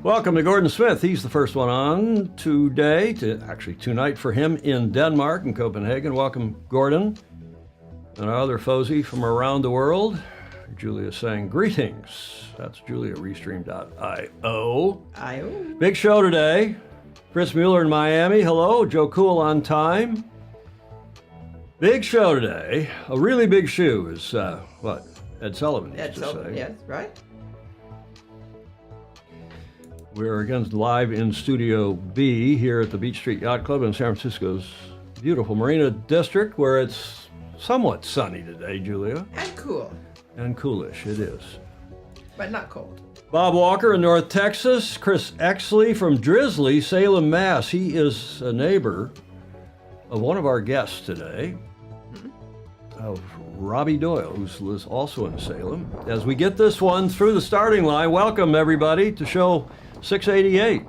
Welcome to Gordon Smith. He's the first one on today, tonight for him in Denmark and Copenhagen. Welcome, Gordon. And our other Fozy from around the world, Julia saying greetings. That's Julia, Restream.io. Big show today. Chris Mueller in Miami. Hello. Joe Cool on time. Big show today. A really big shoe is what Ed Sullivan used to say. Yes, right. We're again live in Studio B here at the Beach Street Yacht Club in San Francisco's beautiful Marina District, where it's somewhat sunny today, Julia. And cool. And coolish, it is. But not cold. Bob Walker in North Texas. Chris Exley from Drizzly, Salem, Mass. He is a neighbor of one of our guests today, of Robbie Doyle, who's also in Salem. As we get this one through the starting line, welcome everybody to show 688.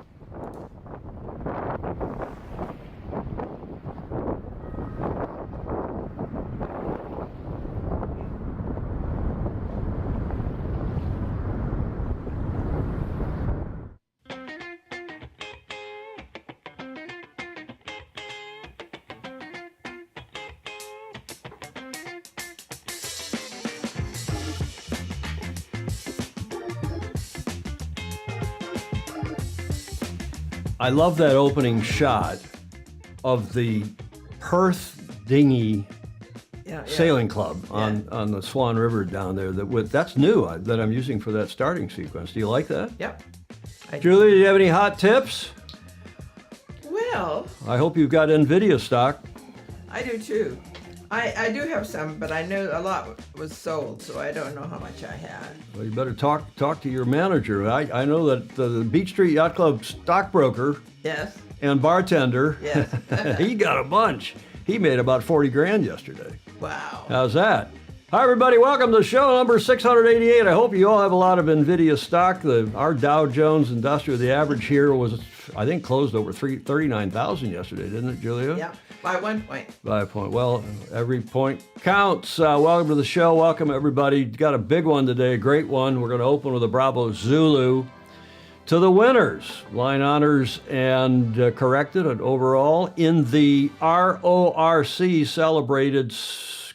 I love that opening shot of the Perth Dinghy Sailing Club on the Swan River down there. That's new that I'm using for that starting sequence. Do you like that? Yep. Julie, do you have any hot tips? Well, I hope you've got NVIDIA stock. I do too. I do have some, but I know a lot was sold, so I don't know how much I had. Well, you better talk to your manager. I know that the Beach Street Yacht Club stockbroker and bartender, he got a bunch. He made about 40 grand yesterday. Wow. How's that? Hi, everybody. Welcome to show number 688. I hope you all have a lot of NVIDIA stock. Our Dow Jones Industrial, the average here was, I think, closed over 39,000 yesterday, didn't it, Julia? Yeah. By 1 point. By a point. Well, every point counts. Welcome to the show. Welcome, everybody. Got a big one today, a great one. We're going to open with a Bravo Zulu to the winners. Line honors and corrected and overall in the RORC celebrated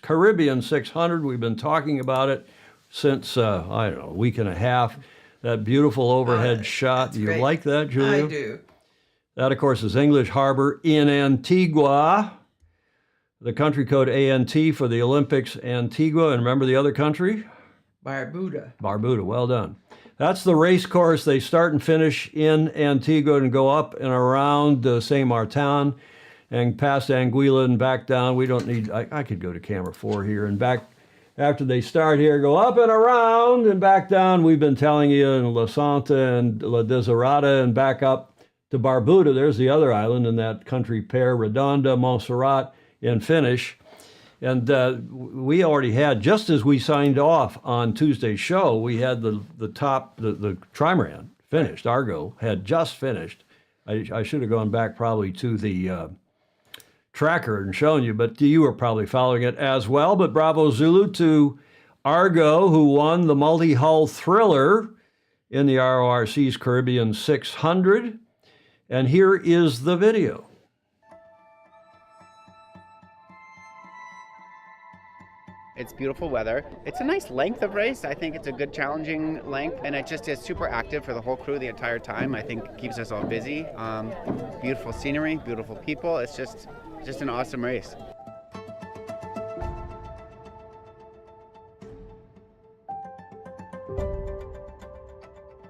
Caribbean 600. We've been talking about it since, I don't know, a week and a half. That beautiful overhead shot. Do you great. like that, Julia? I do. That, of course, is English Harbor in Antigua. The country code ANT for the Olympics, Antigua. And remember the other country? Barbuda. Barbuda, well done. That's the race course. They start and finish in Antigua and go up and around Saint Martin and past Anguilla and back down. We don't need, I could go to camera 4 here and back. After they start here, go up and around and back down. We've been telling you in La Santa and La Desirada and back up to Barbuda. There's the other island in that country pair, Redonda, Montserrat, and finish. And we already had, just as we signed off on Tuesday's show, we had the trimaran finished. Argo had just finished. I should have gone back probably to the tracker and shown you, but you were probably following it as well. But Bravo Zulu to Argo, who won the multi-hull thriller in the RORC's Caribbean 600. And here is the video. It's beautiful weather. It's a nice length of race. I think it's a good challenging length, and it just is super active for the whole crew the entire time. I think it keeps us all busy. Beautiful scenery, beautiful people. It's just an awesome race.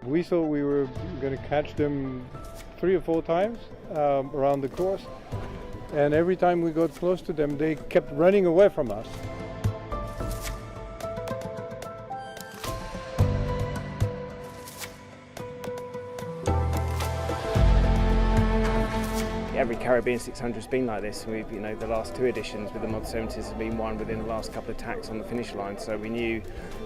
We thought we were going to catch them 3 or 4 times around the course, and every time we got close to them, they kept running away from us. Every Caribbean 600 has been like this. We've, the last 2 editions with the Mod 70s has been won within the last couple of tacks on the finish line. So we knew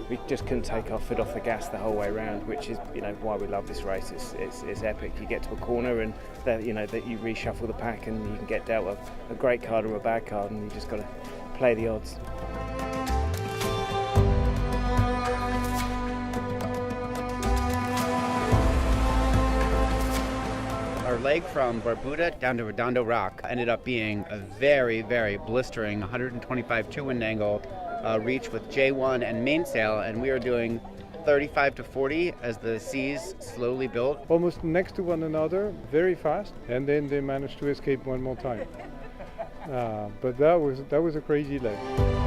we just couldn't take our foot off the gas the whole way around, which is, why we love this race. It's epic. You get to a corner and that you reshuffle the pack and you can get dealt a great card or a bad card, and you just got to play the odds. Our leg from Barbuda down to Redondo Rock ended up being a very, very blistering 125 two-wind angle reach with J1 and mainsail, and we were doing 35 to 40 as the seas slowly built. Almost next to one another, very fast, and then they managed to escape one more time. But that was a crazy leg. Well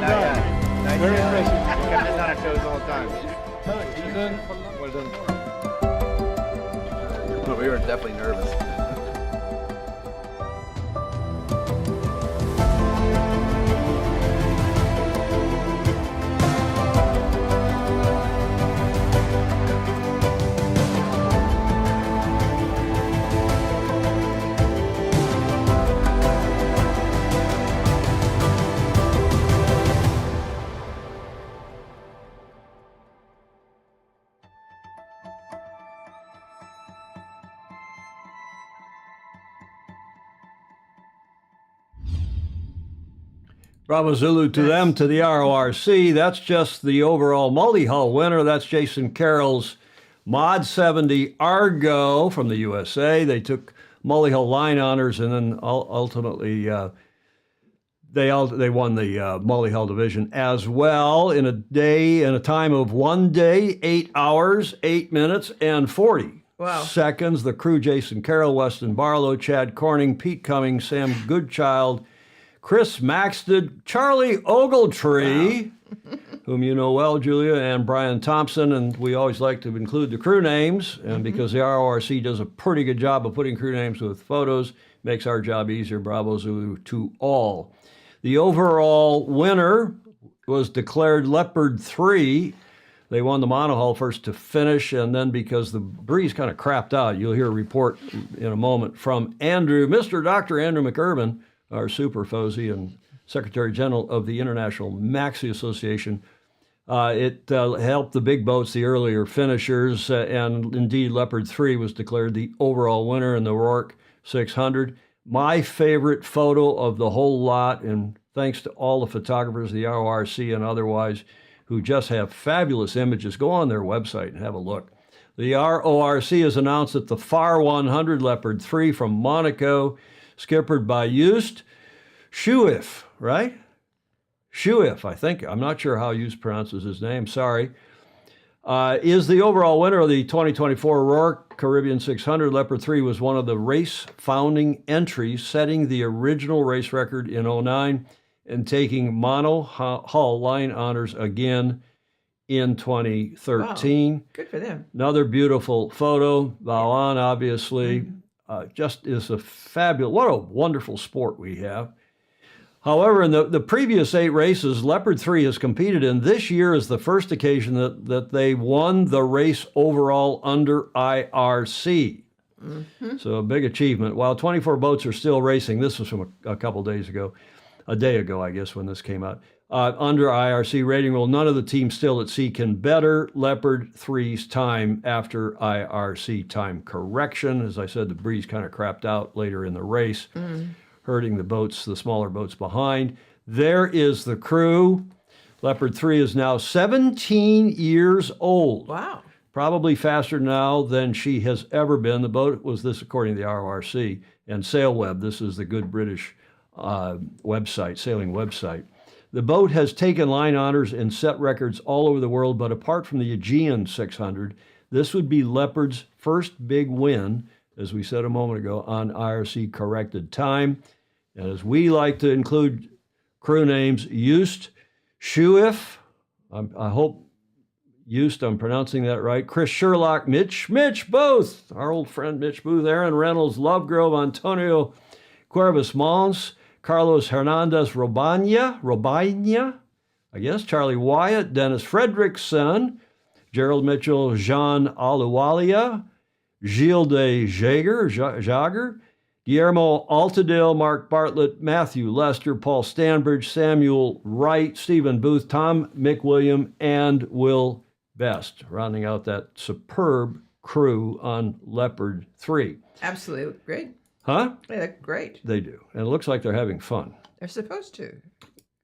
done. Very impressive. Kept us on our toes the whole time. Well done. We were definitely nervous. Bravo Zulu to them, to the RORC. That's just the overall multi-hull winner. That's Jason Carroll's Mod 70 Argo from the USA. They took multi-hull line honors, and then ultimately they won the multi-hull division as well in a time of 1 day, 8 hours, 8 minutes, and 40 seconds. The crew: Jason Carroll, Weston Barlow, Chad Corning, Pete Cummings, Sam Goodchild, Chris Maxted, Charlie Ogletree, whom you know well, Julia, and Brian Thompson. And we always like to include the crew names, and because the RORC does a pretty good job of putting crew names with photos, makes our job easier. Bravo Zulu to all. The overall winner was declared Leopard 3. They won the monohull first to finish, and then because the breeze kind of crapped out, you'll hear a report in a moment from Mr. Dr. Andrew McIrvin, our super Fozy and Secretary General of the International Maxi Association. It helped the big boats, the earlier finishers, and indeed Leopard 3 was declared the overall winner in the Rourke 600. My favorite photo of the whole lot, and thanks to all the photographers, the RORC and otherwise, who just have fabulous images. Go on their website and have a look. The RORC has announced that the FAR 100 Leopard 3 from Monaco, skippered by Joost Schuif, right? Schuif, I think. I'm not sure how Joost pronounces his name. Sorry. Is the overall winner of the 2024 Rourke Caribbean 600. Leopard 3 was one of the race founding entries, setting the original race record in 2009 and taking mono-hull line honors again in 2013. Wow. Good for them. Another beautiful photo. Valan, obviously. Just is a fabulous, what a wonderful sport we have. However, in the previous 8 races, Leopard 3 has competed in. This year is the first occasion that they won the race overall under IRC. Mm-hmm. So a big achievement. While 24 boats are still racing, this was from a couple days ago, a day ago, I guess, when this came out. Under IRC rating rule, none of the teams still at sea can better Leopard 3's time after IRC time correction. As I said, the breeze kind of crapped out later in the race, hurting the boats, the smaller boats behind. There is the crew. Leopard 3 is now 17 years old. Wow. Probably faster now than she has ever been. The boat was this, according to the RORC, and SailWeb. This is the good British website, sailing website. The boat has taken line honors and set records all over the world, but apart from the Aegean 600, this would be Leopard's first big win, as we said a moment ago, on IRC corrected time. And as we like to include crew names, Joost Schuif, I hope Joost, I'm pronouncing that right, Chris Sherlock, Mitch Booth, our old friend Mitch Booth, Aaron Reynolds, Lovegrove, Antonio Cuervas Mons, Carlos Hernandez Robanya, I guess, Charlie Wyatt, Dennis Fredrickson, Gerald Mitchell, Jean Aluwalia, Gilles de Jager, Guillermo Altadale, Mark Bartlett, Matthew Lester, Paul Stanbridge, Samuel Wright, Stephen Booth, Tom McWilliam, and Will Best, rounding out that superb crew on Leopard 3. Absolutely great. Huh? They look great. They do. And it looks like they're having fun. They're supposed to.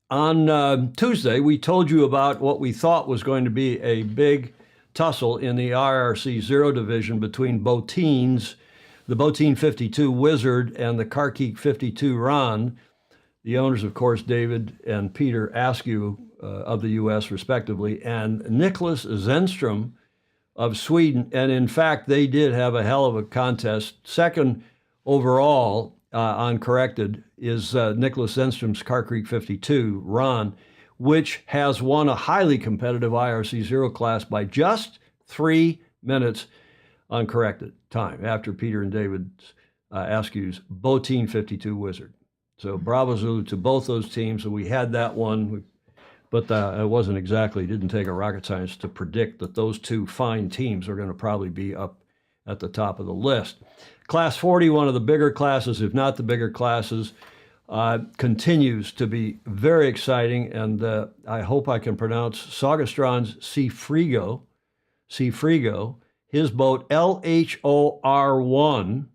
On Tuesday, we told you about what we thought was going to be a big tussle in the IRC 0 division between Boteens, the Boteen 52 Wizard, and the Karkik 52 Ron. The owners, of course, David and Peter Askew of the U.S., respectively, and Nicholas Zenstrom of Sweden. And in fact, they did have a hell of a contest. Second overall, uncorrected, is Nicholas Zenstrom's Karkik 52 Ron, which has won a highly competitive IRC 0 class by just 3 minutes uncorrected time after Peter and David Askew's Boteen 52 Wizard. So bravo Zulu to both those teams. And we had that one, but it wasn't exactly, didn't take a rocket science to predict that those two fine teams are going to probably be up at the top of the list. Class 40, one of the bigger classes, if not the bigger classes, continues to be very exciting, and I hope I can pronounce Saugastron's Seafrigo, his boat LHOR1,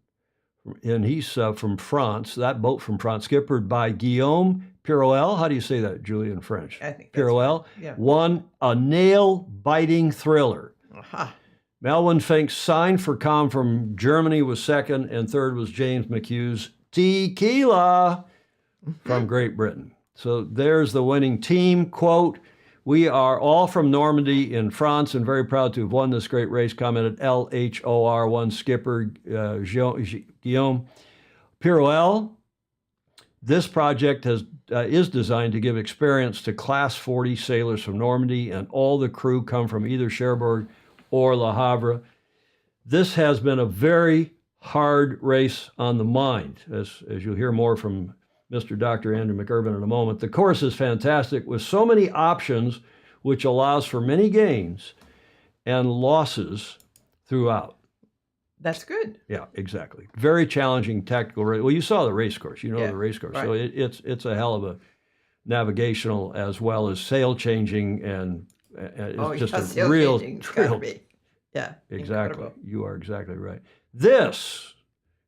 and he's from France, that boat from France, skippered by Guillaume Pirouel. How do you say that, Julie, in French? I think Pirouel, right. Yeah. won a nail-biting thriller. Aha. Melvin Fink's Sign for Calm from Germany was second, and third was James McHugh's Tequila from Great Britain. So there's the winning team. Quote, "We are all from Normandy in France and very proud to have won this great race," commented LHOR1 skipper Guillaume Pirouel. This project is designed to give experience to Class 40 sailors from Normandy, and all the crew come from either Cherbourg or Le Havre. This has been a very hard race on the mind, as you'll hear more from Mr. Dr. Andrew McIrvin in a moment. The course is fantastic with so many options, which allows for many gains and losses throughout. That's good. Yeah, exactly. Very challenging tactical race. Well, you saw the race course. You know the race course. Right. So it's a hell of a navigational as well as sail changing, and it's just a real. Yeah, exactly. incredible. You are exactly right. This,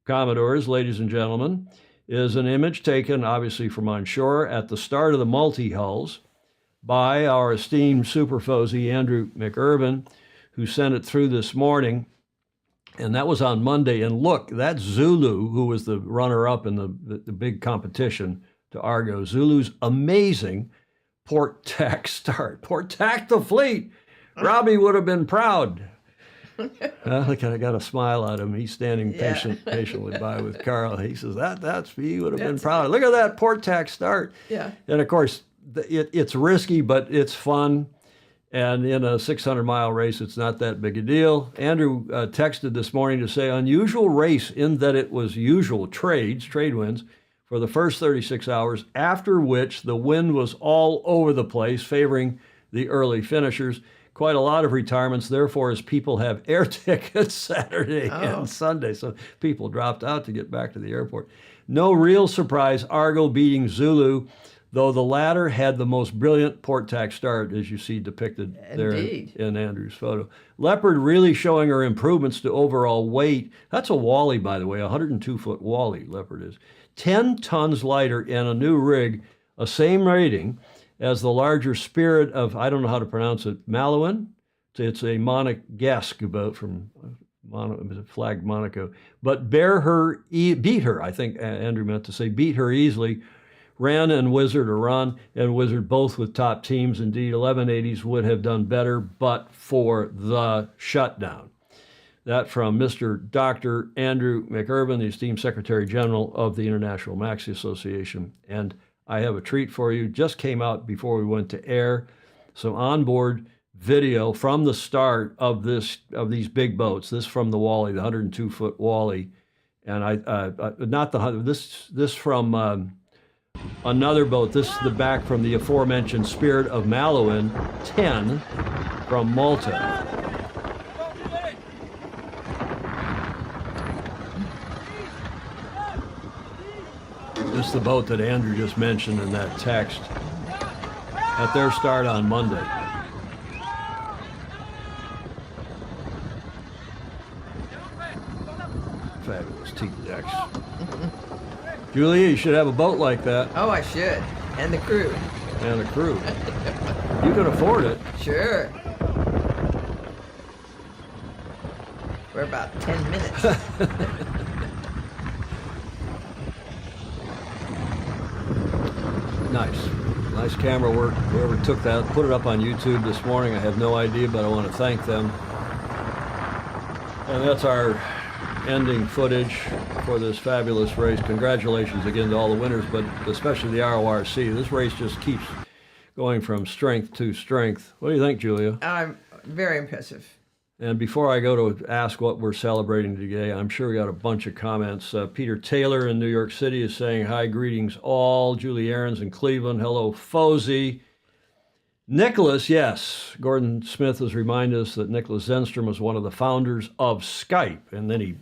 Commodores, ladies and gentlemen, is an image taken obviously from on shore at the start of the multi-hulls by our esteemed superfozy Andrew McIrvin, who sent it through this morning. And that was on Monday. And look, that's Zulu, who was the runner-up in the big competition to Argo. Zulu's amazing port tack start. Port tack the fleet. Robbie would have been proud. Look, I got a smile at him. He's standing patiently by with Karl. He says, he would have been proud. Look at that port tack start. Yeah. And of course, it's risky, but it's fun. And in a 600-mile race, it's not that big a deal. Andrew texted this morning to say, unusual race in that it was usual trade winds, for the first 36 hours, after which the wind was all over the place, favoring the early finishers. Quite a lot of retirements, therefore, as people have air tickets Saturday and Sunday. So people dropped out to get back to the airport. No real surprise, Argo beating Zulu, though the latter had the most brilliant port tack start, as you see depicted there in Andrew's photo. Leopard really showing her improvements to overall weight. That's a Wally, by the way, 102-foot Wally, Leopard is. 10 tons lighter and a new rig, a same rating as the larger Spirit of, I don't know how to pronounce it, Malouin. It's a Monegasque boat from flagged Monaco. But beat her, I think Andrew meant to say, beat her easily. Ran and Wizard, or Ron and Wizard, both with top teams. Indeed, 1180s would have done better, but for the shutdown. That from Mr. Dr. Andrew McIrvin, the esteemed Secretary General of the International Maxi Association. And I have a treat for you. Just came out before we went to air. Some onboard video from the start of these big boats. This from the Wally, the 102-foot Wally, and this from another boat. This is the back from the aforementioned Spirit of Malouin 10 from Malta. This is the boat that Andrew just mentioned in that text at their start on Monday. Fabulous T-decks. Julia, you should have a boat like that. Oh, I should. And the crew. And a crew. You can afford it. Sure. We're about 10 minutes. Nice camera work. Whoever took that, put it up on YouTube this morning. I have no idea, but I want to thank them. And that's our ending footage for this fabulous race. Congratulations again to all the winners, but especially the RORC. This race just keeps going from strength to strength. What do you think, Julia? Very impressive. And before I go to ask what we're celebrating today, I'm sure we got a bunch of comments. Peter Taylor in New York City is saying, hi, greetings all. Julie Aarons in Cleveland, hello, Fozy. Nicholas, yes. Gordon Smith has reminded us that Nicholas Zenstrom was one of the founders of Skype, and then he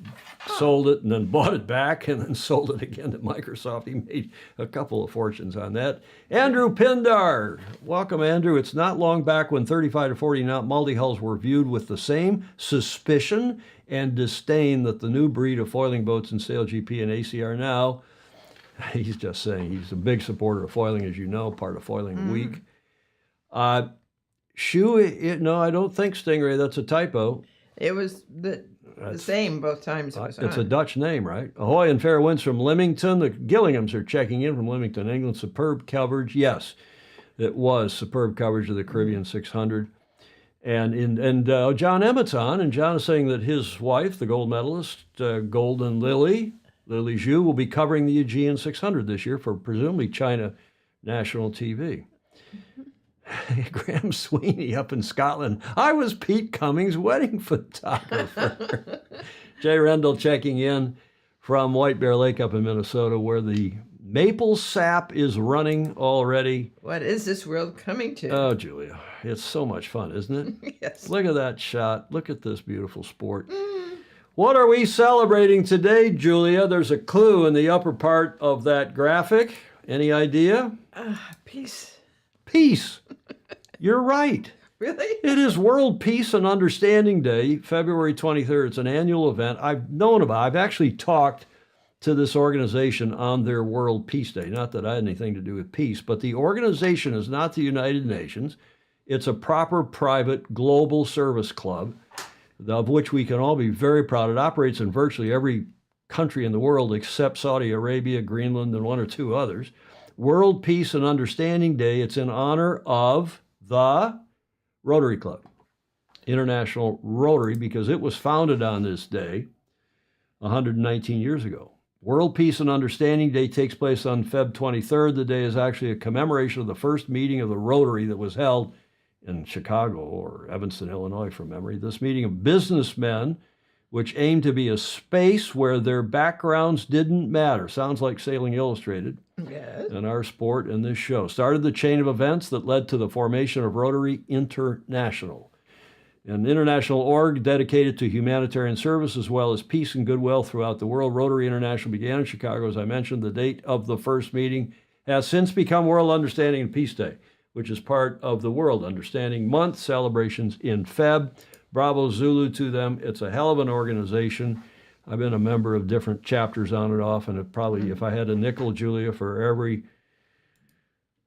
sold it and then bought it back and then sold it again to Microsoft. He made a couple of fortunes on that. Andrew Pindar. Welcome, Andrew. It's not long back when 35 to 40 knot multi-hulls were viewed with the same suspicion and disdain that the new breed of foiling boats in Sail GP and AC are now. He's just saying he's a big supporter of foiling, as you know, part of Foiling Week. Shoe, no, I don't think Stingray. That's a typo. It was the same both times it was It's on. a Dutch name, right? Ahoy and fair winds from Leamington. The Gillinghams are checking in from Leamington, England. Superb coverage. Yes, it was superb coverage of the Caribbean 600. And John Emmett's on, and John is saying that his wife, the gold medalist, Golden Lily Zhu, will be covering the Aegean 600 this year for presumably China National TV. Graham Sweeney up in Scotland. I was Pete Cummings' wedding photographer. Jay Rendell checking in from White Bear Lake up in Minnesota, where the maple sap is running already. What is this world coming to? Oh, Julia, it's so much fun, isn't it? Yes. Look at that shot. Look at this beautiful sport. What are we celebrating today, Julia? There's a clue in the upper part of that graphic. Any idea? Peace. Peace. You're right. Really? It is World Peace and Understanding Day, February 23rd. It's an annual event. I've actually talked to this organization on their World Peace Day. Not that I had anything to do with peace, but the organization is not the United Nations. It's a proper private global service club of which we can all be very proud. It operates in virtually every country in the world except Saudi Arabia, Greenland, and one or two others. World Peace and Understanding Day. It's in honor of the Rotary Club, International Rotary, because it was founded on this day 119 years ago. World Peace and Understanding Day takes place on Feb 23rd. The day is actually a commemoration of the first meeting of the Rotary that was held in Chicago or Evanston, Illinois, from memory. This meeting of businessmen, which aimed to be a space where their backgrounds didn't matter. Sounds like Sailing Illustrated. Yes. And our sport and this show started the chain of events that led to the formation of Rotary International, an international org dedicated to humanitarian service as well as peace and goodwill throughout the world. Rotary International began in Chicago, as I mentioned. The date of the first meeting has since become World Understanding and Peace Day, which is part of the World Understanding Month celebrations in Feb. Bravo Zulu to them. It's a hell of an organization. I've been a member of different chapters on and off, and it probably, if I had a nickel, Julia, for every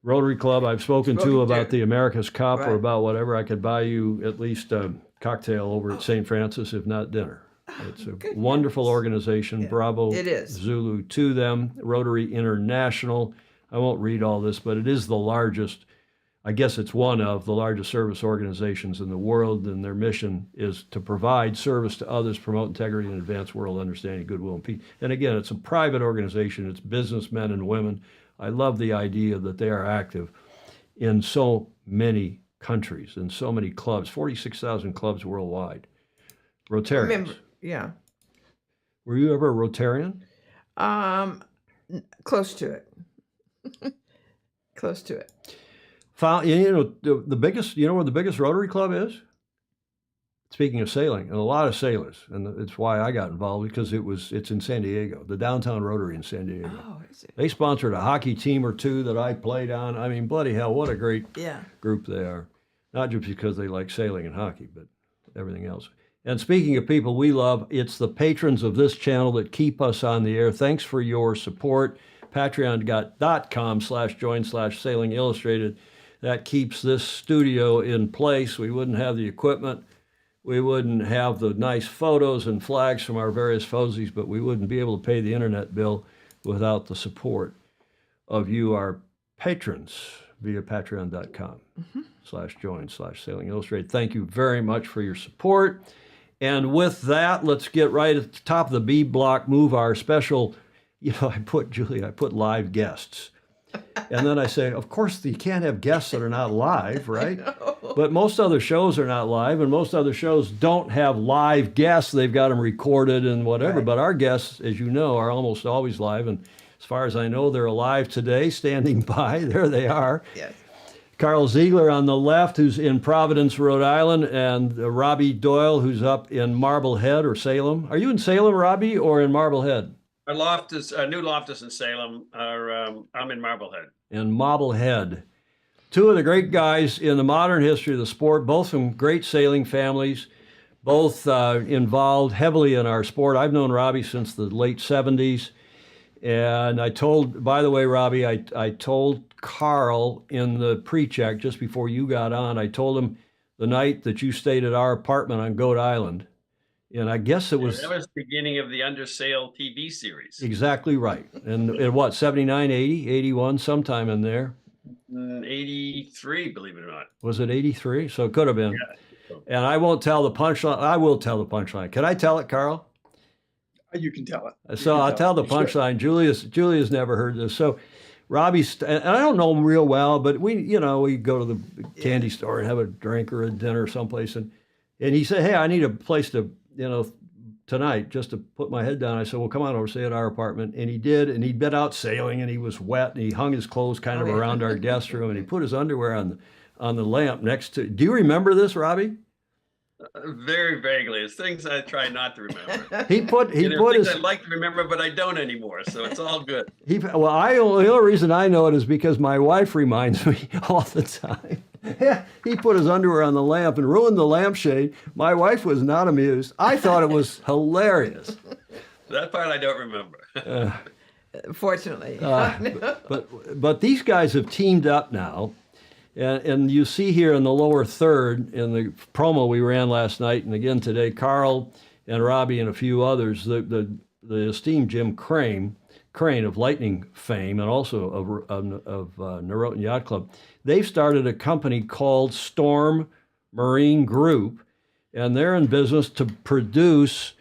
Rotary Club I've spoken to about the America's Cup or about whatever, I could buy you at least a cocktail over at St. Francis, if not dinner. It's a wonderful organization. Yeah, Bravo Zulu to them. Rotary International. I won't read all this, but it is the largest, I guess it's one of the largest service organizations in the world, and their mission is to provide service to others, promote integrity, and advance world understanding, goodwill, and peace. And again, it's a private organization. It's businessmen and women. I love the idea that they are active in so many countries and so many clubs, 46,000 clubs worldwide. Rotarians. Yeah. Were you ever a Rotarian? Close to it. Close to it. You know, the biggest, you know where the biggest Rotary Club is? speaking of sailing, and a lot of sailors, and it's why I got involved, because it's in San Diego, the downtown Rotary in San Diego. Oh, is it? They sponsored a hockey team or two that I played on. I mean, bloody hell, what a great Yeah. group they are. Not just because they like sailing and hockey, but everything else. And speaking of people we love, it's the patrons of this channel that keep us on the air. Thanks for your support. Patreon.com/join/Sailing Illustrated. That keeps this studio in place. We wouldn't have the equipment. We wouldn't have the nice photos and flags from our various FOSIs, but we wouldn't be able to pay the internet bill without the support of you, our patrons, via patreon.com/join/Sailing Illustrated. Thank you very much for your support. And with that, let's get right at the top of the B block, move our special, I put live guests. And then I say, of course, you can't have guests that are not live, right? But most other shows are not live, and most other shows don't have live guests. They've got them recorded and whatever. Right. But our guests, as you know, are almost always live. And as far as I know, they're alive today, standing by. There they are. Yes. Karl Ziegler on the left, who's in Providence, Rhode Island, and Robbie Doyle, who's up in Marblehead or Salem. Are you in Salem, Robbie, or in Marblehead? Our new loft is in Salem. I'm in Marblehead. In Marblehead. Two of the great guys in the modern history of the sport, both from great sailing families, both involved heavily in our sport. I've known Robbie since the late 70s. And by the way, Robbie, I told Karl in the pre-check just before you got on, I told him the night that you stayed at our apartment on Goat Island. And I guess it was... That was the beginning of the Undersail TV series. Exactly right. And in what, 79, 80, 81, sometime in there? 83, believe it or not. Was it 83? So it could have been. Yeah. And I won't tell the punchline. I will tell the punchline. Can I tell it, Karl? You can tell it. So I'll tell the punchline. Julia's never heard this. So Robbie's, and I don't know him real well, but we go to the candy store and have a drink or a dinner someplace. And he said, hey, I need a place to, tonight just to put my head down. I said, well, come on over, stay at our apartment. And he did. And he'd been out sailing and he was wet and he hung his clothes kind of around our guest room and he put his underwear on the lamp next to, do you remember this, Robbie? Very vaguely. It's things I try not to remember. He put things I'd like to remember, but I don't anymore. So it's all good. The only reason I know it is because my wife reminds me all the time. He put his underwear on the lamp and ruined the lampshade. My wife was not amused. I thought it was hilarious. That part I don't remember. Fortunately. But these guys have teamed up now. And you see here in the lower third, in the promo we ran last night, and again today, Karl and Robbie and a few others, the esteemed Jim Crane of Lightning fame and also of Norotan Yacht Club, they've started a company called Storm Marine Group, and they're in business to produce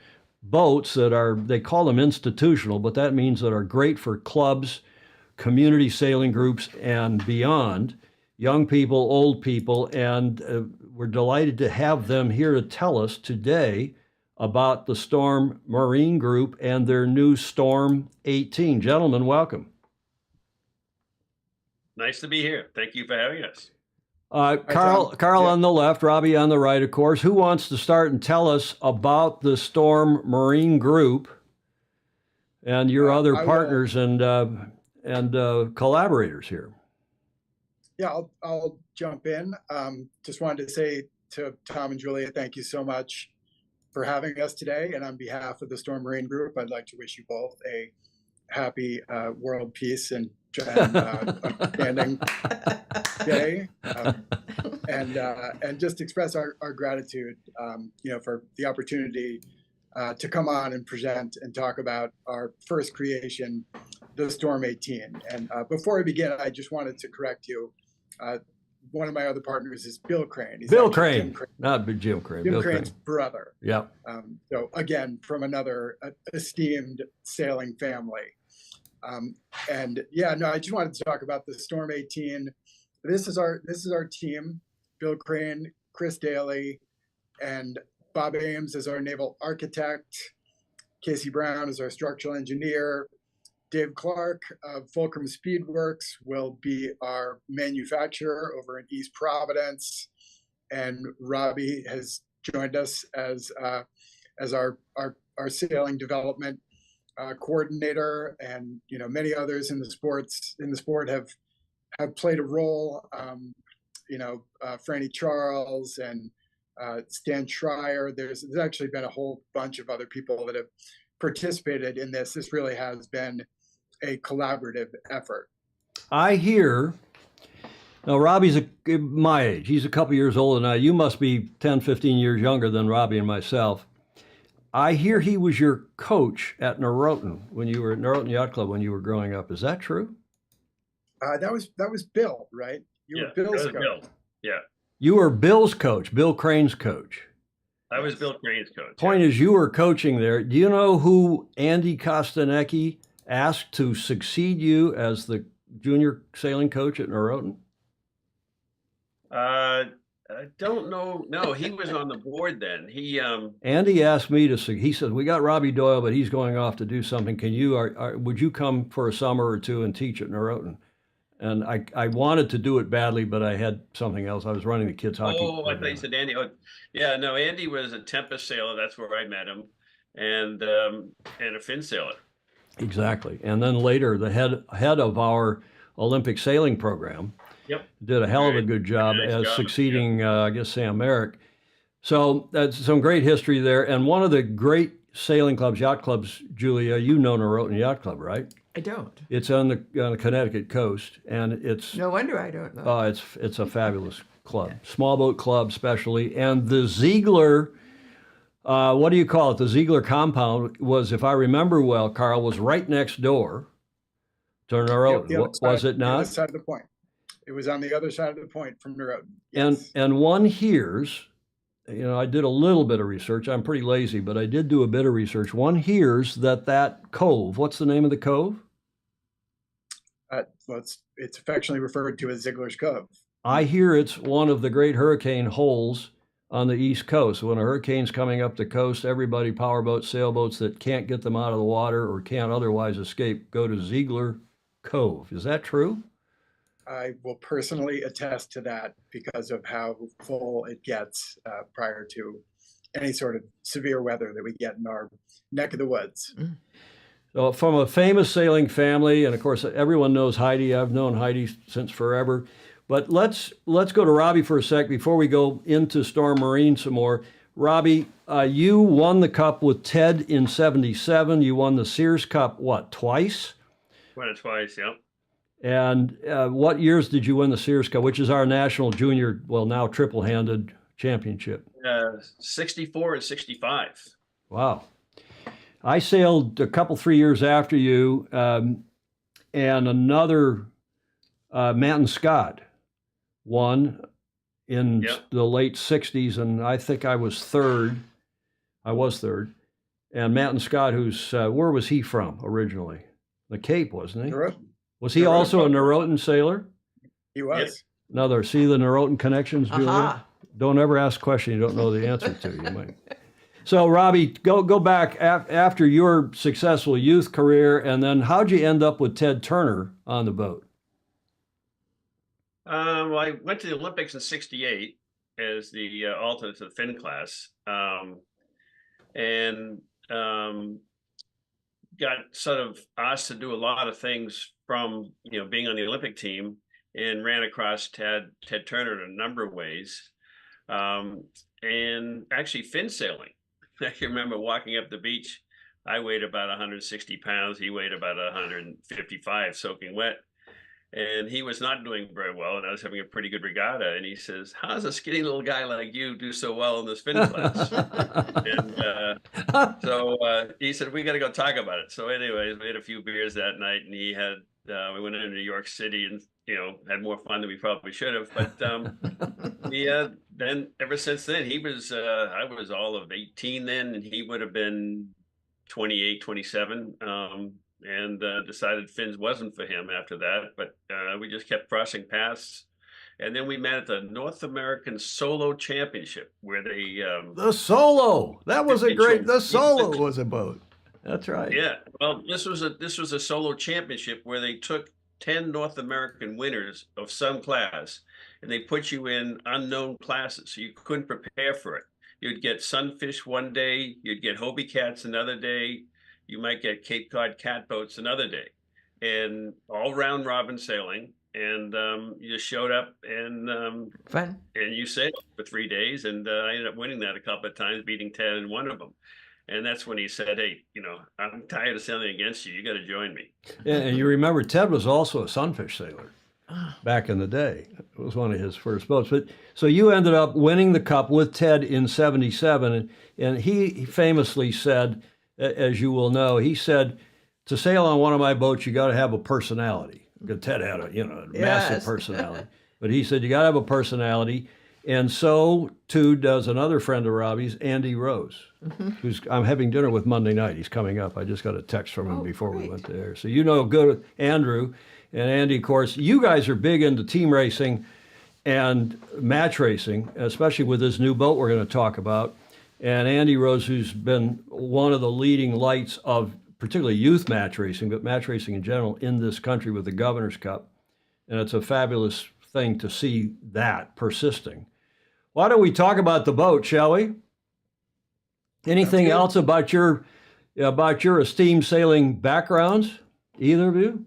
boats that are, they call them institutional, but that means that are great for clubs, community sailing groups, and beyond. Young people, old people, and we're delighted to have them here to tell us today about the Storm Marine Group and their new Storm 18. Gentlemen, welcome. Nice to be here. Thank you for having us. Karl on the left, Robbie on the right, of course. Who wants to start and tell us about the Storm Marine Group and your other partners and collaborators here? Yeah, I'll jump in. Just wanted to say to Tom and Julia, thank you so much for having us today. And on behalf of the Storm Marine Group, I'd like to wish you both a happy world peace and understanding day. And just express our gratitude, for the opportunity to come on and present and talk about our first creation, the Storm 18. And before I begin, I just wanted to correct you. One of my other partners is Bill Crane. He's Bill Crane, not Jim Crane. Jim Bill Crane's Crane. brother. Yeah. So again, from another esteemed sailing family. I just wanted to talk about the Storm 18. This is our team. Bill Crane, Chris Daly, and Bob Ames is our naval architect. Casey Brown is our structural engineer. Dave Clark of Fulcrum Speedworks will be our manufacturer over in East Providence. And Robbie has joined us as our sailing development coordinator, and many others in the sport have played a role. Franny Charles and Stan Schreier. There's actually been a whole bunch of other people that have participated in this. This really has been a collaborative effort. I hear, now Robbie's my age. He's a couple years older than I. You must be 10, 15 years younger than Robbie and myself. I hear he was your coach at Norotan when you were at Norotan Yacht Club when you were growing up. Is that true? That was Bill, right? You were Bill's coach. Bill. Yeah. You were Bill's coach, Bill Crane's coach. I was Bill Crane's coach. Point is, you were coaching there. Do you know who Andy Kostanecki asked to succeed you as the junior sailing coach at Norotan? I don't know. No, he was on the board then. Andy asked me to. He said, "We got Robbie Doyle, but he's going off to do something. Can you? Would you come for a summer or two and teach at Norotan?" And I wanted to do it badly, but I had something else. I was running the kids' hockey. Oh, I thought you said Andy. Oh, yeah, no, Andy was a Tempest sailor. That's where I met him, and a fin sailor. Exactly. And then later, the head of our Olympic sailing program. Yep. Did a hell of a good job as succeeding, I guess, Sam Merrick. So that's some great history there. And one of the great sailing clubs, yacht clubs, Julia, you know Norotan Yacht Club, right? I don't. It's on the Connecticut coast, and it's No wonder I don't know. it's a fabulous club, small boat club especially. And the Ziegler, what do you call it? The Ziegler compound was, if I remember well, Karl, was right next door to Norotan. Was it not? The other side of the point. It was on the other side of the point from Norotan. Yes. And one hears, I did a little bit of research. I'm pretty lazy, but I did do a bit of research. One hears that cove, what's the name of the cove? Well, it's affectionately referred to as Ziegler's Cove. I hear it's one of the great hurricane holes on the East Coast. When a hurricane's coming up the coast, everybody, powerboats, sailboats that can't get them out of the water or can't otherwise escape, go to Ziegler Cove. Is that true? I will personally attest to that because of how full it gets prior to any sort of severe weather that we get in our neck of the woods. So from a famous sailing family, and of course everyone knows Heidi. I've known Heidi since forever. But let's go to Robbie for a sec before we go into Storm Marine some more. Robbie, you won the Cup with Ted in '77. You won the Sears Cup, twice? Won it twice, yep. And what years did you win the Sears Cup, which is our national junior, now triple-handed championship? 64 and 65. Wow. I sailed a couple, 3 years after you, and another Matt Scott won in the late 60s, and I think I was third. And Matt Scott, where was he from originally? The Cape, wasn't he? Norotan. Was he also a Norotan sailor? He was. Yes. See the Norotan connections, Julia? Aha. Don't ever ask a question you don't know the answer to. You might. So, Robbie, go back after your successful youth career, and then how'd you end up with Ted Turner on the boat? Well, I went to the Olympics in '68 as the alternate to the Finn class, and got sort of asked to do a lot of things from being on the Olympic team, and ran across Ted Turner in a number of ways, and actually fin sailing. I can remember walking up the beach. I weighed about 160 pounds. He weighed about 155, soaking wet. And he was not doing very well, and I was having a pretty good regatta. And he says, "How does a skinny little guy like you do so well in this fin class?" And so he said, "We got to go talk about it." So anyways, we had a few beers that night, and we went into New York City and, had more fun than we probably should have. But then ever since then, I was all of 18 then, and he would have been 28, 27. And decided fins wasn't for him after that, but we just kept crossing paths. And then we met at the North American Solo Championship, where they the Solo. That was the Solo was a boat. That's right. Yeah. Well, this was a solo championship where they took 10 North American winners of some class, and they put you in unknown classes, so you couldn't prepare for it. you'd get sunfish one day, you'd get Hobie cats another day, you might get Cape Cod catboats another day, and all round robin sailing. And you showed up Fun. and you sailed for 3 days, and I ended up winning that a couple of times, beating Ted in one of them. And that's when he said, "Hey, I'm tired of sailing against you. You got to join me." And you remember Ted was also a sunfish sailor back in the day. It was one of his first boats. But so you ended up winning the cup with Ted in '77, and he famously said, as you will know, he said, to sail on one of my boats, you got to have a personality. Because Ted had a massive Yes. personality. But he said you got to have a personality. And so too does another friend of Robbie's, Andy Rose, who's I'm having dinner with Monday night. He's coming up. I just got a text from him before we great. went there. So good Andrew. And Andy, of course, you guys are big into team racing and match racing, especially with this new boat we're going to talk about. And Andy Rose, who's been one of the leading lights of particularly youth match racing, but match racing in general in this country with the Governor's Cup. And it's a fabulous thing to see that persisting. Why don't we talk about the boat, shall we? Anything else about your esteemed sailing backgrounds, either of you?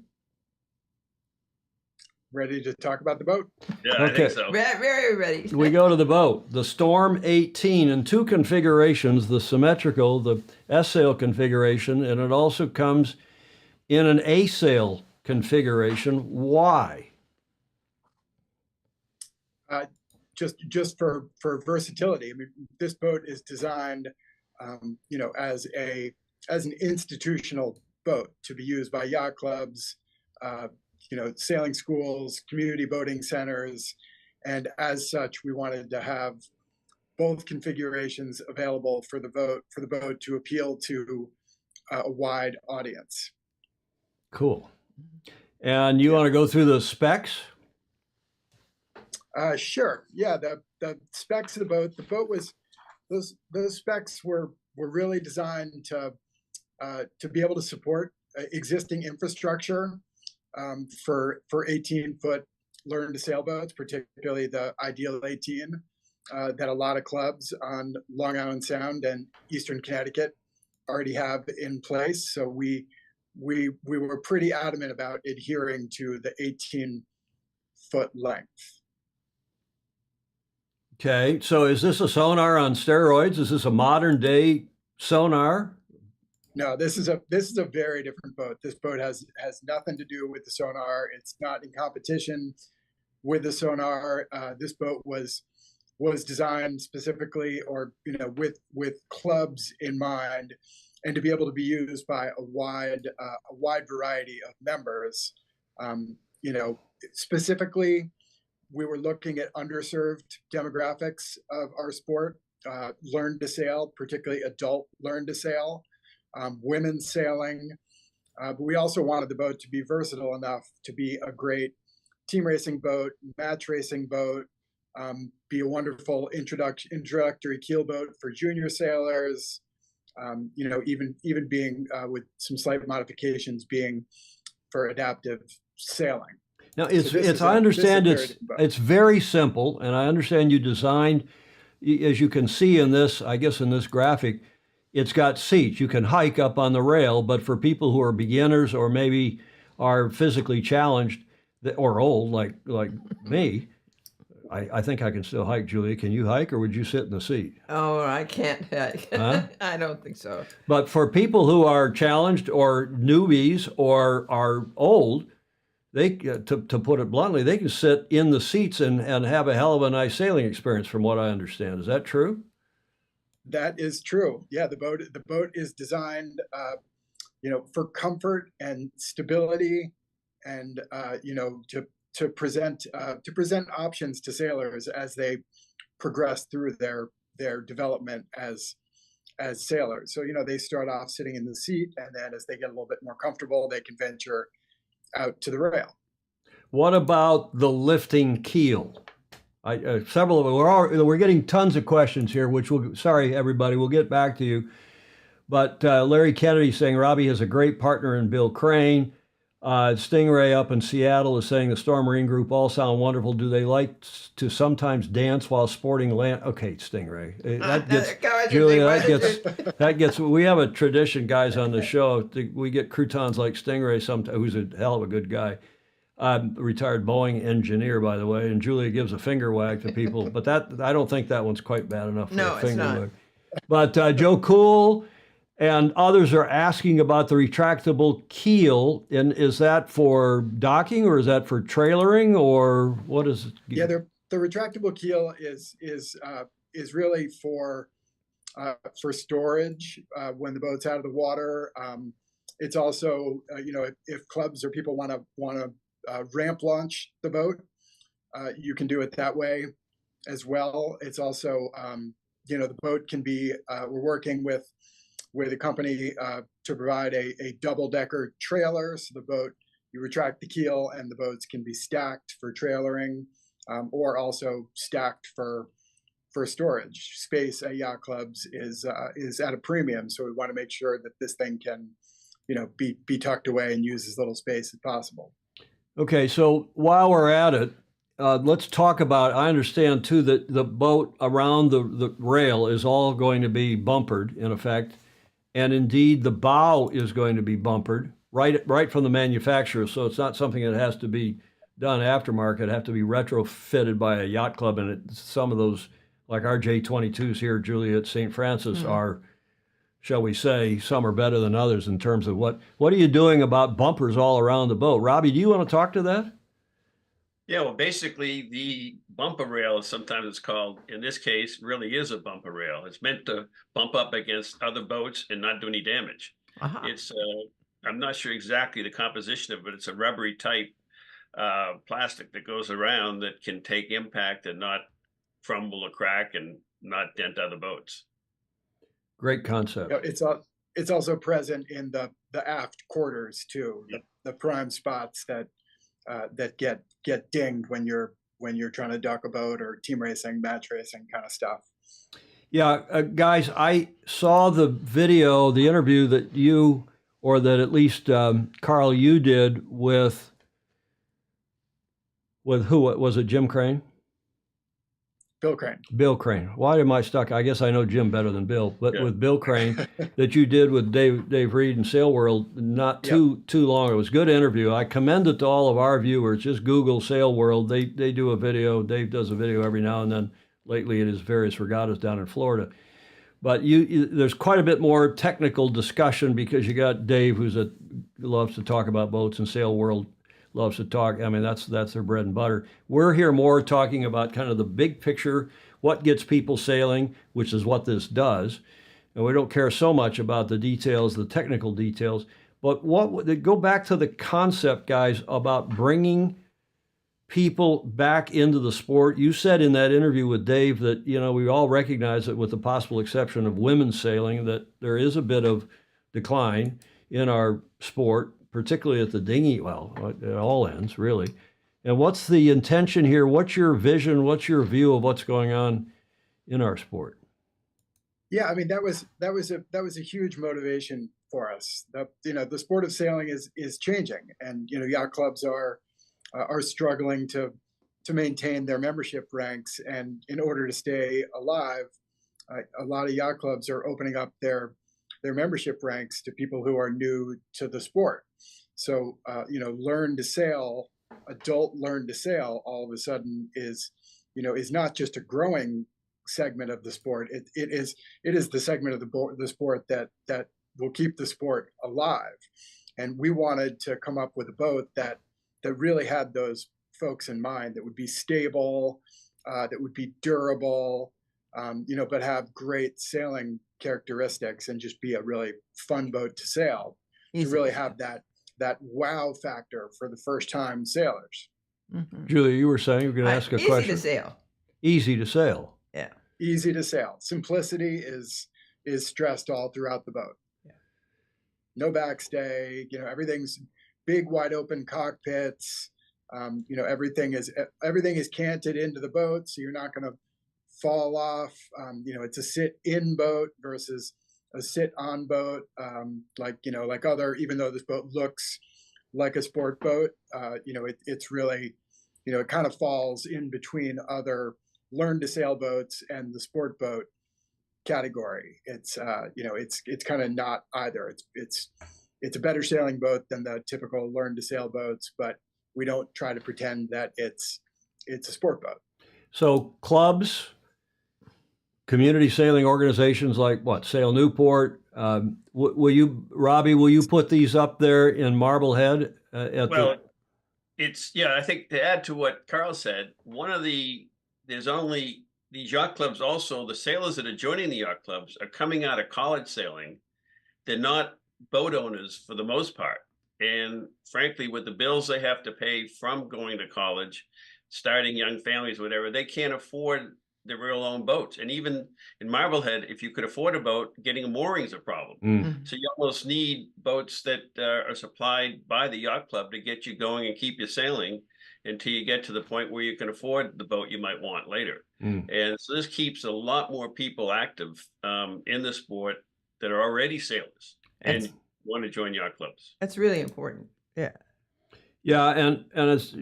Ready to talk about the boat? Yeah, I Okay. think so. Very ready. We go to the boat, the Storm 18, in two configurations, the symmetrical, the S-sail configuration, and it also comes in an A-sail configuration. Why? Just for versatility. I mean, this boat is designed, as an institutional boat to be used by yacht clubs, sailing schools, community boating centers, and as such, we wanted to have both configurations available for the boat to appeal to a wide audience. Cool. And you want to go through the specs? Sure. Yeah. The specs of the boat. The boat was those specs were really designed to be able to support existing infrastructure for 18-foot learn to sail boats, particularly the Ideal 18 that a lot of clubs on Long Island Sound and Eastern Connecticut already have in place. So we were pretty adamant about adhering to the 18-foot length. Okay, so is this a sonar on steroids? Is this a modern day sonar? No, this is a very different boat. This boat has nothing to do with the sonar. It's not in competition with the sonar. This boat was designed specifically, or with clubs in mind, and to be able to be used by a wide variety of members. Specifically, we were looking at underserved demographics of our sport, learn to sail, particularly adult learn to sail, women's sailing. But we also wanted the boat to be versatile enough to be a great team racing boat, match racing boat, be a wonderful introductory keel boat for junior sailors, even being with some slight modifications being for adaptive sailing. Now, I understand it's very simple, and I understand you designed, as you can see in this, I guess in this graphic, it's got seats. You can hike up on the rail, but for people who are beginners or maybe are physically challenged or old, like me, I think I can still hike. Julia, can you hike, or would you sit in the seat? Oh, I can't hike. Huh? I don't think so. But for people who are challenged or newbies or are old, they, to put it bluntly, they can sit in the seats and have a hell of a nice sailing experience, from what I understand. Is that true? That is true. Yeah, the boat is designed, for comfort and stability, and to present options to sailors as they progress through their development as sailors. So they start off sitting in the seat, and then as they get a little bit more comfortable, they can venture out to the rail. What about the lifting keel? Several of them. We're getting tons of questions here, which sorry everybody, we'll get back to you. But Larry Kennedy saying Robbie has a great partner in Bill Crane. Stingray up in Seattle is saying the Storm Marine Group all sound wonderful. Do they like to sometimes dance while sporting land? Okay, Stingray. That gets, Julia, that gets, we have a tradition, guys, on the show. We get croutons like Stingray, who's a hell of a good guy. I'm a retired Boeing engineer, by the way, and Julia gives a finger wag to people, but I don't think that one's quite bad enough for a finger wag. But Joe Cool and others are asking about the retractable keel, and is that for docking or is that for trailering or what is it? Yeah, the retractable keel is really for storage when the boat's out of the water. It's also if clubs or people want to ramp launch the boat, you can do it that way as well. It's also the boat can be we're working with a company to provide a double-decker trailer, so the boat, you retract the keel and the boats can be stacked for trailering, or also stacked for storage. Space at yacht clubs is at a premium, so we want to make sure that this thing can be tucked away and use as little space as possible. Okay, so while we're at it, let's talk about, I understand too that the boat around the rail is all going to be bumpered in effect, and indeed the bow is going to be bumpered right from the manufacturer, so it's not something that has to be done aftermarket, it have to be retrofitted by a yacht club, and some of those, like our J22s here, Julia, at St. Francis, are, shall we say, some are better than others in terms of what are you doing about bumpers all around the boat? Robbie, do you want to talk to that? Yeah, well, basically the bumper rail, sometimes it's called, in this case, really is a bumper rail. It's meant to bump up against other boats and not do any damage. It's, I'm not sure exactly the composition of it, but it's a rubbery type plastic that goes around that can take impact and not crumble or crack and not dent other boats. Great concept. It's also present in the aft quarters too, the prime spots that get dinged when you're trying to dock a boat or team racing, match racing kind of stuff. Yeah, guys, I saw the video, the interview that you, or that at least Karl, you did with who? Was it Jim Crane? Bill Crane. Bill Crane. Why am I stuck? I guess I know Jim better than Bill, but with Bill Crane that you did with Dave Reed and Sail World not too long. It was a good interview. I commend it to all of our viewers. Just Google Sail World. They do a video. Dave does a video every now and then. Lately at his various regattas down in Florida. But there's quite a bit more technical discussion because you got Dave who loves to talk about boats, and Sail World loves to talk. I mean, that's their bread and butter. We're here more talking about kind of the big picture, what gets people sailing, which is what this does. And we don't care so much about the details, the technical details. But go back to the concept, guys, about bringing people back into the sport. You said in that interview with Dave that, we all recognize that with the possible exception of women's sailing, that there is a bit of decline in our sport, particularly at the dinghy, at all ends, really. And what's the intention here? What's your vision? What's your view of what's going on in our sport? Yeah, I mean, that was a huge motivation for us. The sport of sailing is changing, and yacht clubs are struggling to maintain their membership ranks, and in order to stay alive, a lot of yacht clubs are opening up their membership ranks to people who are new to the sport. So, learn to sail, adult learn to sail, all of a sudden is not just a growing segment of the sport. It is the segment of the sport that will keep the sport alive. And we wanted to come up with a boat that really had those folks in mind, that would be stable, that would be durable, but have great sailing characteristics and just be a really fun boat to sail. To really have that wow factor for the first time sailors. Mm-hmm. Julia, you were saying you were going to ask a question. Easy to sail. Easy to sail. Yeah. Easy to sail. Simplicity is stressed all throughout the boat. Yeah. No backstay. Everything's big, wide open cockpits. Everything is canted into the boat, so you're not going to fall off. It's a sit-in boat versus a sit-on boat. Like other, even though this boat looks like a sport boat. It's really, it kind of falls in between other learn to sail boats and the sport boat category. It's it's kind of not either. It's a better sailing boat than the typical learn to sail boats, but we don't try to pretend that it's a sport boat. So clubs, community sailing organizations like what, Sail Newport. Will you, Robbie? Will you put these up there in Marblehead? I think to add to what Karl said, there's only these yacht clubs. Also, the sailors that are joining the yacht clubs are coming out of college sailing. They're not boat owners for the most part, and frankly, with the bills they have to pay from going to college, starting young families, whatever, they can't afford their real own boats. And even in Marblehead, if you could afford a boat, getting a mooring is a problem. So you almost need boats that are supplied by the yacht club to get you going and keep you sailing until you get to the point where you can afford the boat you might want later. And so this keeps a lot more people active in the sport that are already sailors and want to join yacht clubs. That's really important. Yeah. Yeah, and as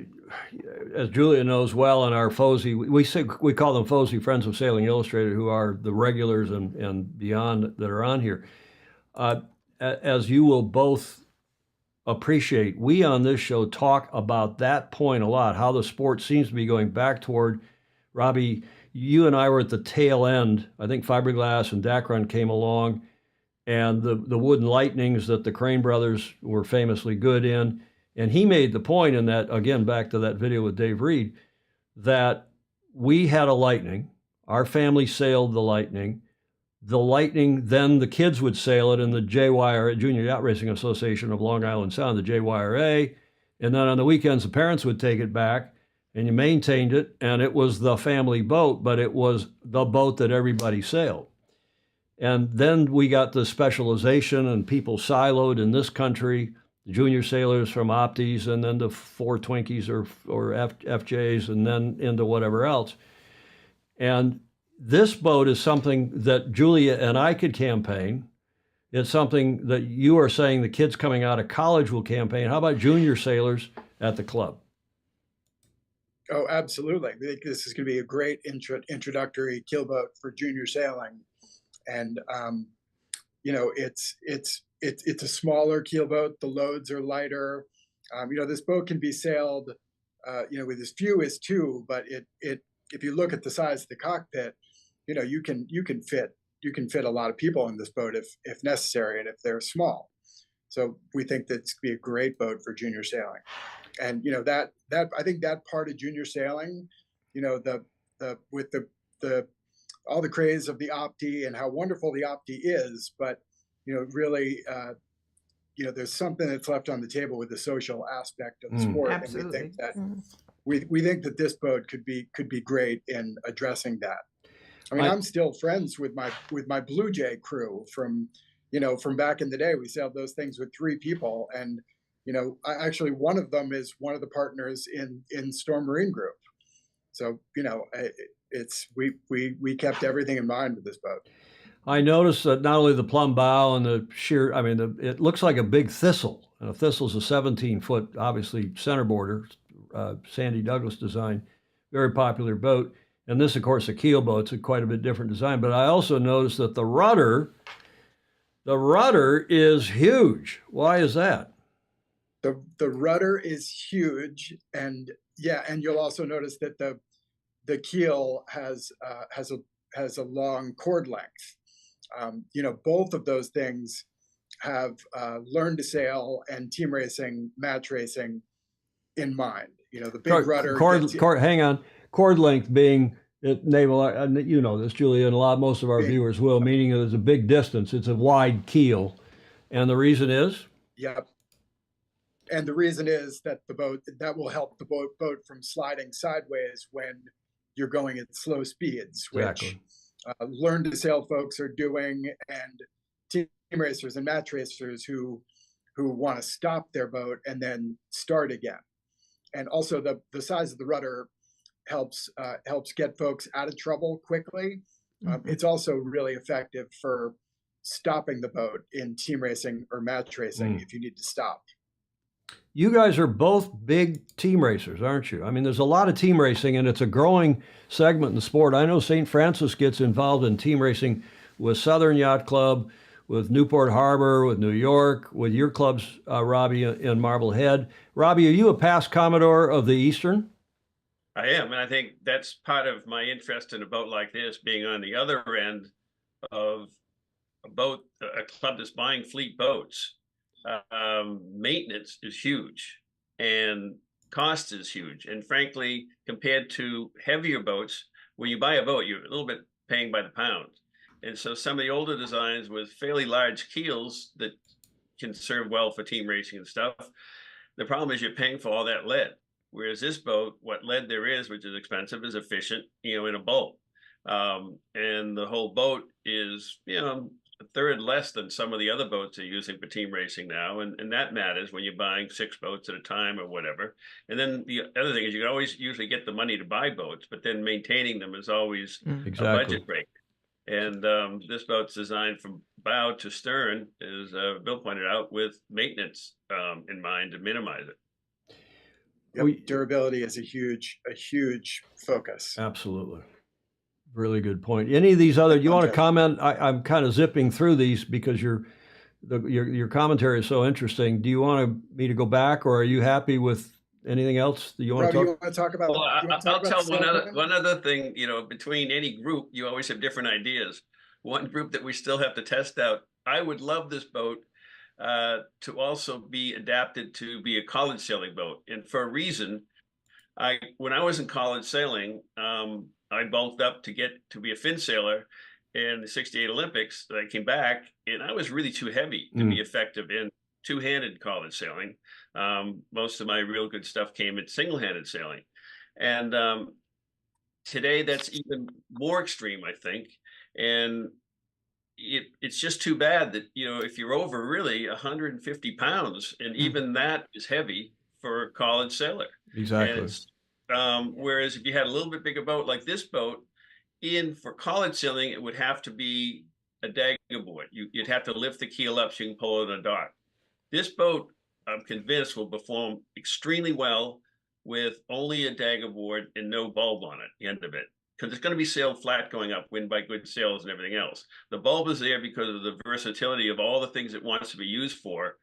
Julia knows well, in our FOSI, we call them FOSI, Friends of Sailing Illustrated, who are the regulars and beyond that are on here. As you will both appreciate, we on this show talk about that point a lot, how the sport seems to be going back toward, Robbie, you and I were at the tail end. I think fiberglass and Dacron came along, and the wooden lightnings that the Crane brothers were famously good in. And he made the point in that, again, back to that video with Dave Reed, that we had a Lightning. Our family sailed the Lightning. The Lightning, then the kids would sail it in the JYRA, Junior Yacht Racing Association of Long Island Sound, the JYRA. And then on the weekends, the parents would take it back, and you maintained it, and it was the family boat, but it was the boat that everybody sailed. And then we got the specialization, and people siloed in this country, the junior sailors from Opties, and then the 4 Twinkies or FJs, and then into whatever else. And this boat is something that Julia and I could campaign. It's something that you are saying the kids coming out of college will campaign. How about junior sailors at the club? Oh, absolutely. I think this is going to be a great introductory keelboat for junior sailing. And, it's a smaller keelboat. The loads are lighter. This boat can be sailed, with as few as 2, but if you look at the size of the cockpit, you can fit a lot of people in this boat if necessary, and if they're small. So we think that's going to be a great boat for junior sailing. And, that I think that part of junior sailing, with the all the craze of the Opti and how wonderful the Opti is, but really, there's something that's left on the table with the social aspect of the sport. Absolutely. And we think that this boat could be great in addressing that. I mean, I'm still friends with my Blue Jay crew from back in the day. We sailed those things with 3 people, and actually one of them is one of the partners in Storm Marine Group. So we kept everything in mind with this boat. I noticed that not only the plumb bow and the sheer, it looks like a big thistle. And a thistle's a 17-foot, obviously, centerboarder, Sandy Douglas design, very popular boat. And this, of course, a keel boat. It's a quite a bit different design. But I also noticed that the rudder is huge. Why is that? The rudder is huge, and you'll also notice that the keel has a long cord length. Both of those things have learn to sail and team racing, match racing in mind. The big rudder. Hang on. Cord length being naval, you know this, Julia, and most of our viewers will, meaning there's a big distance. It's a wide keel. And the reason is? Yep. And the reason is that that will help the boat from sliding sideways when you're going at slow speeds, which learn to sail folks are doing, and team racers and match racers who want to stop their boat and then start again. And also the size of the rudder helps get folks out of trouble quickly. It's also really effective for stopping the boat in team racing or match racing if you need to stop. You guys are both big team racers, aren't you? I mean, there's a lot of team racing, and it's a growing segment in the sport. I know St. Francis gets involved in team racing with Southern Yacht Club, with Newport Harbor, with New York, with your clubs, Robbie, in Marblehead. Robbie, are you a past Commodore of the Eastern? I am, and I think that's part of my interest in a boat like this, being on the other end of a club that's buying fleet boats. Maintenance is huge, and cost is huge. And frankly, compared to heavier boats, when you buy a boat, you're a little bit paying by the pound. And so some of the older designs with fairly large keels that can serve well for team racing and stuff, the problem is you're paying for all that lead. Whereas this boat, what lead there is, which is expensive, is efficient, in a bulk. And the whole boat is, a third less than some of the other boats they're using for team racing now. And that matters when you're buying 6 boats at a time or whatever. And then the other thing is you can always usually get the money to buy boats, but then maintaining them is always a budget break. And this boat's designed from bow to stern, as Bill pointed out, with maintenance in mind to minimize it. Yep, durability is a huge focus. Absolutely. Really good point. Any of these other, you want to comment? I'm kind of zipping through these because your commentary is so interesting. Do you want me to go back, or are you happy with anything else that you want Robbie, to talk? you want to talk about? Well, I'll tell one other thing. Between any group, you always have different ideas. One group that we still have to test out. I would love this boat to also be adapted to be a college sailing boat, and for a reason. When I was in college sailing, I bulked up to get to be a fin sailor in the '68 Olympics. I came back, and I was really too heavy to be effective in two-handed college sailing. Most of my real good stuff came in single-handed sailing. And today, that's even more extreme, I think. And it's just too bad that, if you're over really 150 pounds, and even that is heavy for a college sailor. Exactly. Whereas if you had a little bit bigger boat like this boat, for college sailing, it would have to be a dagger board. You'd have to lift the keel up so you can pull it on a dock. This boat, I'm convinced, will perform extremely well with only a dagger board and no bulb on it, the end of it. Because it's going to be sailed flat going upwind by good sails and everything else. The bulb is there because of the versatility of all the things it wants to be used for.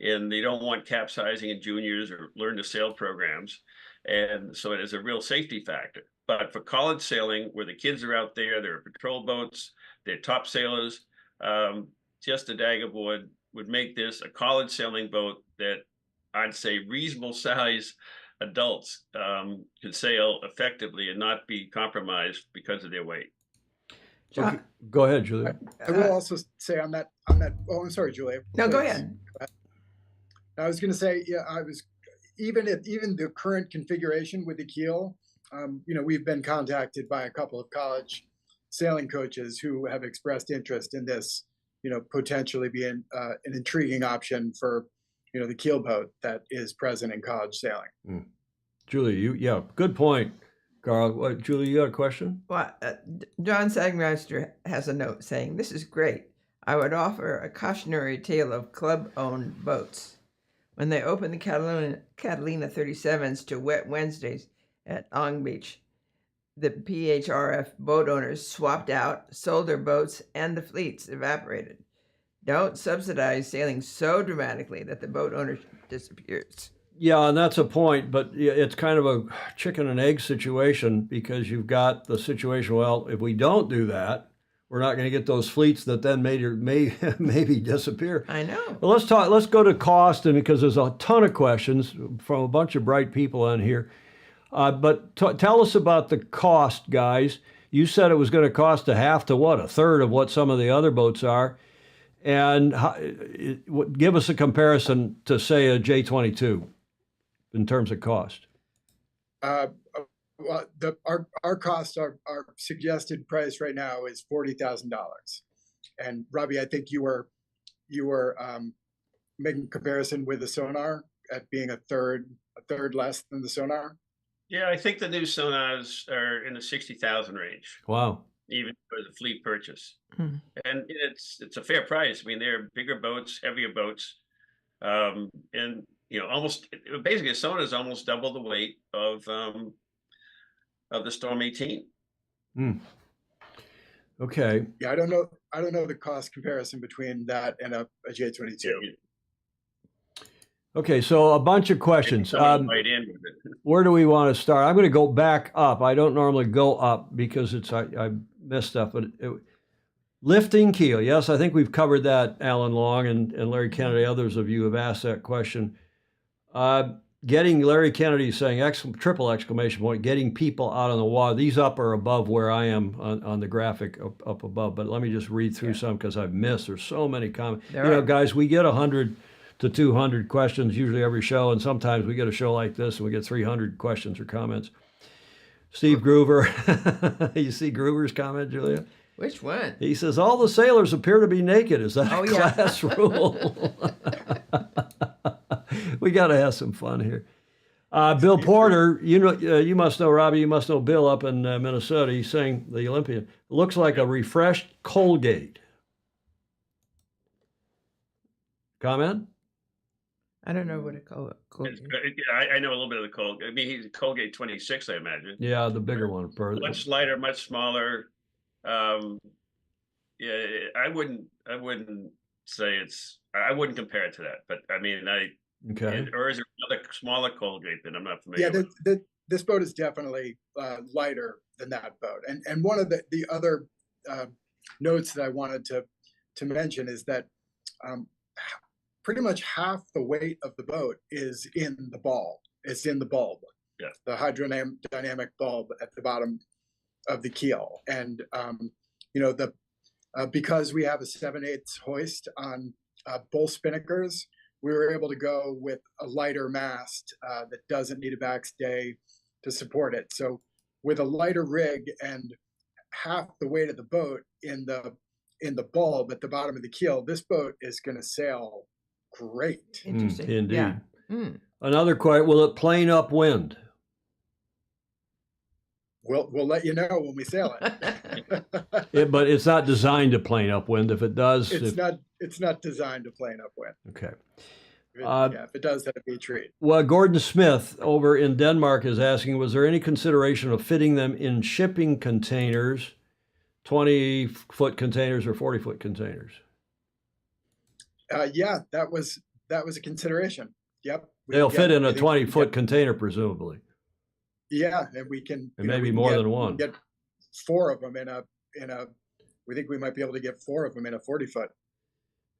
And they don't want capsizing in juniors or learn to sail programs. And so it is a real safety factor. But for college sailing, where the kids are out there, there are patrol boats, they're top sailors, just a dagger board would make this a college sailing boat that I'd say reasonable size adults could sail effectively and not be compromised because of their weight. Okay. Go ahead, Julia. I will also say on that. Oh, I'm sorry, Julia. No, go ahead. I was going to say, even the current configuration with the keel, we've been contacted by a couple of college sailing coaches who have expressed interest in this, potentially being an intriguing option for, the keel boat that is present in college sailing. Julia, good point. Karl, Julia, you got a question? Well, John Sagmeister has a note saying, "This is great. I would offer a cautionary tale of club-owned boats. When they opened the Catalina 37s to wet Wednesdays at Long Beach, the PHRF boat owners swapped out, sold their boats, and the fleets evaporated. Don't subsidize sailing so dramatically that the boat owner disappears." Yeah, and that's a point, but it's kind of a chicken and egg situation, because you've got the situation, well, if we don't do that, we're not going to get those fleets that then maybe disappear. I know. Well, let's go to cost, and because there's a ton of questions from a bunch of bright people on here. But tell us about the cost, guys. You said it was going to cost a half to a third of what some of the other boats are. And give us a comparison to, say, a J22 in terms of cost. Well, our cost, our suggested price right now is $40,000. And Robbie, I think you were making comparison with the sonar at being a third less than the sonar. Yeah, I think the new sonars are in the 60,000 range. Wow. Even for the fleet purchase. And it's a fair price. I mean, they're bigger boats, heavier boats. And almost basically a sonar is almost double the weight of the Storm 18. Okay. Yeah, I don't know the cost comparison between that and a J-22. Okay, so a bunch of questions. Right in with it. Where do we want to start? I'm going to go back up. I don't normally go up because I missed stuff, but lifting keel. Yes, I think we've covered that, Alan Long and Larry Kennedy. Others of you have asked that question. Getting Larry Kennedy saying triple exclamation point, getting people out on the water. These up are above where I am on the graphic up above, but let me just read through some because I've missed. There's so many comments. Guys, we get 100 to 200 questions usually every show, and sometimes we get a show like this and we get 300 questions or comments. Steve Groover, you see Groover's comment, Julia? Which one? He says, all the sailors appear to be naked. Is that a class rule? We got to have some fun here. Bill Porter, you must know, Robbie, you must know Bill up in Minnesota. He's saying, the Olympian, looks like a refreshed Colgate. Comment? I don't know what it called. I know a little bit of the Colgate. I mean, he's Colgate 26, I imagine. Yeah, the bigger one. Much lighter, much smaller. I wouldn't say I wouldn't compare it to that, but I mean, okay. Or is there another smaller Colgate that I'm not familiar with? Yeah, this boat is definitely lighter than that boat. And one of the other notes that I wanted to mention is that pretty much half the weight of the boat is in the bulb. It's in the bulb. Yeah. The hydrodynamic bulb at the bottom of the keel. And because we have a 7/8 hoist on both spinnakers, we were able to go with a lighter mast that doesn't need a backstay to support it. So with a lighter rig and half the weight of the boat in the bulb at the bottom of the keel, this boat is going to sail great. Interesting. Indeed. Yeah. Another question, will it plane upwind? We'll let you know when we sail it. But it's not designed to plane upwind. If it does, it's not designed to plane upwind. Okay. If it does, that'd be a treat. Well, Gordon Smith over in Denmark is asking, was there any consideration of fitting them in shipping containers, 20-foot containers or 40-foot containers? Yeah, that was a consideration. Yep. They'll fit in a 20-foot container, presumably. Yeah, and we can. And maybe more than one. Get 4 of them in a. We think we might be able to get 4 of them in a 40-foot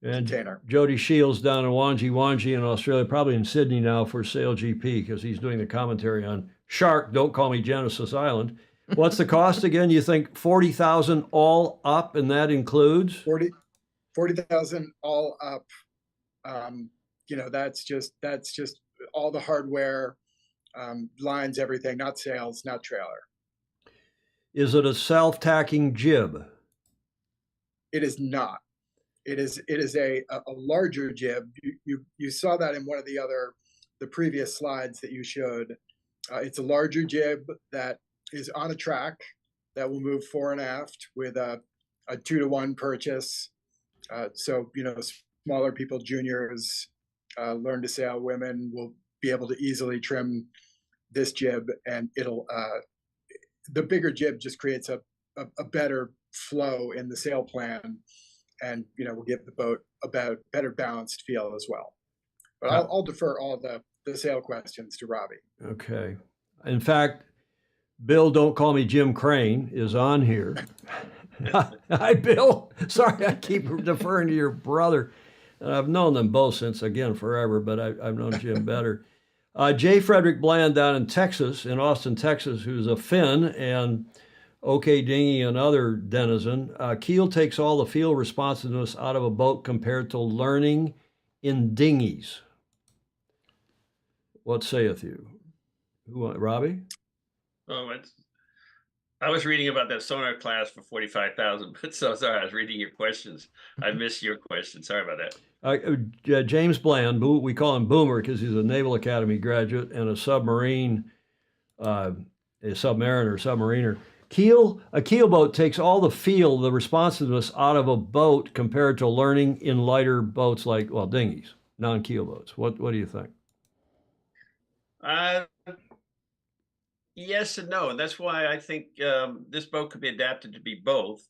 container. Jody Shields down in Wanji in Australia, probably in Sydney now for Sail GP because he's doing the commentary on Shark. Don't call me Genesis Island. What's the cost again? You think 40,000 all up, and that includes 40,000 all up. That's just all the hardware, lines, everything, not sails, not trailer. Is it a self-tacking jib? It is not. It is a larger jib. You saw that in one of the previous slides that you showed. It's a larger jib that is on a track that will move fore and aft with a 2-to-1 purchase. So smaller people, juniors, learn to sail women will be able to easily trim this jib, and it'll the bigger jib just creates a better flow in the sail plan, and will give the boat a better balanced feel as well. But I'll defer all the sail questions to Robbie. Okay. In fact, Bill, don't call me Jim Crane, is on here. Hi, Bill. Sorry, I keep deferring to your brother. I've known them both since, again, forever, but I've known Jim better. J. Frederick Bland down in Texas, in Austin, Texas, who's a Finn and OK Dinghy and other denizen. Keel takes all the field responsiveness out of a boat compared to learning in dinghies. What saith you? Robbie? Oh, I was reading about that sonar class for 45,000, but so sorry, I was reading your questions. I missed your question. Sorry about that. James Bland, we call him Boomer because he's a Naval Academy graduate and a submariner. A keelboat takes all the feel, the responsiveness out of a boat compared to learning in lighter boats like, dinghies, non-keel boats. What do you think? Uh, yes and no. And that's why I think this boat could be adapted to be both.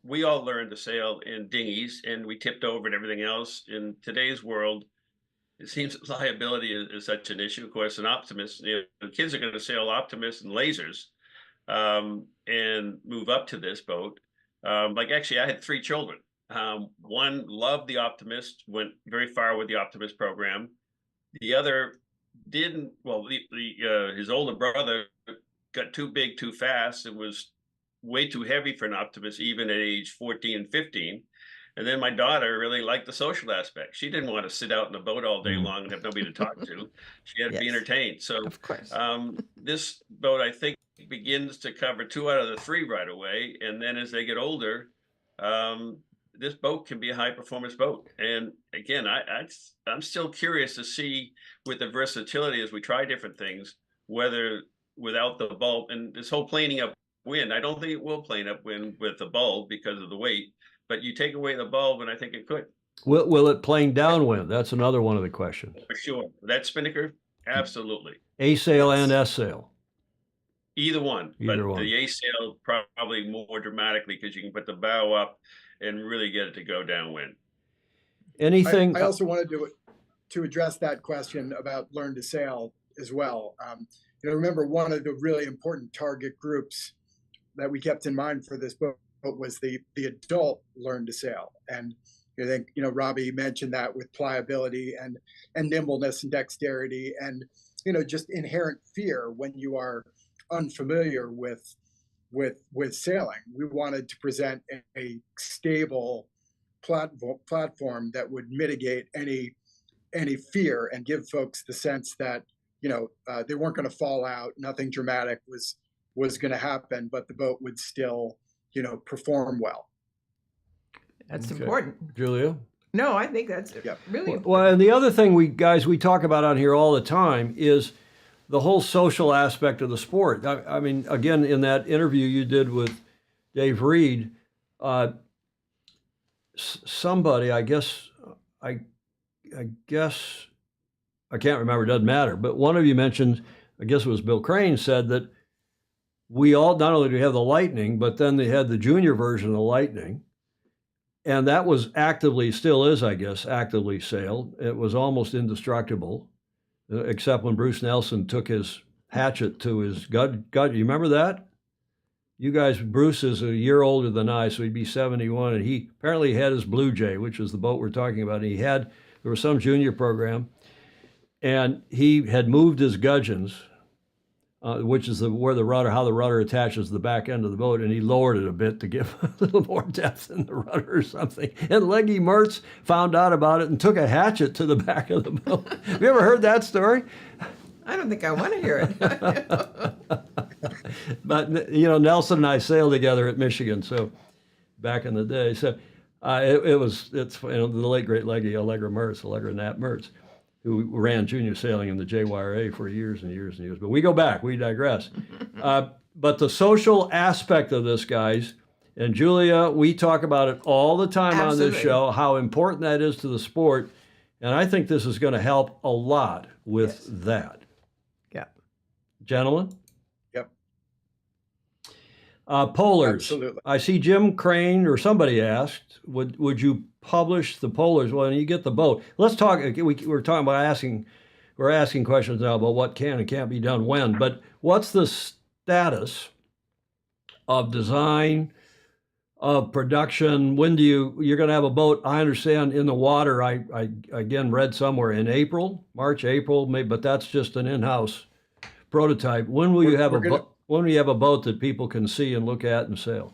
We all learned to sail in dinghies and we tipped over and everything else. In today's world, it seems that liability is such an issue. Of course, an optimist, the kids are going to sail optimists and lasers and move up to this boat. Like actually, I had three children. One loved the optimist, went very far with the optimist program. The other didn't. Well, his older brother got too big too fast. It was way too heavy for an optimist, even at age 14 and 15. And then my daughter really liked the social aspect. She didn't want to sit out in the boat all day long and have nobody to talk to. She had to be Yes, entertained. So of course. this boat, I think, begins to cover 2 out of the 3 right away. And then as they get older, this boat can be a high performance boat. And again, I'm still curious to see with the versatility as we try different things, whether without the bulb and this whole planing up wind, I don't think it will plane upwind with the bulb because of the weight, but you take away the bulb and I think it could. Will it plane downwind? That's another one of the questions. For sure. That spinnaker, absolutely. A sail and S sail. Either one. Either but one. the A sail probably more dramatically because you can put the bow up and really get it to go downwind. Anything? I also wanted to address that question about learn to sail as well. Remember one of the really important target groups that we kept in mind for this boat was the adult learn to sail. And I think, Robbie mentioned that with pliability and nimbleness and dexterity and, just inherent fear when you are unfamiliar with sailing. We wanted to present a stable platform that would mitigate any fear and give folks the sense that, they weren't going to fall out. Nothing dramatic was going to happen, but the boat would still, perform well. That's Okay. important. Julia? No, I think that's really important. Well, and the other thing we talk about on here all the time is the whole social aspect of the sport. I mean, again, in that interview you did with Dave Reed, somebody, I guess, I can't remember, it doesn't matter, but one of you mentioned, I guess it was Bill Crane, said that we all, not only do we have the Lightning, but then they had the junior version of the Lightning. And that was actively, still is, I guess, actively sailed. It was almost indestructible, except when Bruce Nelson took his hatchet to his gut. You remember that? You guys, Bruce is a year older than I, so he'd be 71. And he apparently had his Blue Jay, which is the boat we're talking about. And there was some junior program, and he had moved his gudgeons, which is how the rudder attaches to the back end of the boat, and he lowered it a bit to give a little more depth in the rudder or something. And Leggy Mertz found out about it and took a hatchet to the back of the boat. Have you ever heard that story? I don't think I want to hear it. But Nelson and I sailed together at Michigan, so back in the day. So it's the late great Allegra Nat Mertz, who ran junior sailing in the JYRA for years and years and years. But we go back, we digress. But the social aspect of this, guys, and Julia, we talk about it all the time on this show, how important that is to the sport. And I think this is going to help a lot with that. Yeah. Gentlemen? Yep. Polars. Absolutely. I see Jim Crane, or somebody asked, would you publish the polars when you get the boat? Let's talk. We're talking about we're asking questions now about what can and can't be done when. But what's the status of design, of production? When you're going to have a boat? I understand in the water. I again read somewhere in March, April, maybe, but that's just an in-house prototype. When will you have a boat? When will you have a boat that people can see and look at and sail?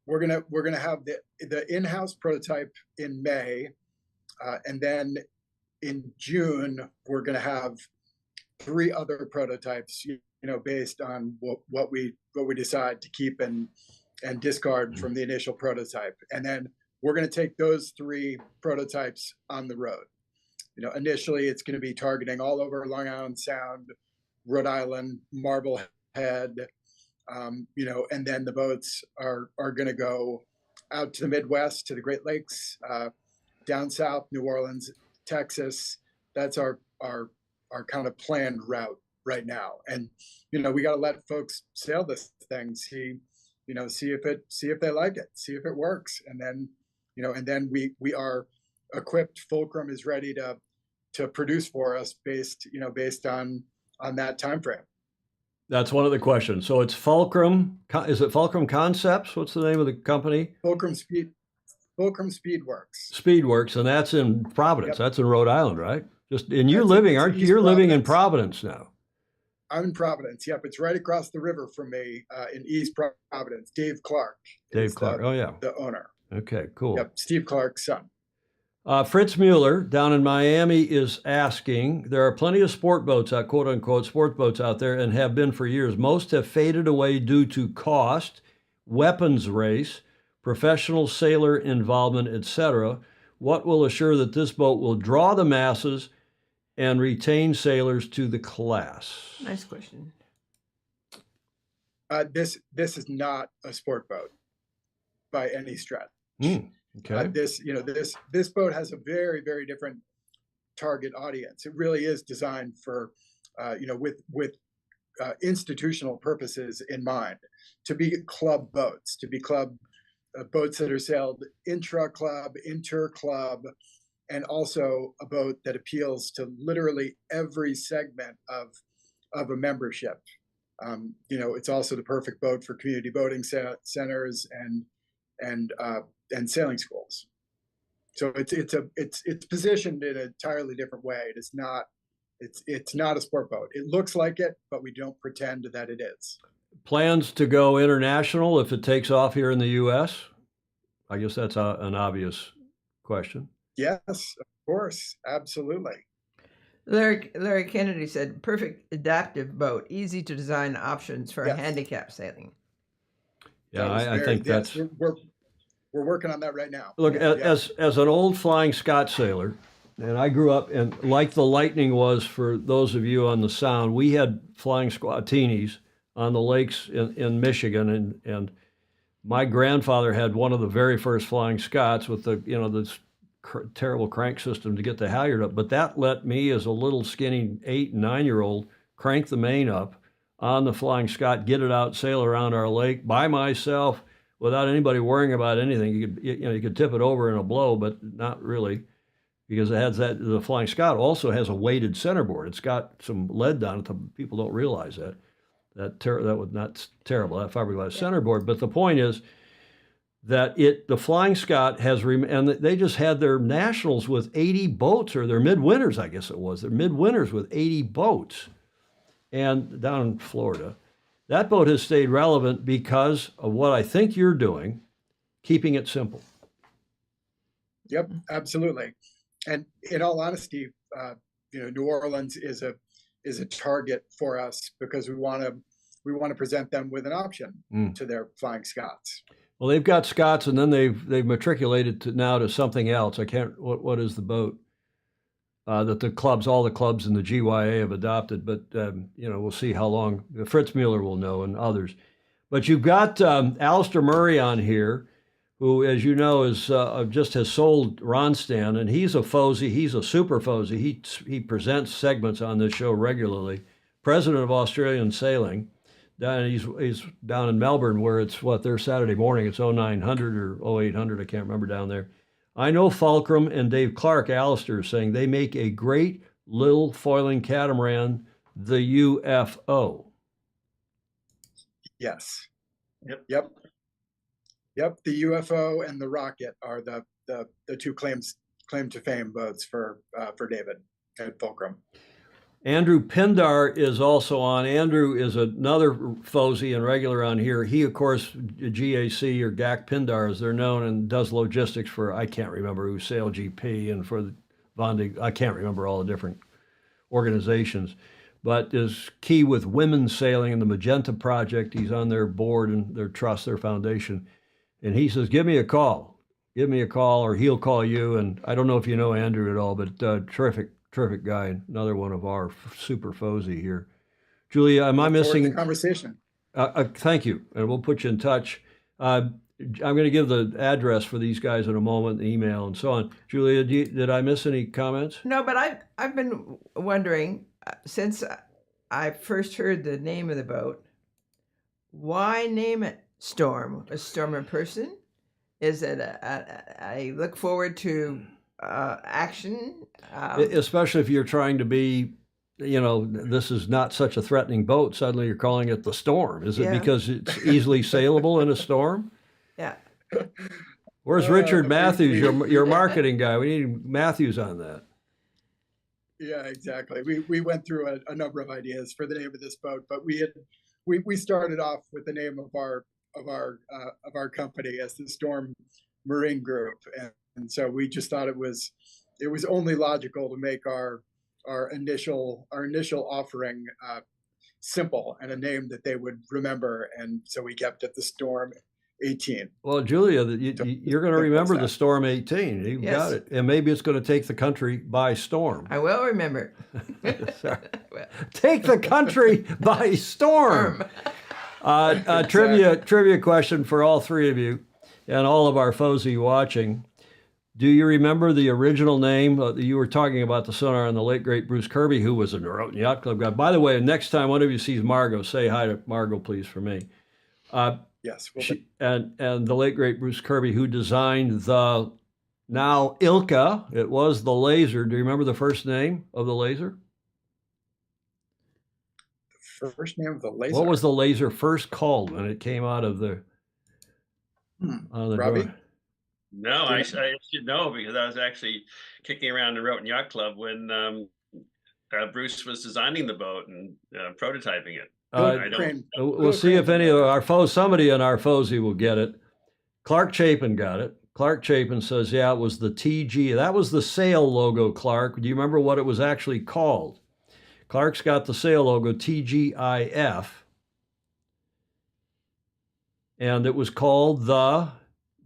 We're gonna have the in-house prototype in May, and then in June we're gonna have 3 other prototypes. Based on what we decide to keep and discard from the initial prototype, and then we're gonna take those 3 prototypes on the road. Initially it's gonna be targeting all over Long Island Sound, Rhode Island, Marblehead. And then the boats are going to go out to the Midwest, to the Great Lakes, down south, New Orleans, Texas. That's our our kind of planned route right now. And we got to let folks sail this thing, see if they like it, see if it works, and then we are equipped. Fulcrum is ready to produce for us based on that time frame. That's one of the questions. So it's Fulcrum. Is it Fulcrum Concepts? What's the name of the company? Fulcrum Speedworks. Speedworks, and that's in Providence. Yep. That's in Rhode Island, right? And you're That's living, in aren't you? East You're living in Providence. Providence now. I'm in Providence. Yep, it's right across the river from me in East Providence. Dave Clark. Dave Clark. Oh yeah, the owner. Okay, cool. Yep, Steve Clark's son. Fritz Mueller down in Miami is asking, there are plenty of sport boats, quote unquote, sport boats out there and have been for years. Most have faded away due to cost, weapons race, professional sailor involvement, etc. What will assure that this boat will draw the masses and retain sailors to the class? Nice question. This is not a sport boat by any stretch. Okay. This boat has a very, very different target audience. It really is designed for with institutional purposes in mind, to be club boats, to be club boats that are sailed intra-club, inter-club, and also a boat that appeals to literally every segment of a membership. It's also the perfect boat for community boating centers and sailing schools. So it's positioned in an entirely different way. It's not a sport boat. It looks like it, but we don't pretend that it is. Plans to go international if it takes off here in the U.S.? I guess that's an obvious question. Yes, of course, absolutely. Larry Kennedy said, perfect adaptive boat, easy to design options for handicap sailing. Yeah, I think that's... We're working on that right now. Look, as an old Flying Scot sailor, and I grew up, and like the Lightning was for those of you on the Sound, we had Flying Squatinis on the lakes in Michigan, and my grandfather had one of the very first Flying Scots with the this terrible crank system to get the halyard up. But that let me, as a little skinny 8 and 9-year-old, crank the main up on the Flying Scot, get it out, sail around our lake by myself without anybody worrying about anything. You could tip it over in a blow, but not really, because it has that. The Flying Scot also has a weighted centerboard. It's got some lead down it. People don't realize that. That was not terrible, that fiberglass centerboard. But the point is that the Flying Scot has, and they just had their nationals with 80 boats, or their midwinters, I guess it was. Their midwinters with 80 boats, and down in Florida. That boat has stayed relevant because of what I think you're doing, keeping it simple. Yep, absolutely. And in all honesty, New Orleans is a target for us because we want to present them with an option to their Flying Scots. Well, they've got Scots, and then they've matriculated to something else. I can't. What is the boat that all the clubs in the GYA have adopted? But we'll see how long. Fritz Mueller will know, and others. But you've got Alistair Murray on here, who, as you know, is just has sold Ronstan, and he's a Fosey. He's a super Fosey. He presents segments on this show regularly. President of Australian Sailing. He's down in Melbourne, where it's their Saturday morning. It's 0900 or 0800. I can't remember down there. I know Fulcrum and Dave Clark, Alistair, is saying they make a great little foiling catamaran, the UFO. Yes. Yep. The UFO and the Rocket are the two claim to fame boats for David at Fulcrum. Andrew Pindar is also on. Andrew is another Fosey and regular on here. He, of course, GAC or GAC Pindar, as they're known, and does logistics for, I can't remember who, Sail GP, and for the Vondig, I can't remember all the different organizations, but is key with women's sailing and the Magenta Project. He's on their board and their trust, their foundation. And he says, give me a call, or he'll call you. And I don't know if you know Andrew at all, but terrific guy, another one of our super Fosey here. Julia, am I missing the conversation? Thank you, and we'll put you in touch. I'm going to give the address for these guys in a moment, the email and so on. Julia, did I miss any comments? No, but I've been wondering, since I first heard the name of the boat, why name it Storm? A storm in person? Is it I look forward to action? Especially if you're trying to be, this is not such a threatening boat. Suddenly you're calling it the Storm. Is it Yeah. because it's easily sailable in a storm? Yeah. Where's Richard Matthews, your marketing guy? We need Matthews on that. Yeah, exactly. We went through a number of ideas for the name of this boat, but we started off with the name of our company as the Storm Marine Group, and so we just thought it was only logical to make our initial offering simple and a name that they would remember, and so we kept it the Storm 18. Well, Julia, you're going to remember the Storm 18. You Yes. got it. And maybe it's going to take the country by storm. I will remember. Sorry. Take the country by storm. Trivia question for all three of you and all of our FOSI watching. Do you remember the original name? You were talking about the sonar and the late, great Bruce Kirby, who was a Norotan Yacht Club guy. By the way, next time one of you sees Margot, say hi to Margot, please, for me. Yes. And the late, great Bruce Kirby, who designed the now Ilka. It was the Laser. Do you remember the first name of the Laser? The first name of the Laser. What was the Laser first called when it came out of the Robbie? door? No, I should know because I was actually kicking around the Roten Yacht Club when Bruce was designing the boat and prototyping it. We'll see if any of our foes, somebody in our FOSI will get it. Clark Chapin got it. Clark Chapin says, yeah, it was the TG. That was the sail logo, Clark. Do you remember what it was actually called? Clark's got the sail logo, TGIF. And it was called the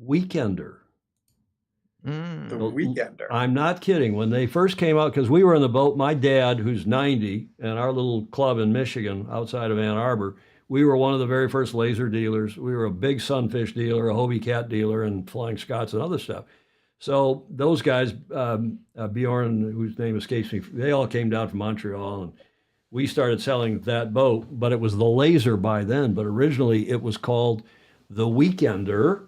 Weekender. The Weekender. I'm not kidding. When they first came out, because we were in the boat, my dad, who's 90, and our little club in Michigan outside of Ann Arbor, we were one of the very first laser dealers. We were a big Sunfish dealer, a Hobie Cat dealer, and Flying Scots and other stuff. So those guys, Bjorn, whose name escapes me, they all came down from Montreal, and we started selling that boat, but it was the Laser by then. But originally it was called the Weekender.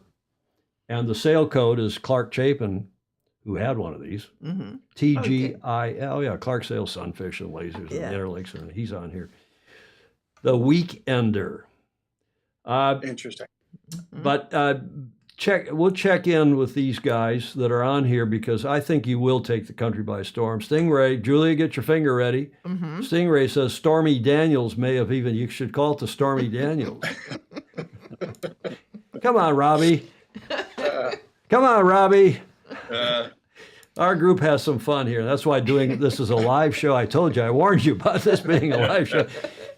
And the sail code is Clark Chapin, who had one of these. Mm-hmm. TGI. Oh, yeah, Clark Sails Sunfish and Lasers Yeah. and Interlakes, and he's on here. The Weekender. Interesting. But we'll check in with these guys that are on here because I think you will take the country by storm. Stingray, Julia, get your finger ready. Mm-hmm. Stingray says Stormy Daniels may have even, you should call it the Stormy Daniels. Come on, Robbie. Come on, Robbie. Our group has some fun here. That's why doing this is a live show. I told you, I warned you about this being a live show.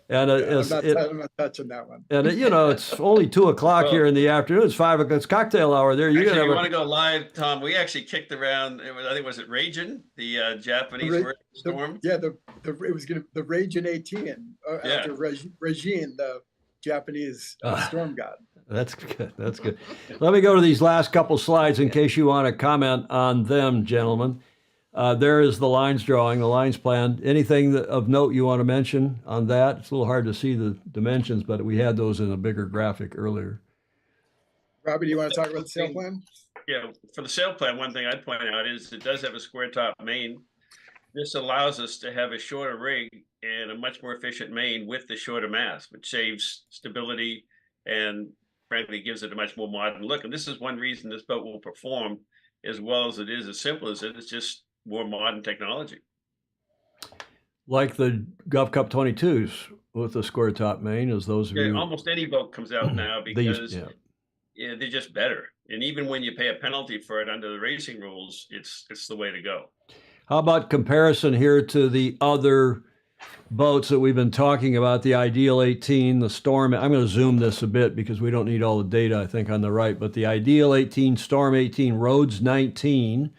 And I'm not touching that one. And it's only 2:00 here in the afternoon. It's 5 o'clock. It's cocktail hour there. Actually, if you want to go live, Tom, we actually kicked around. I think was it Ragin, the Japanese word for storm. It was the Ragin 18 after Regine, the Japanese storm god. That's good. That's good. Let me go to these last couple slides in case you want to comment on them, gentlemen. There is the lines drawing, the lines planned. Anything of note you want to mention on that? It's a little hard to see the dimensions, but we had those in a bigger graphic earlier. Robbie, do you want to talk about the sail plan? Yeah, for the sail plan, one thing I'd point out is it does have a square top main. This allows us to have a shorter rig and a much more efficient main with the shorter mast, which saves stability and frankly gives it a much more modern look. And this is one reason this boat will perform as well as it is, as simple as it is, just more modern technology. Like the Gulf Cup 22s with the square top main, as those of you. Almost any boat comes out now because they're just better. And even when you pay a penalty for it under the racing rules, it's the way to go. How about comparison here to the other boats that we've been talking about, the Ideal 18, the Storm. I'm going to zoom this a bit because we don't need all the data, I think, on the right. But the Ideal 18, Storm 18, Rhodes 19,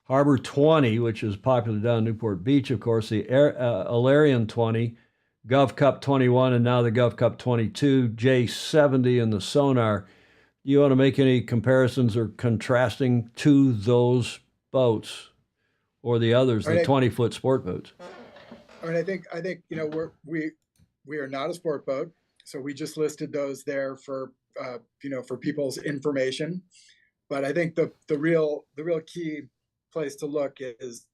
Harbor 20, which is popular down Newport Beach, of course, the Alarian 20, Gulf Cup 21, and now the Gulf Cup 22, J70, and the Sonar. Do you want to make any comparisons or contrasting to those boats or the others, the 20-foot sport boats? I mean, I think you know we are not a sport boat, so we just listed those there for you know, for people's information. But I think the real key place to look is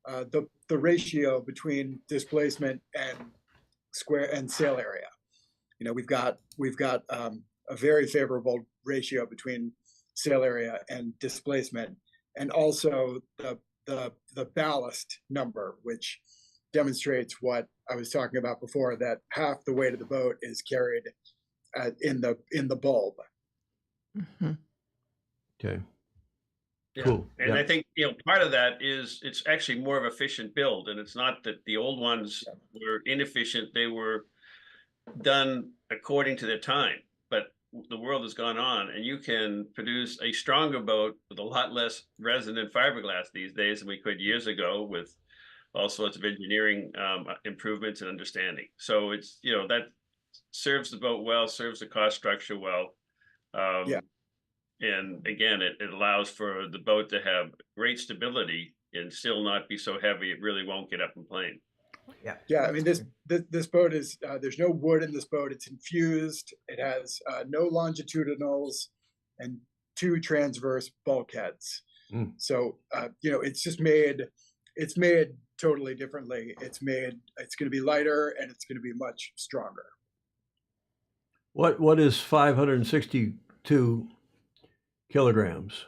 the ratio between displacement and square and sail area. You know, we've got a very favorable ratio between sail area and displacement, and also the ballast number, which demonstrates what I was talking about before, that half the weight of the boat is carried in the bulb. Mm-hmm. Okay. Yeah. Cool. And Yeah. I think, you know, part of that is it's actually more of efficient build, and it's not that the old ones were inefficient. They were done according to their time, but the world has gone on, and you can produce a stronger boat with a lot less resin and fiberglass these days than we could years ago, with all sorts of engineering improvements and understanding. So it's, you know, that serves the boat well, serves the cost structure well. Yeah. And again, it allows for the boat to have great stability and still not be so heavy it really won't get up and plane. Yeah. Yeah, I mean, this boat is there's no wood in this boat. It's infused. It has no longitudinals and 2 transverse bulkheads. Mm. So you know, it's just made. It's made totally differently. It's going to be lighter, and it's going to be much stronger. What is 562 kilograms?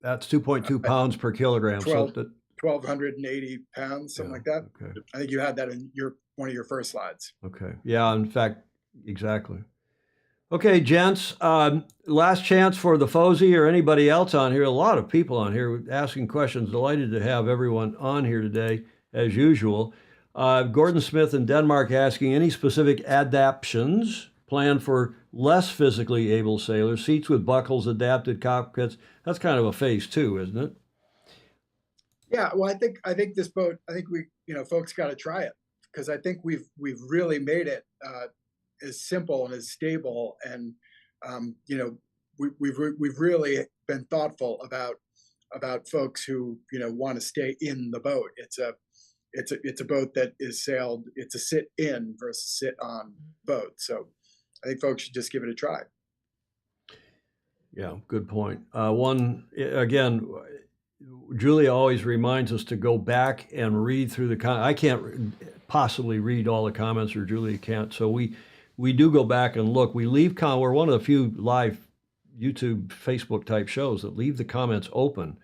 That's 2.2 pounds per kilogram. 1,280 pounds, something like that. Okay. I think you had that in one of your first slides. Okay. Yeah, in fact, exactly. Okay, gents, last chance for the Fosey or anybody else on here. A lot of people on here asking questions. Delighted to have everyone on here today, as usual. Gordon Smith in Denmark asking, any specific adaptations planned for less physically able sailors? Seats with buckles, adapted cockpits. That's kind of a phase 2, isn't it? Yeah, well, I think this boat. I think we, you know, folks got to try it, because I think we've really made it as simple and as stable, and you know, we've really been thoughtful about folks who, you know, want to stay in the boat. It's a boat that is sailed. It's a sit in versus sit on boat. So I think folks should just give it a try. Yeah, good point. One, again, Julia always reminds us to go back and read through the I can't possibly read all the comments, or Julia can't. So we do go back and look. We leave we're one of the few live YouTube, Facebook type shows that leave the comments open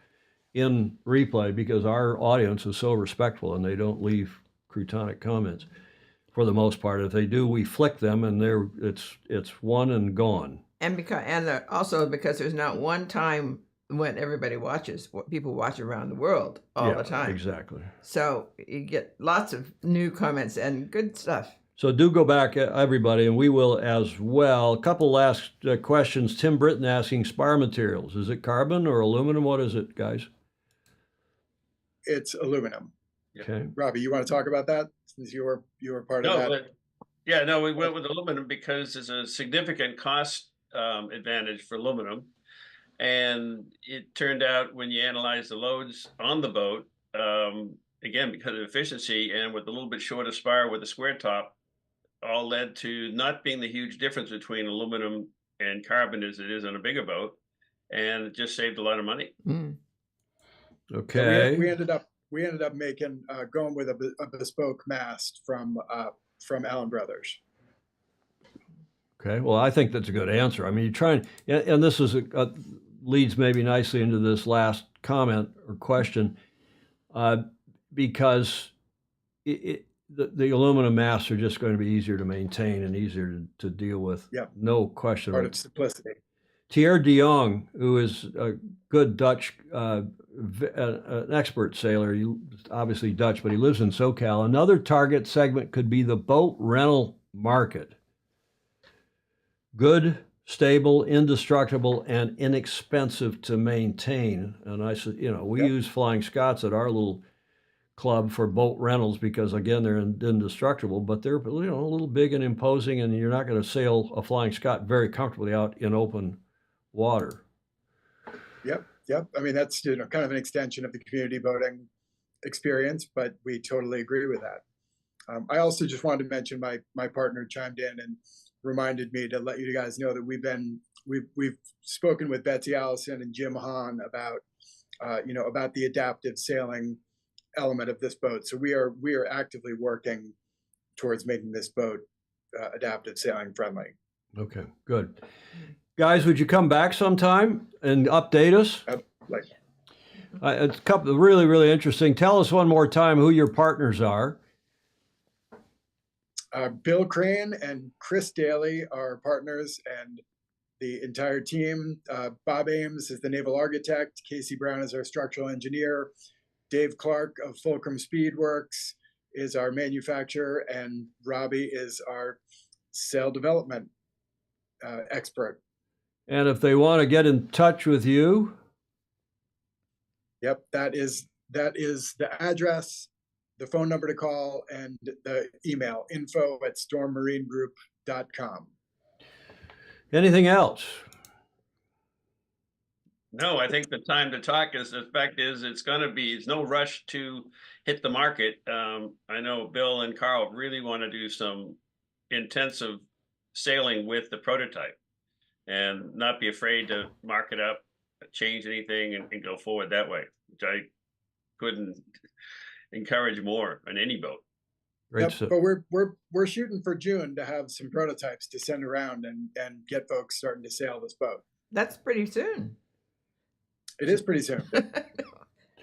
in replay, because our audience is so respectful and they don't leave crutonic comments for the most part. If they do, we flick them, and it's one and gone. And also because there's not one time when everybody watches. People watch around the world all the time. Exactly. So you get lots of new comments and good stuff. So do go back, everybody, and we will as well. A couple last questions. Tim Britton asking, spar materials. Is it carbon or aluminum? What is it, guys? It's aluminum. Okay. Robbie, you want to talk about that, since you were part of that? We went with aluminum because there's a significant cost advantage for aluminum. And it turned out, when you analyze the loads on the boat, again, because of efficiency and with a little bit shorter spar with a square top, all led to not being the huge difference between aluminum and carbon as it is on a bigger boat. And it just saved a lot of money. Mm. Okay. So we ended up making going with a bespoke mast from Allen Brothers. Okay. Well, I think that's a good answer. I mean, you try and this is leads maybe nicely into this last comment or question, because the aluminum masts are just going to be easier to maintain and easier to deal with. Yep. No question. Part of simplicity. Thierry de Jong, who is a good Dutch, an expert sailor, he's obviously Dutch, but he lives in SoCal. Another target segment could be the boat rental market. Good, stable, indestructible, and inexpensive to maintain. And I said, you know, we use Flying Scots at our little club for boat rentals because, again, they're indestructible, but they're, you know, a little big and imposing, and you're not going to sail a Flying Scot very comfortably out in open water. Yep. I mean, that's, you know, kind of an extension of the community boating experience, but we totally agree with that. I also just wanted to mention my partner chimed in and reminded me to let you guys know that we've spoken with Betsy Allison and Jim Hahn about about the adaptive sailing element of this boat. So we are actively working towards making this boat adaptive sailing friendly. Okay, good. Guys, would you come back sometime and update us? It's a couple really, really interesting. Tell us one more time who your partners are. Bill Crane and Chris Daly are partners, and the entire team. Bob Ames is the naval architect. Casey Brown is our structural engineer. Dave Clark of Fulcrum Speedworks is our manufacturer, and Robbie is our sail development expert. And if they want to get in touch with you, yep, that is the address, the phone number to call, and the email, info@stormmarinegroup.com. anything else? No, I think the time to talk is the fact is it's no rush to hit the market. I know Bill and Karl really want to do some intensive sailing with the prototype and not be afraid to mark it up, change anything, and go forward that way, which I couldn't encourage more on any boat. Great. Yep, but we're shooting for June to have some prototypes to send around and get folks starting to sail this boat. That's pretty soon. It is pretty soon.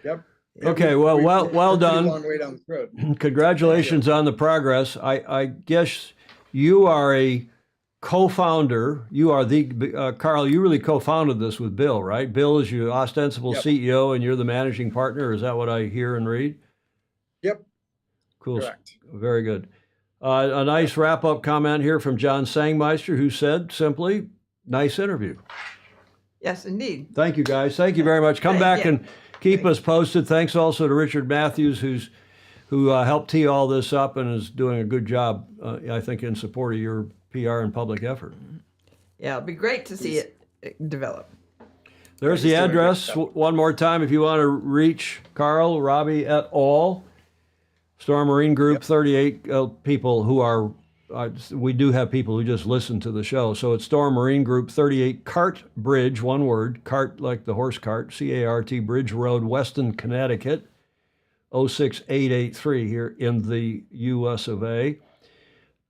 Yep. Okay, well we're done. a long way down the road. Congratulations on the progress. I guess you are a co-founder. You are the Karl. You really co-founded this with Bill, right? Bill is your ostensible Yep. CEO, and you're the managing partner. Is that what I hear and read? Yep. Cool. Correct. Very good. A nice wrap-up comment here from John Sangmeister, who said simply, "Nice interview." Yes, indeed. Thank you, guys. Thank you very much. Come back Yeah. and keep us posted. Thanks also to Richard Matthews, who helped tee all this up and is doing a good job, I think, in support of your PR and public effort. Yeah, it'd be great to see it develop. There's the address one more time if you want to reach Karl, Robbie et al. Storm Marine Group, 38 people who are, we do have people who just listen to the show. So it's Storm Marine Group, 38 Cart Bridge, one word, cart like the horse cart, C-A-R-T, Bridge Road, Weston, Connecticut, 06883 here in the US of A.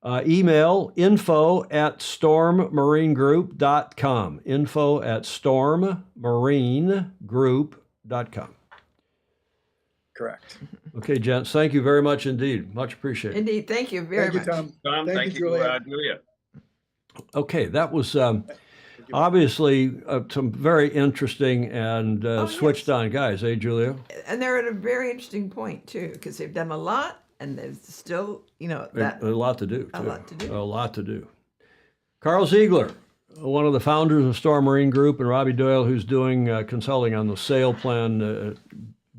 Email info@stormmarinegroup.com, info@stormmarinegroup.com. Correct. Okay, gents, thank you very much indeed. Much appreciated. Indeed. Thank you very Thank you, much. Tom. Thank you, Julia. Julia. Okay, that was obviously some very interesting and switched on guys, eh, Julia? And they're at a very interesting point, too, because they've done a lot and there's still, that. A lot to do. A too. lot to do. A lot to do. Karl Ziegler, one of the founders of Storm Marine Group, and Robbie Doyle, who's doing consulting on the sail plan.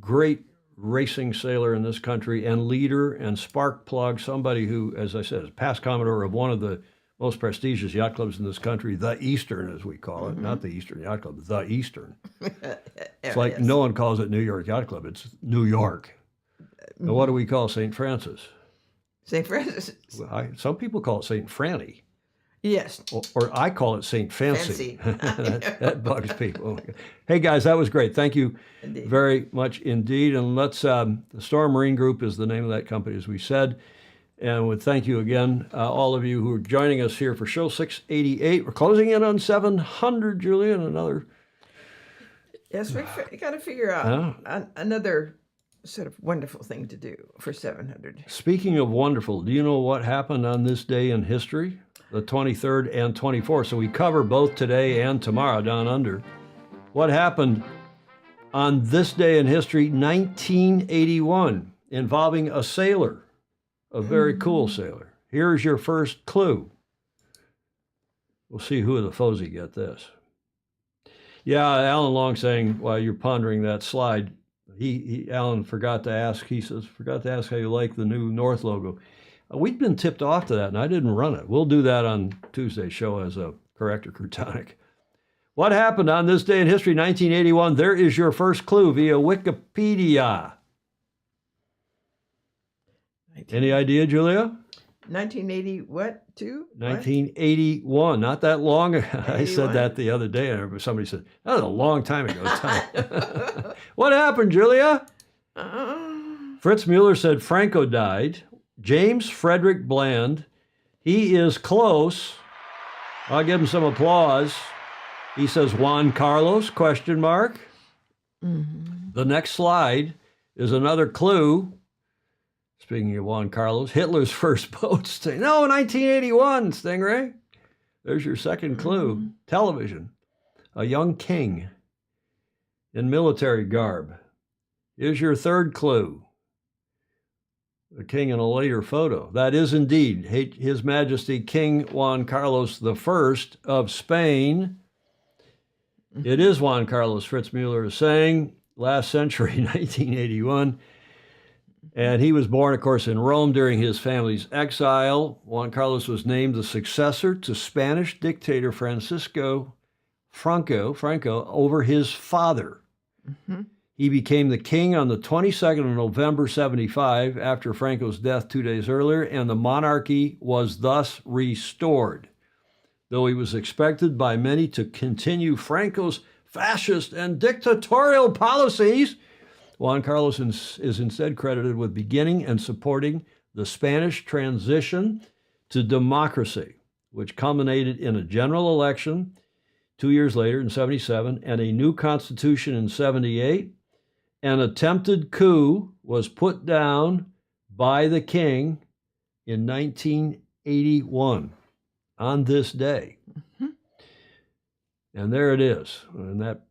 Great racing sailor in this country and leader and spark plug, somebody who, as I said, is past commodore of one of the most prestigious yacht clubs in this country, the Eastern, as we call it, not the Eastern Yacht Club, the Eastern. It's like Yes. no one calls it New York Yacht Club, it's New York. And what do we call St. Francis? St. Francis. Well, some people call it St. Franny, Yes. or I call it St. Fancy. that bugs people. Hey guys, that was great. Thank you Indeed. very much indeed. And let's, the Storm Marine Group is the name of that company, as we said. And would thank you again, all of you who are joining us here for show 688. We're closing in on 700, Julian, another. Yes, we got to figure out another sort of wonderful thing to do for 700. Speaking of wonderful, do you know what happened on this day in history? The 23rd and 24th. So we cover both today and tomorrow down under. What happened on this day in history, 1981, involving a sailor, a very cool sailor. Here's your first clue. We'll see who of the foes get this. Yeah, Alan Long saying, while you're pondering that slide, Alan forgot to ask, he says, forgot to ask how you like the new North logo. We'd been tipped off to that, and I didn't run it. We'll do that on Tuesday's show as a corrector crutonic. What happened on this day in history, 1981? There is your first clue via Wikipedia. Any idea, Julia? 1980, what, two? What? 1981, not that long. I said 81? that the other day, and somebody said, that was a long time ago. Tom." What happened, Julia? Fritz Mueller said Franco died. James Frederick Bland, he is close. I'll give him some applause. He says Juan Carlos, question mark. The next slide is another clue. Speaking of Juan Carlos, Hitler's first boat. No, 1981, Stingray. There's your second clue. Television. A young king in military garb. Here's your third clue. The king in a later photo. That is indeed His Majesty King Juan Carlos I of Spain. It is Juan Carlos, Fritz Mueller is saying, last century, 1981. And he was born, of course, in Rome during his family's exile. Juan Carlos was named the successor to Spanish dictator Francisco Franco over his father. He became the king on the 22nd of November, 75, after Franco's death 2 days earlier, and the monarchy was thus restored. Though he was expected by many to continue Franco's fascist and dictatorial policies, Juan Carlos is instead credited with beginning and supporting the Spanish transition to democracy, which culminated in a general election 2 years later in 77 and a new constitution in 78. An attempted coup was put down by the king in 1981 on this day. And there it is, in that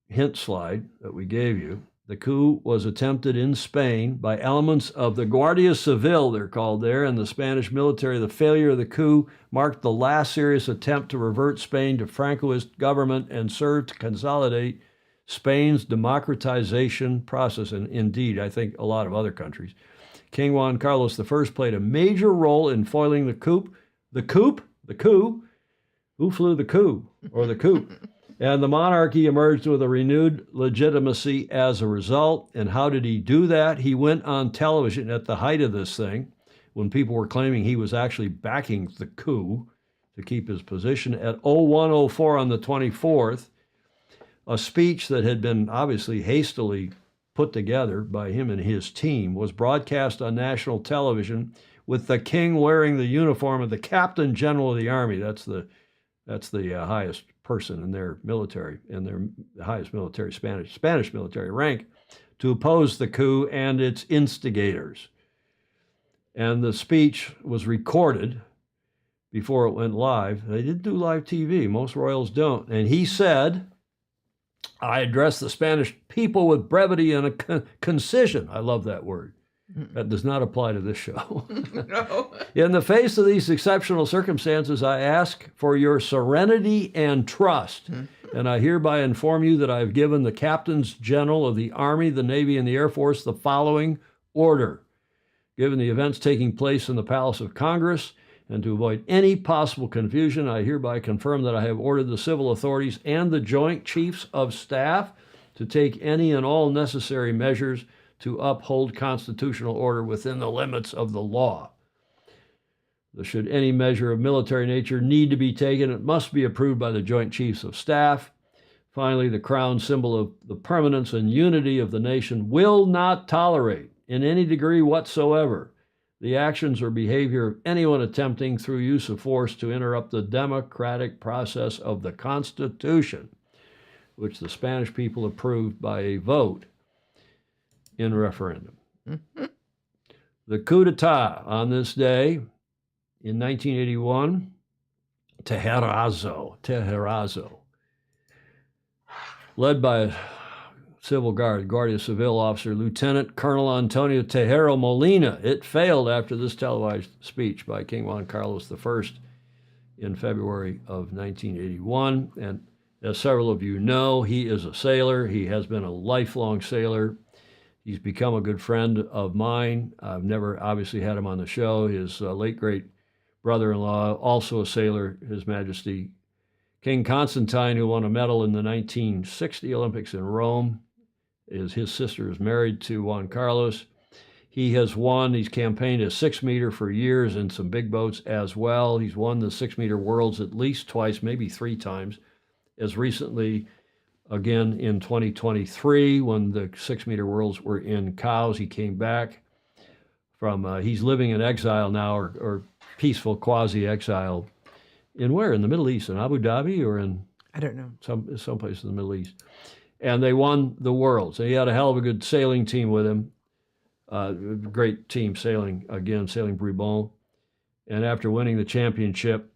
hint slide that we gave you. The coup was attempted in Spain by elements of the Guardia Civil, they're called there, and the Spanish military. The failure of the coup marked the last serious attempt to revert Spain to Francoist government and served to consolidate Spain's democratization process, and indeed, I think a lot of other countries. King Juan Carlos I played a major role in foiling the coup. The coup? Who flew the coup, or the coup? And the monarchy emerged with a renewed legitimacy as a result. And how did he do that? He went on television at the height of this thing, when people were claiming he was actually backing the coup to keep his position, at 01:04 on the 24th. A speech that had been obviously hastily put together by him and his team was broadcast on national television with the king wearing the uniform of the Captain General of the Army. That's the highest person in their military, in their highest military Spanish military rank, to oppose the coup and its instigators. And the speech was recorded before it went live. They didn't do live TV. Most royals don't. And he said, "I address the Spanish people with brevity and a concision." I love that word. That does not apply to this show. No. "In the face of these exceptional circumstances, I ask for your serenity and trust. And I hereby inform you that I have given the Captains General of the Army, the Navy, and the Air Force the following order. Given the events taking place in the Palace of Congress, and to avoid any possible confusion, I hereby confirm that I have ordered the civil authorities and the Joint Chiefs of Staff to take any and all necessary measures to uphold constitutional order within the limits of the law. Should any measure of military nature need to be taken, it must be approved by the Joint Chiefs of Staff. Finally, the crown symbol of the permanence and unity of the nation will not tolerate, in any degree whatsoever, the actions or behavior of anyone attempting through use of force to interrupt the democratic process of the Constitution, which the Spanish people approved by a vote in referendum." The coup d'etat on this day in 1981, Terrazo, led by a civil guard, Guardia Civil officer, Lieutenant Colonel Antonio Tejero Molina. It failed after this televised speech by King Juan Carlos I in February of 1981. And as several of you know, he is a sailor. He has been a lifelong sailor. He's become a good friend of mine. I've never obviously had him on the show. His late great brother-in-law, also a sailor, His Majesty King Constantine, who won a medal in the 1960 Olympics in Rome, his sister is married to Juan Carlos. He has won, he's campaigned a 6-meter for years in some big boats as well. He's won the 6-meter worlds at least twice, maybe 3 times, as recently, again, in 2023, when the 6-meter worlds were in Cowes. He came back from, he's living in exile now, or peaceful quasi-exile, in where? In the Middle East, in Abu Dhabi, or in? I don't know. Someplace in the Middle East. And they won the worlds. And he had a hell of a good sailing team with him. Great team sailing Bribon. And after winning the championship,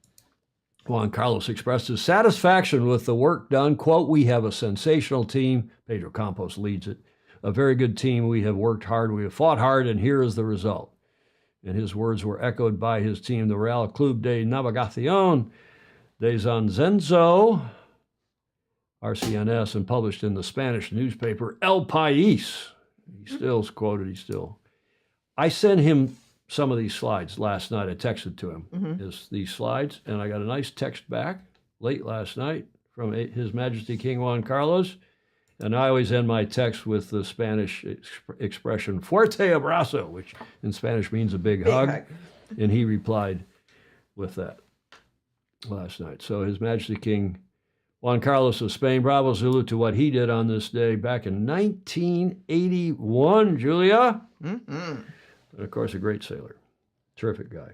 Juan Carlos expressed his satisfaction with the work done. Quote, "We have a sensational team." Pedro Campos leads it. "A very good team. We have worked hard. We have fought hard, and here is the result." And his words were echoed by his team, the Real Club de Navegación de Zanzenzo, RCNS, and published in the Spanish newspaper El País. He still's quoted, I sent him some of these slides last night. I texted to him these slides, and I got a nice text back late last night from His Majesty King Juan Carlos. And I always end my text with the Spanish expression, fuerte abrazo, which in Spanish means a big hug. And he replied with that last night. So His Majesty King Juan Carlos of Spain, bravo Zulu to what he did on this day back in 1981, Julia. And of course, a great sailor. Terrific guy.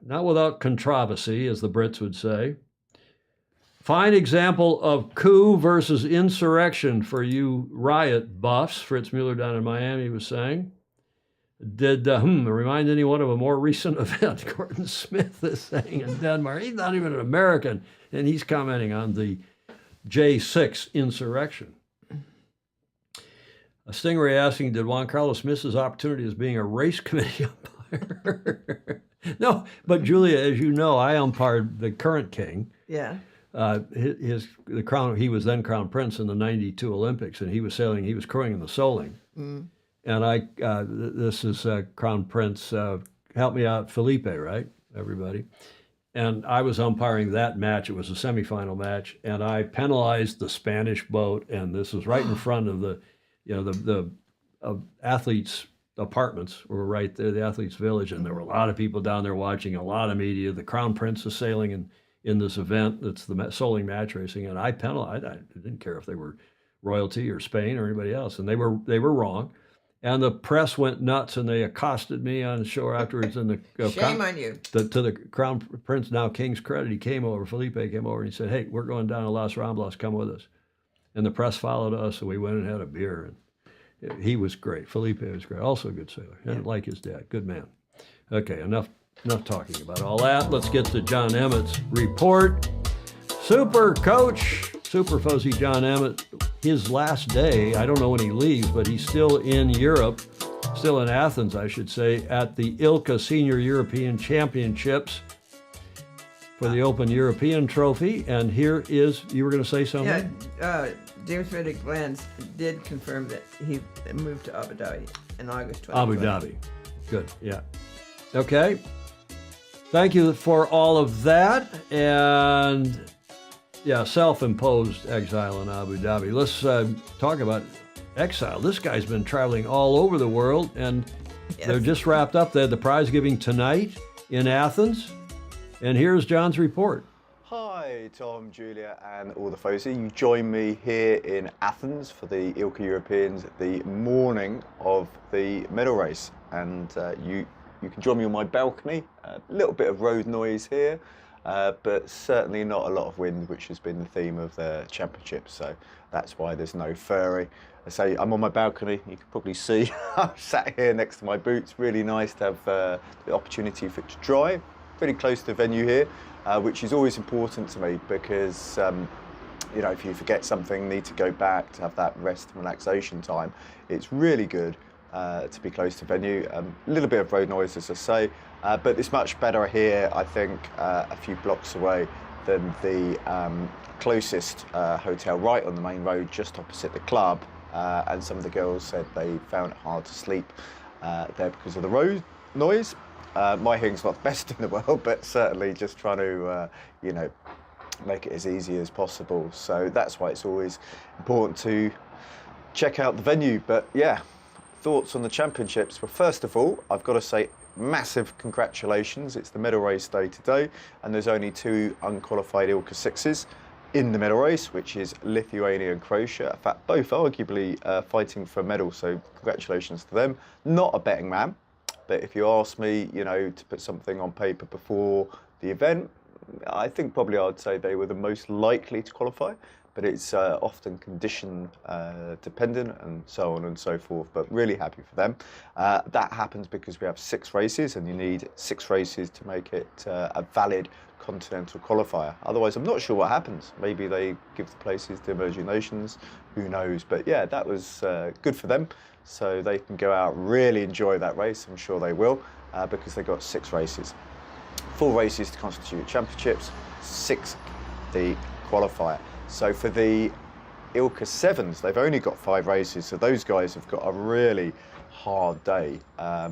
Not without controversy, as the Brits would say. Fine example of coup versus insurrection for you riot buffs, Fritz Mueller down in Miami was saying. Did remind anyone of a more recent event? Gordon Smith is saying in Denmark. He's not even an American, and he's commenting on the J6 insurrection. A Stingray asking, did Juan Carlos miss his opportunity as being a race committee umpire? No, but Julia, as you know, I umpired the current king. Yeah. The crown. He was then crown prince in the '92 Olympics, and he was sailing. He was crewing in the Soling. And this is Crown Prince. Help me out, Felipe, right? Everybody. And I was umpiring that match. It was a semifinal match, and I penalized the Spanish boat. And this was right in front of the athletes' apartments were right there, the athletes' village, and there were a lot of people down there watching, a lot of media. The Crown Prince is sailing in this event that's the Soling match racing, and I penalized. I didn't care if they were royalty or Spain or anybody else, and they were wrong. And the press went nuts, and they accosted me on shore afterwards. And the shame on you. To the Crown Prince, now King's credit, he came over. Felipe came over, and he said, "Hey, we're going down to Las Ramblas. Come with us." And the press followed us, and we went and had a beer. And he was great. Felipe was great. Also a good sailor, and like his dad, good man. Okay, enough talking about all that. Let's get to John Emmett's report. Super coach, super fuzzy John Emmett. His last day, I don't know when he leaves, but he's still in Europe, still in Athens, I should say, at the ILCA Senior European Championships for the Open European Trophy. And here is, you were going to say something? Yeah, James Frederick Bland did confirm that he moved to Abu Dhabi in August 2020. Abu Dhabi. Good, yeah. Okay. Thank you for all of that. And yeah, self-imposed exile in Abu Dhabi. Let's talk about exile. This guy's been traveling all over the world, and they're just wrapped up. They had the prize giving tonight in Athens. And here's John's report. Hi, Tom, Julia, and all the folks. You join me here in Athens for the ILCA Europeans the morning of the medal race. And you can join me on my balcony. A little bit of road noise here. But certainly not a lot of wind, which has been the theme of the championship. So that's why there's no ferry. I say I'm on my balcony. You can probably see I'm sat here next to my boots. Really nice to have the opportunity for it to dry. Pretty close to the venue here, which is always important to me because if you forget something, need to go back to have that rest and relaxation time. It's really good to be close to venue. A little bit of road noise, as I say, but it's much better here, I think, a few blocks away than the closest hotel right on the main road, just opposite the club. And some of the girls said they found it hard to sleep there because of the road noise. My hearing's not the best in the world, but certainly just trying to, make it as easy as possible. So that's why it's always important to check out the venue. But yeah, thoughts on the championships? Well, first of all, I've got to say massive congratulations. It's the medal race day today, and there's only 2 unqualified ILCA 6s in the medal race, which is Lithuania and Croatia. In fact, both arguably fighting for a medal, so congratulations to them. Not a betting man, but if you ask me, you know, to put something on paper before the event, I think probably I'd say they were the most likely to qualify, but it's often condition dependent and so on and so forth, but really happy for them. That happens because we have 6 races, and you need 6 races to make it a valid continental qualifier. Otherwise, I'm not sure what happens. Maybe they give the places to emerging nations, who knows. But yeah, that was good for them. So they can go out, really enjoy that race. I'm sure they will, because they got 6 races. 4 races to constitute championships, 6 the qualifier. So for the ILCA 7s, they've only got 5 races. So those guys have got a really hard day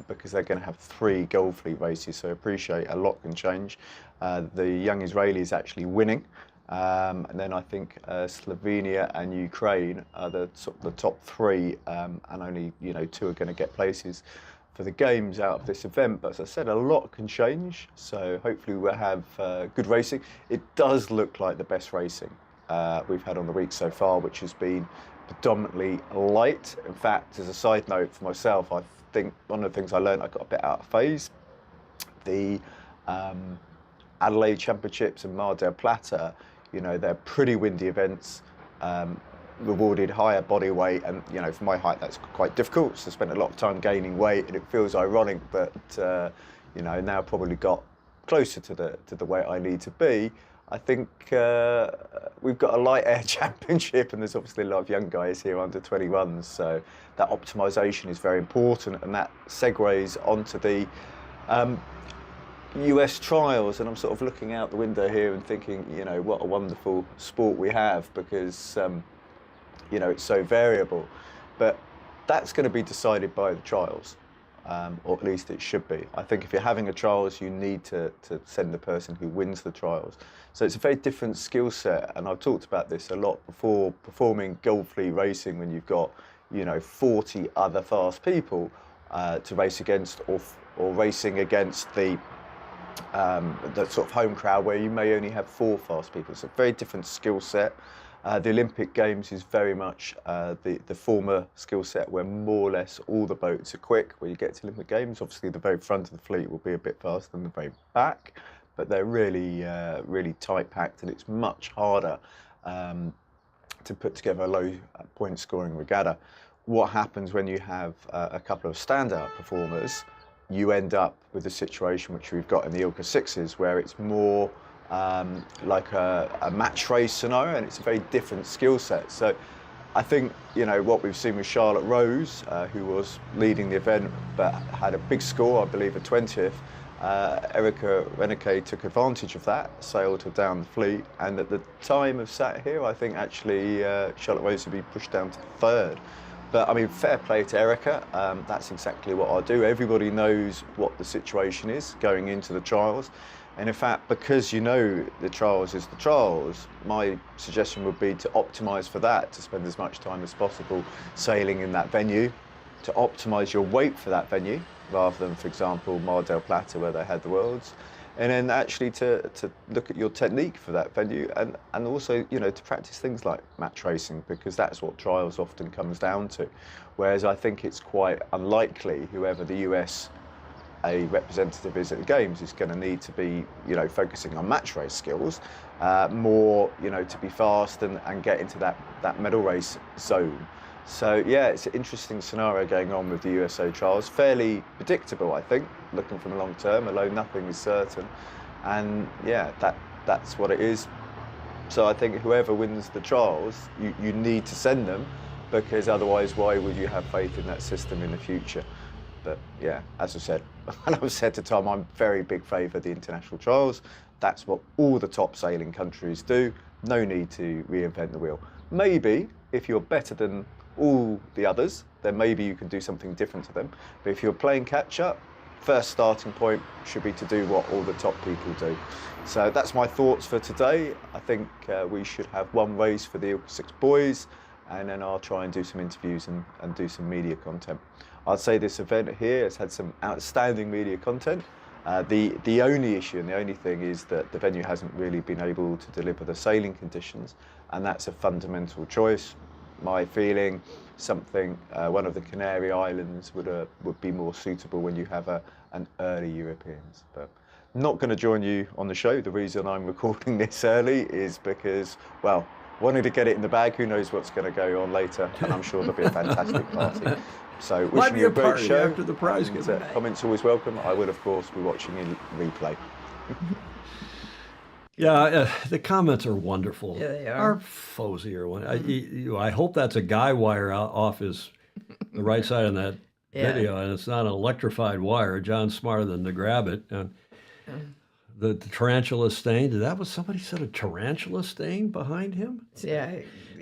because they're going to have 3 Gold Fleet races. So appreciate a lot can change. The young Israelis actually winning, and then I think Slovenia and Ukraine are the top 3, and only 2 are going to get places for the games out of this event. But as I said, a lot can change. So hopefully we'll have good racing. It does look like the best racing we've had on the week so far, which has been predominantly light. In fact, as a side note for myself, I think one of the things I learned, I got a bit out of phase. The Adelaide Championships and Mar del Plata, they're pretty windy events, rewarded higher body weight, and for my height that's quite difficult, so I spent a lot of time gaining weight, and it feels ironic, but now probably got closer to the weight I need to be. I think we've got a light air championship, and there's obviously a lot of young guys here under 21s, so that optimisation is very important, and that segues onto the US trials. And I'm sort of looking out the window here and thinking, what a wonderful sport we have, because it's so variable, but that's going to be decided by the trials. Or at least it should be. I think if you're having a trials, you need to send the person who wins the trials. So it's a very different skill set, and I've talked about this a lot before, performing Gold Fleet racing when you've got 40 other fast people to race against, or racing against the sort of home crowd where you may only have 4 fast people. It's a very different skill set. The Olympic Games is very much the former skill set, where more or less all the boats are quick. When you get to Olympic Games, obviously the very front of the fleet will be a bit faster than the very back, but they're really, really tight packed, and it's much harder to put together a low point scoring regatta. What happens when you have a couple of standout performers? You end up with a situation which we've got in the ILCA 6s, where it's more like a match race scenario, and it's a very different skill set. So I think what we've seen with Charlotte Rose, who was leading the event but had a big score, I believe a 20th. Erica Reneke took advantage of that, sailed her down the fleet, and at the time of sat here, I think actually Charlotte Rose would be pushed down to 3rd. But I mean, fair play to Erica. That's exactly what I'll do. Everybody knows what the situation is going into the trials. And in fact, because the trials is the trials, my suggestion would be to optimise for that, to spend as much time as possible sailing in that venue, to optimise your weight for that venue, rather than, for example, Mar del Plata, where they had the Worlds, and then actually to look at your technique for that venue, and also, to practice things like match racing, because that's what trials often comes down to. Whereas I think it's quite unlikely whoever the US a representative is at the games is going to need to be, focusing on match race skills, more, to be fast and get into that medal race zone. So yeah, it's an interesting scenario going on with the USA trials. Fairly predictable, I think, looking from a long term, although nothing is certain. And yeah, that's what it is. So I think whoever wins the trials, you need to send them, because otherwise, why would you have faith in that system in the future? But yeah, as I said, and I've said to Tom, I'm very big favour of the international trials. That's what all the top sailing countries do. No need to reinvent the wheel. Maybe if you're better than all the others, then maybe you can do something different to them. But if you're playing catch up, first starting point should be to do what all the top people do. So that's my thoughts for today. I think we should have one race for the ILCA 6 boys, and then I'll try and do some interviews and do some media content. I'd say this event here has had some outstanding media content. The only issue and the only thing is that the venue hasn't really been able to deliver the sailing conditions, and that's a fundamental choice. My feeling, one of the Canary Islands would be more suitable when you have an early Europeans. But not going to join you on the show. The reason I'm recording this early is because, well, wanting to get it in the bag. Who knows what's going to go on later? And I'm sure there'll be a fantastic party. So Might wishing be you a a great party show. after the prize and, giving. comments always welcome. I will, of course, be watching in replay. Yeah, the comments are wonderful. Yeah, they are. Our Fozy or one. I hope that's a guy wire off the right side of that Yeah. video, and it's not an electrified wire. John's smarter than to grab it. And the tarantula stain. That was somebody said a tarantula stain behind him. Yeah.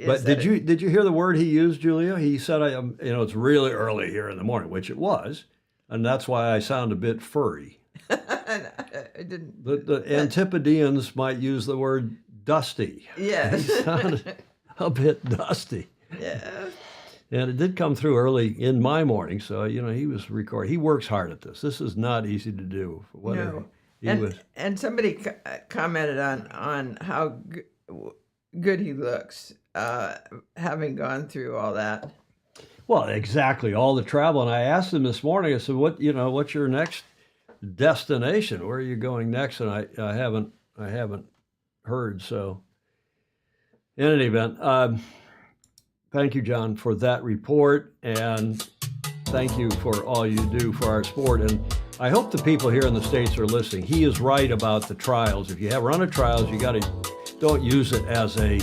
But did you hear the word he used, Julia? He said, it's really early here in the morning," which it was, and that's why I sound a bit furry. I didn't. The Antipodeans might use the word dusty. Yes. He sounded a bit dusty. Yeah. And it did come through early in my morning, so he was recording. He works hard at this. This is not easy to do. Whatever. No. And somebody commented on how good he looks, having gone through all that. Well, exactly, all the travel. And I asked him this morning. I said, what's your next destination? Where are you going next? And I haven't heard. So, in any event, thank you, John, for that report, and thank you for all you do for our sport. And I hope the people here in the States are listening. He is right about the trials. If you have run a trials, don't use it as a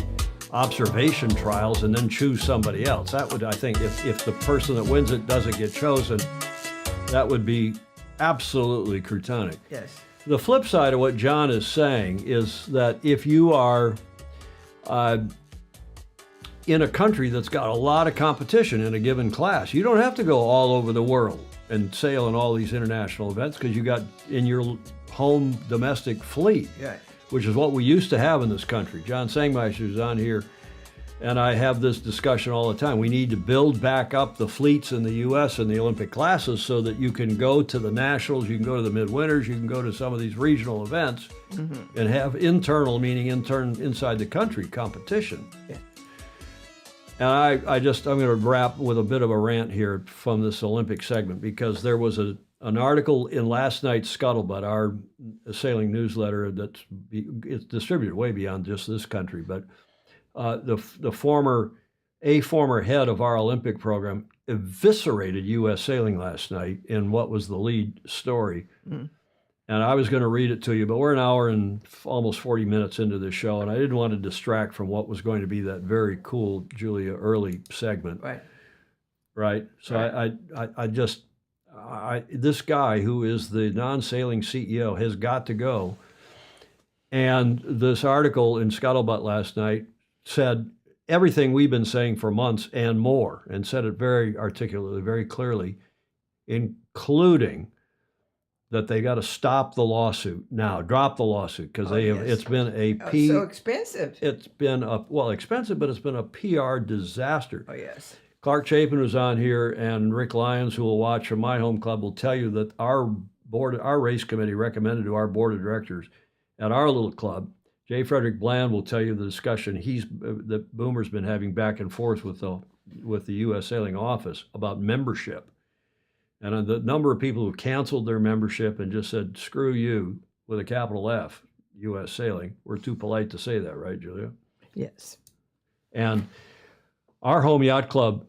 observation trials and then choose somebody else. That would, I think, if the person that wins it doesn't get chosen, that would be absolutely crotonic. Yes. The flip side of what John is saying is that if you are in a country that's got a lot of competition in a given class, you don't have to go all over the world and sail in all these international events because you got in your home domestic fleet, Yeah. which is what we used to have in this country. John Sangmeister is on here, and I have this discussion all the time. We need to build back up the fleets in the U.S. and the Olympic classes so that you can go to the nationals, you can go to the midwinters, you can go to some of these regional events and have internal, meaning inside the country, competition. Yeah. And I'm going to wrap with a bit of a rant here from this Olympic segment, because there was an article in last night's Scuttlebutt, our sailing newsletter it's distributed way beyond just this country, but the former head of our Olympic program eviscerated U.S. sailing last night in what was the lead story. And I was going to read it to you, but we're an hour and almost 40 minutes into the show, and I didn't want to distract from what was going to be that very cool Julia Early segment. Right. So Right. this guy who is the non-sailing CEO has got to go. And this article in Scuttlebutt last night said everything we've been saying for months and more, and said it very articulately, very clearly, including that they got to stop the lawsuit now, drop the lawsuit, because it's been so expensive. It's been expensive, but it's been a PR disaster. Oh, yes. Clark Chapin was on here, and Rick Lyons, who will watch from my home club, will tell you that our race committee recommended to our board of directors at our little club. J. Frederick Bland will tell you the discussion that Boomer's been having back and forth with the U.S. Sailing Office about membership. And the number of people who canceled their membership and just said, "Screw you," with a capital F, U.S. Sailing. We're too polite to say that, right, Julia? Yes. And our home yacht club,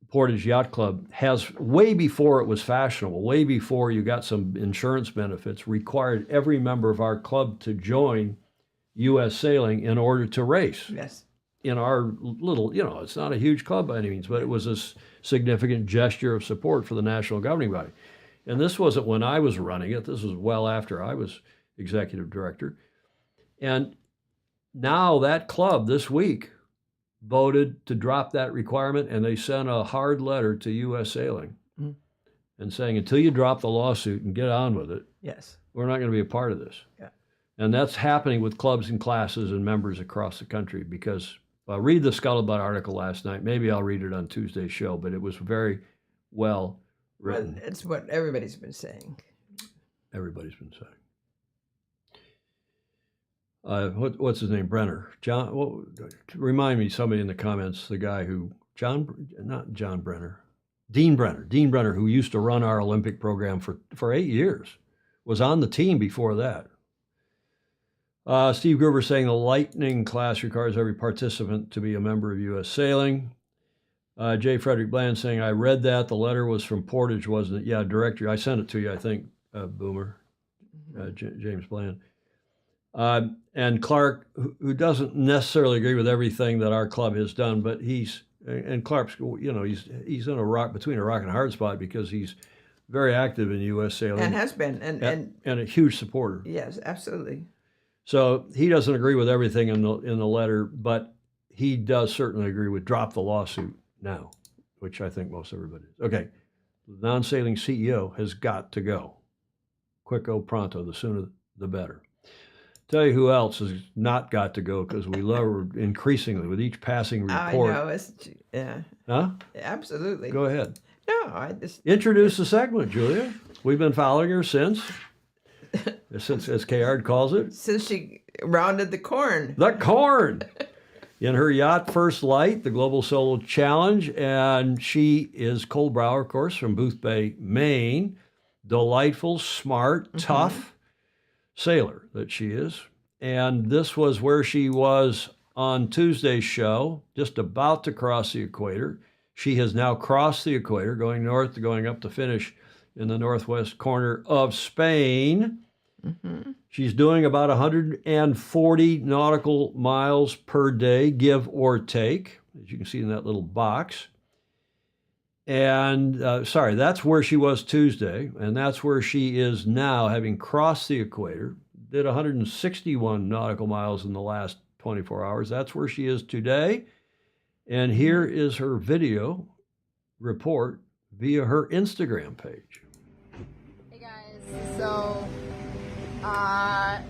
Portage Yacht Club, has, way before it was fashionable, way before you got some insurance benefits, required every member of our club to join U.S. Sailing in order to race. Yes. In our little, it's not a huge club by any means, but it was a significant gesture of support for the national governing body. And this wasn't when I was running it. This was well after I was executive director. And now that club this week voted to drop that requirement, and they sent a hard letter to U.S. Sailing and saying, until you drop the lawsuit and get on with it, Yes. we're not going to be a part of this. Yeah. And that's happening with clubs and classes and members across the country, because read the Scuttlebutt article last night. Maybe I'll read it on Tuesday's show, but it was very well Well, written. it's what everybody's been saying. Everybody's been saying. What's his name? Brenner. John. Remind me, somebody in the comments, the guy who not John Brenner, Dean Brenner. Dean Brenner, who used to run our Olympic program for 8 years, was on the team before that. Steve Gruber saying the Lightning class requires every participant to be a member of U.S. Sailing. J. Frederick Bland saying, I read that. The letter was from Portage, wasn't it? Yeah, directory. I sent it to you, I think, Boomer, James Bland. And Clark, who doesn't necessarily agree with everything that our club has done, but Clark's, he's in between a rock and a hard spot because he's very active in U.S. Sailing. And has been. And a huge supporter. Yes, absolutely. So he doesn't agree with everything in the letter, but he does certainly agree with drop the lawsuit now, which I think most everybody is. Okay, the non-sailing CEO has got to go. Quico pronto, the sooner the better. Tell you who else has not got to go because we love her increasingly with each passing report. I know, yeah. Huh? Absolutely. Go ahead. No, I just... Introduce the segment, Julia. We've been following her since, as Kayard calls it. Since she rounded the corn. The corn! In her yacht First Light, the Global Solo Challenge, and she is Cole Brower, of course, from Booth Bay, Maine. Delightful, smart, tough sailor that she is. And this was where she was on Tuesday's show, just about to cross the equator. She has now crossed the equator, going north, going up to finish in the northwest corner of Spain. She's doing about 140 nautical miles per day, give or take, as you can see in that little box. And that's where she was Tuesday, and that's where she is now, having crossed the equator. Did 161 nautical miles in the last 24 hours. That's where she is today. And here is her video report via her Instagram page. Hey guys, so I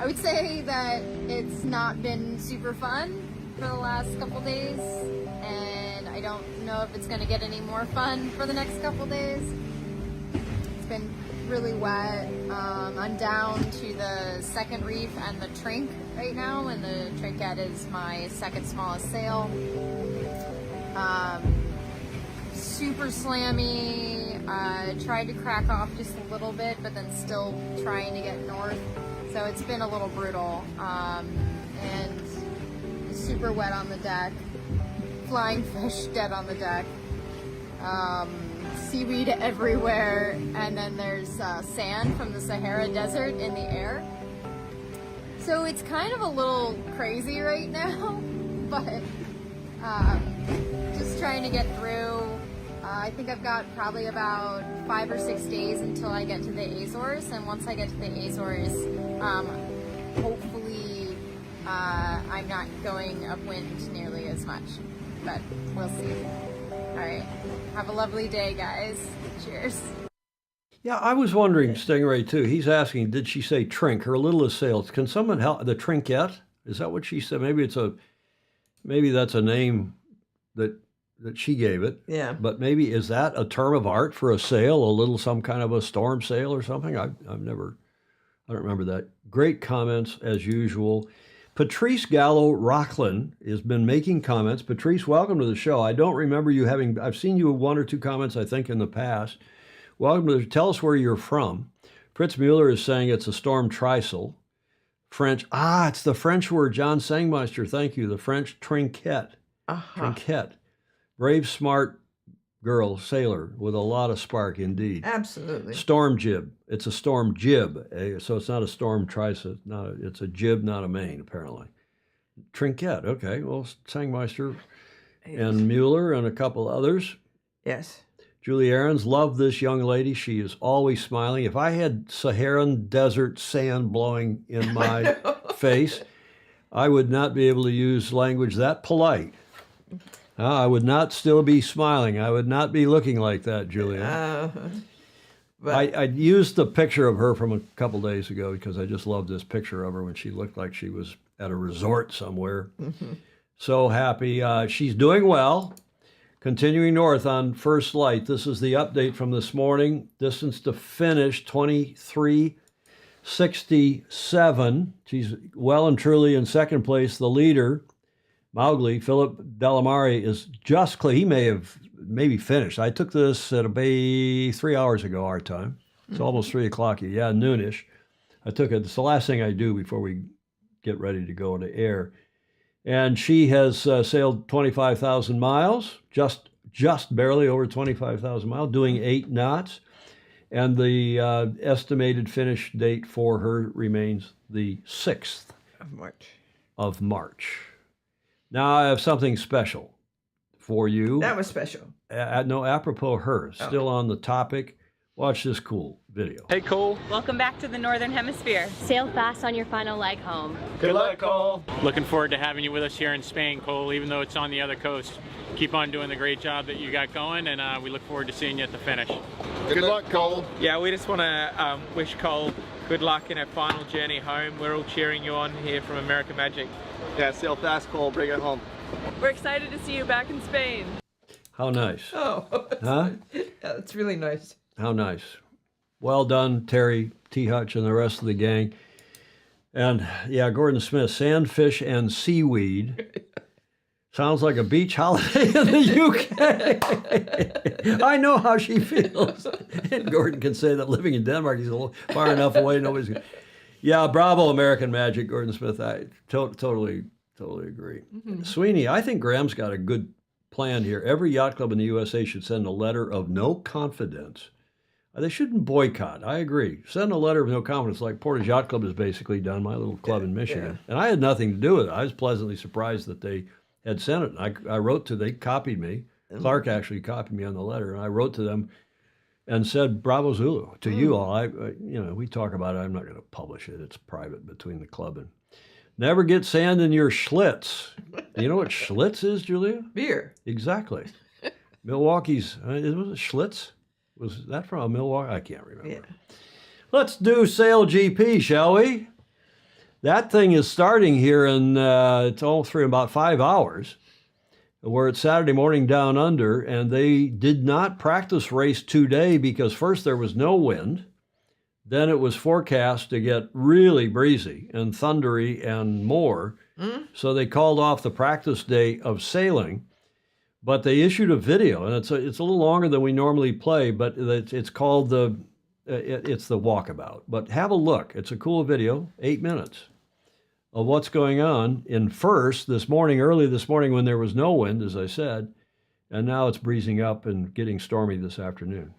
would say that it's not been super fun for the last couple days, and I don't know if it's going to get any more fun for the next couple days. It's been really wet. I'm down to the second reef and the trink right now, and the trinket is my second smallest sail. Super slammy. Tried to crack off just a little bit, but then still trying to get north. So it's been a little brutal. And super wet on the deck. Flying fish dead on the deck. Seaweed everywhere, and then there's sand from the Sahara Desert in the air. So it's kind of a little crazy right now, but just trying to get through. I think I've got probably about 5 or 6 days until I get to the Azores, and once I get to the Azores, hopefully I'm not going upwind nearly as much, but we'll see. All right. Have a lovely day, guys. Cheers. Yeah, I was wondering, Stingray, too. He's asking, did she say trink, her littlest sail? Can someone help? The trinket? Is that what she said? Maybe that's a name that she gave it. Yeah. But maybe, is that a term of art for a sail, some kind of a storm sail or something? I don't remember that. Great comments, as usual. Patrice Gallo-Rocklin has been making comments. Patrice, welcome to the show. I don't remember you I've seen you 1 or 2 comments, I think, in the past. Welcome tell us where you're from. Fritz Mueller is saying it's a storm trysail. French, it's the French word. John Sangmeister, thank you. The French trinquet. Trinquet. Brave, smart girl, sailor, with a lot of spark, indeed. Absolutely. Storm jib. It's a storm jib, so it's not a storm trysail. It's a jib, not a main, apparently. Trinquet, okay. Well, Sangmeister and Mueller and a couple others. Yes. Julie Aarons, love this young lady. She is always smiling. If I had Saharan desert sand blowing in my face, I would not be able to use language that polite. I would not still be smiling. I would not be looking like that, Julia. I used the picture of her from a couple days ago because I just loved this picture of her when she looked like she was at a resort somewhere. So happy. She's doing well. Continuing north on first light. This is the update from this morning. Distance to finish, 23:67. She's well and truly in second place. The leader, Mowgli, Philip Delamare, is just clear. He may have maybe finished. I took this at about 3 hours ago, our time. It's almost 3 o'clock. Yeah, noonish. I took it. It's the last thing I do before we get ready to go to air. And she has sailed 25,000 miles, just barely over 25,000 miles, doing 8 knots. And the estimated finish date for her remains the 6th of March. Now I have something special for you. That was special. No, apropos her, still on the topic. Watch this cool video. Hey, Cole. Welcome back to the Northern Hemisphere. Sail fast on your final leg home. Good luck, Cole. Looking forward to having you with us here in Spain, Cole, even though it's on the other coast. Keep on doing the great job that you got going, and we look forward to seeing you at the finish. Good luck, Cole. Yeah, we just want to wish Cole good luck in her final journey home. We're all cheering you on here from American Magic. Yeah, sail fast, Cole. Bring it home. We're excited to see you back in Spain. How nice. Oh, huh? Yeah, that's really nice. How nice. Well done, Terry, T. Hutch, and the rest of the gang. And yeah, Gordon Smith, sandfish and seaweed. Sounds like a beach holiday in the UK. I know how she feels. And Gordon can say that living in Denmark, he's a little far enough away, nobody's going to. Yeah, bravo, American Magic, Gordon Smith. I totally agree. Mm-hmm. Sweeney, I think Graham's got a good plan here. Every yacht club in the USA should send a letter of no confidence. They shouldn't boycott. I agree. Send a letter of no confidence like Portage Yacht Club has basically done, my little club in Michigan. Yeah. And I had nothing to do with it. I was pleasantly surprised that they had sent it. I wrote they copied me. Clark actually copied me on the letter, and I wrote to them and said, bravo Zulu, to you all. We talk about it. I'm not going to publish it. It's private between the club and... Never get sand in your Schlitz. You know what Schlitz is, Julia? Beer. Exactly. Milwaukee's, was it Schlitz? Was that from Milwaukee? I can't remember. Yeah. Let's do Sail GP, shall we? That thing is starting here, and it's all through about 5 hours. We're at Saturday morning down under, and they did not practice race today because first there was no wind. Then it was forecast to get really breezy and thundery and more. So they called off the practice day of sailing. But they issued a video, and it's a little longer than we normally play, but it's called it's the walkabout. But have a look. It's a cool video, 8 minutes, of what's going on in first early this morning when there was no wind, as I said, and now it's breezing up and getting stormy this afternoon.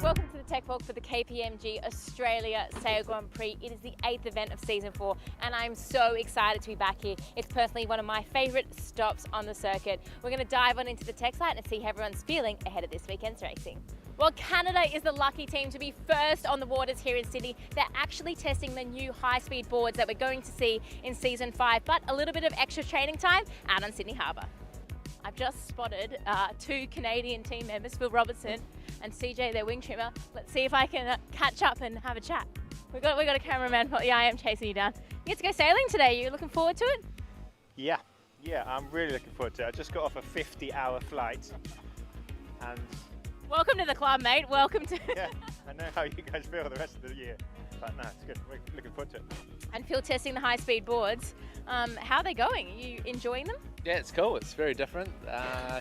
Welcome to the Tech Walk for the KPMG Australia Sail Grand Prix. It is the 8th event of season 4, and I'm so excited to be back here. It's personally one of my favorite stops on the circuit. We're going to dive on into the tech site and see how everyone's feeling ahead of this weekend's racing. Well, Canada is the lucky team to be first on the waters here in Sydney. They're actually testing the new high-speed boards that we're going to see in season 5, but a little bit of extra training time out on Sydney Harbour. I've just spotted 2 Canadian team members, Phil Robertson and CJ, their wing trimmer. Let's see if I can catch up and have a chat. We got a cameraman. Yeah, I am chasing you down. You get to go sailing today. You looking forward to it? Yeah, I'm really looking forward to it. I just got off a 50-hour flight, and welcome to the club, mate. Welcome to. Yeah, I know how you guys feel the rest of the year, but no, it's good. We're looking forward to it. And Phil testing the high-speed boards. How are they going? Are you enjoying them? Yeah, it's cool. It's very different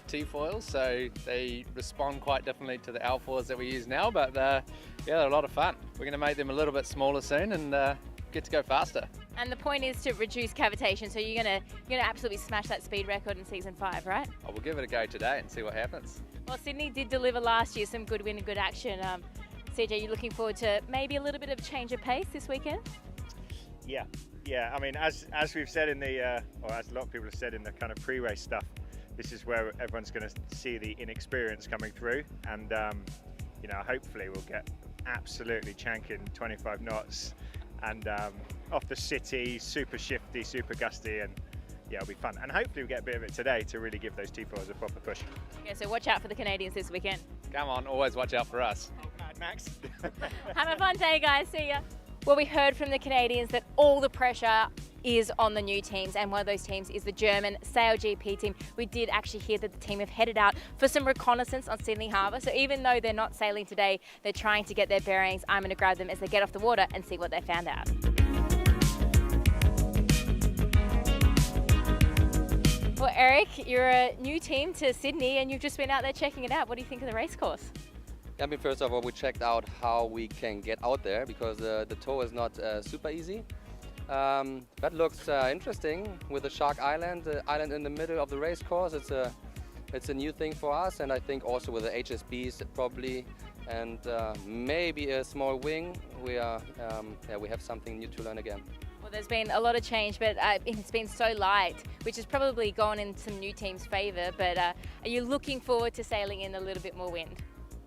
T-foils, so they respond quite differently to the L4s that we use now, but yeah, they're a lot of fun. We're going to make them a little bit smaller soon and get to go faster. And the point is to reduce cavitation, so you're gonna absolutely smash that speed record in season 5, right? I will give it a go today and see what happens. Well, Sydney did deliver last year some good win and good action. CJ, you looking forward to maybe a little bit of change of pace this weekend? Yeah. I mean, as we've said in the, or as a lot of people have said in the kind of pre-race stuff, this is where everyone's going to see the inexperience coming through, and hopefully we'll get absolutely chanking 25 knots and off the city, super shifty, super gusty, and yeah, it'll be fun. And hopefully we'll get a bit of it today to really give those T4s a proper push. Yeah, so watch out for the Canadians this weekend. Come on, always watch out for us. Mad Max. Have a fun day, guys. See ya. Well, we heard from the Canadians that all the pressure is on the new teams, and one of those teams is the German Sail GP team. We did actually hear that the team have headed out for some reconnaissance on Sydney Harbour, so even though they're not sailing today, they're trying to get their bearings. I'm going to grab them as they get off the water and see what they found out. Well, Eric, you're a new team to Sydney and you've just been out there checking it out. What do you think of the race course? I mean, first of all, we checked out how we can get out there because the tow is not super easy. That looks interesting with the Shark Island, the island in the middle of the race course. It's a new thing for us, and I think also with the HSBs probably, and maybe a small wing, we have something new to learn again. Well, there's been a lot of change, but it's been so light, which has probably gone in some new teams' favour. But are you looking forward to sailing in a little bit more wind?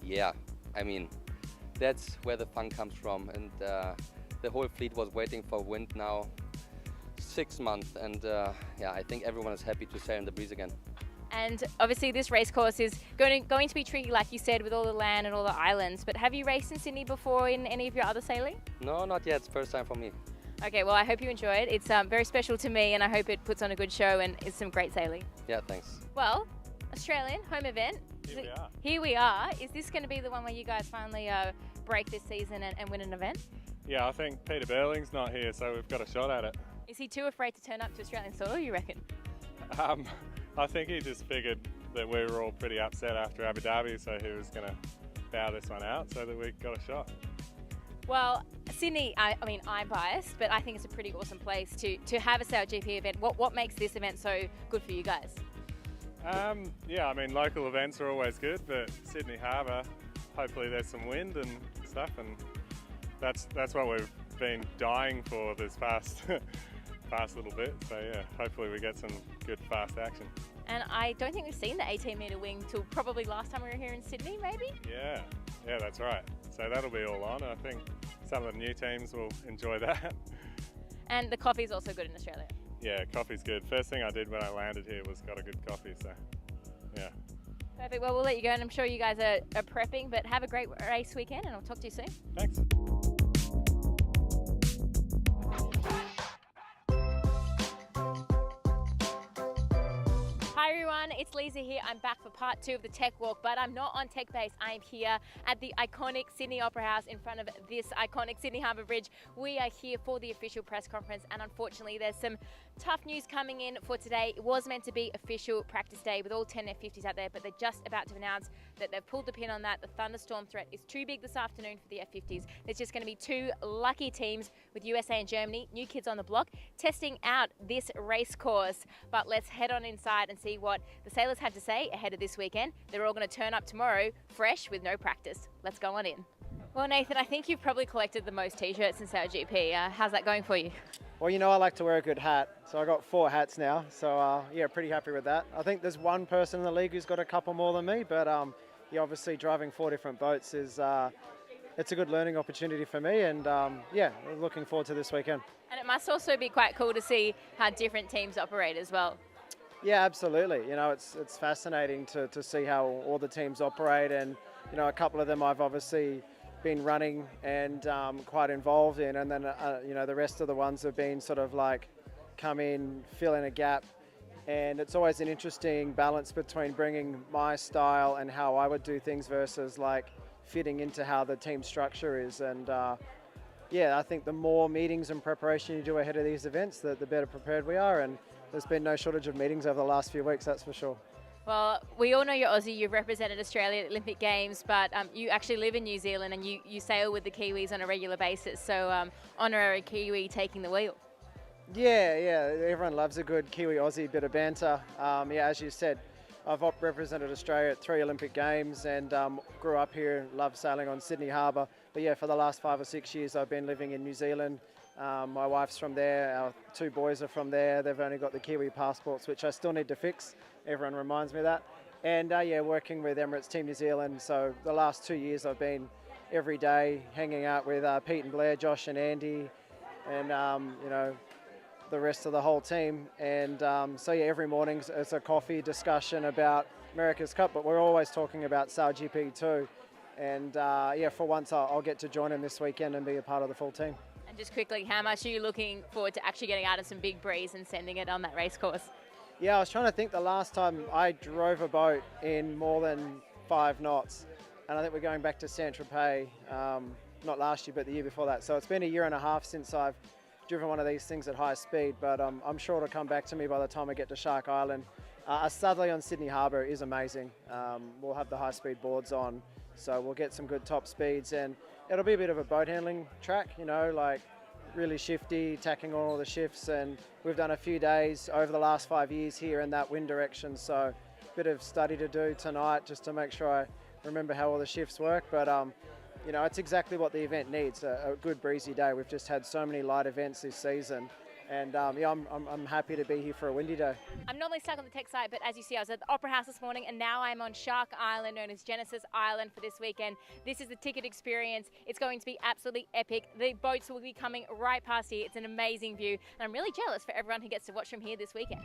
Yeah, I mean, that's where the fun comes from. And the whole fleet was waiting for wind now 6 months. And yeah, I think everyone is happy to sail in the breeze again. And obviously this race course is going to be tricky, like you said, with all the land and all the islands. But have you raced in Sydney before in any of your other sailing? No, not yet. It's the first time for me. Okay, well, I hope you enjoy it. It's very special to me, and I hope it puts on a good show and is some great sailing. Yeah, thanks. Well, Australian home event. Here we are. Is this going to be the one where you guys finally break this season and win an event? Yeah, I think Peter Burling's not here, so we've got a shot at it. Is he too afraid to turn up to Australian soil, you reckon? I think he just figured that we were all pretty upset after Abu Dhabi, so he was going to bow this one out so that we got a shot. Well, Sydney, I mean, I'm biased, but I think it's a pretty awesome place to have a Sail GP event. What makes this event so good for you guys? Yeah, I mean, local events are always good, but Sydney Harbour, hopefully there's some wind and stuff, and that's what we've been dying for this past little bit. So yeah, hopefully we get some good fast action. And I don't think we've seen the 18-metre wing till probably last time we were here in Sydney, maybe? Yeah, that's right. So that'll be all on. I think some of the new teams will enjoy that. And the coffee's also good in Australia. Yeah, coffee's good. First thing I did when I landed here was got a good coffee, so yeah. Perfect. Well, we'll let you go, and I'm sure you guys are prepping, but have a great race weekend, and I'll talk to you soon. Thanks. Hi everyone, it's Lisa here. I'm back for part 2 of the Tech Walk, but I'm not on Tech Base. I am here at the iconic Sydney Opera House in front of this iconic Sydney Harbour Bridge. We are here for the official press conference, and unfortunately there's some tough news coming in for today. It was meant to be official practice day with all 10 F50s out there, but they're just about to announce that they've pulled the pin on that. The thunderstorm threat is too big this afternoon for the F50s. There's just going to be 2 lucky teams with USA and Germany, new kids on the block, testing out this race course. But let's head on inside and see what the sailors had to say ahead of this weekend. They're all going to turn up tomorrow fresh with no practice. Let's go on in. Well, Nathan, I think you've probably collected the most t-shirts in Sail GP. How's that going for you? Well, you know, I like to wear a good hat, so I got 4 hats now. So yeah, pretty happy with that. I think there's one person in the league who's got a couple more than me, but yeah, obviously driving 4 different boats is it's a good learning opportunity for me, and yeah, looking forward to this weekend. And it must also be quite cool to see how different teams operate as well. Yeah, absolutely. You know, it's fascinating to see how all the teams operate, and you know, a couple of them I've obviously been running and quite involved in, and then you know, the rest of the ones have been sort of like come in, fill in a gap, and it's always an interesting balance between bringing my style and how I would do things versus like fitting into how the team structure is. And yeah, I think the more meetings and preparation you do ahead of these events, the better prepared we are, and there's been no shortage of meetings over the last few weeks, that's for sure. Well, we all know you're Aussie, you've represented Australia at the Olympic Games, but you actually live in New Zealand and you sail with the Kiwis on a regular basis, so honorary Kiwi taking the wheel. Yeah, everyone loves a good Kiwi-Aussie bit of banter. Yeah, as you said, I've represented Australia at 3 Olympic Games and grew up here, love sailing on Sydney Harbour. But yeah, for the last 5 or 6 years I've been living in New Zealand. My wife's from there, our 2 boys are from there. They've only got the Kiwi passports, which I still need to fix. Everyone reminds me of that. And yeah, working with Emirates Team New Zealand. So the last 2 years I've been every day hanging out with Pete and Blair, Josh and Andy, and you know, the rest of the whole team. And so yeah, every morning it's a coffee discussion about America's Cup, but we're always talking about Sail GP too. And yeah, for once I'll get to join in this weekend and be a part of the full team. And just quickly, how much are you looking forward to actually getting out of some big breeze and sending it on that race course? Yeah, I was trying to think the last time I drove a boat in more than 5 knots, and I think we're going back to Saint-Tropez, not last year, but the year before that. So it's been a year and a half since I've driven one of these things at high speed, but I'm sure it'll come back to me by the time I get to Shark Island. A southerly on Sydney Harbour is amazing. We'll have the high-speed boards on, so we'll get some good top speeds, and it'll be a bit of a boat handling track, you know, like really shifty, tacking on all the shifts, and we've done a few days over the last 5 years here in that wind direction, so a bit of study to do tonight just to make sure I remember how all the shifts work, but you know, it's exactly what the event needs, a good breezy day. We've just had so many light events this season, and yeah, I'm happy to be here for a windy day. I'm normally stuck on the tech side, but as you see, I was at the Opera House this morning, and now I'm on Shark Island, known as Genesis Island, for this weekend. This is the ticket experience. It's going to be absolutely epic. The boats will be coming right past here. It's an amazing view, and I'm really jealous for everyone who gets to watch from here this weekend.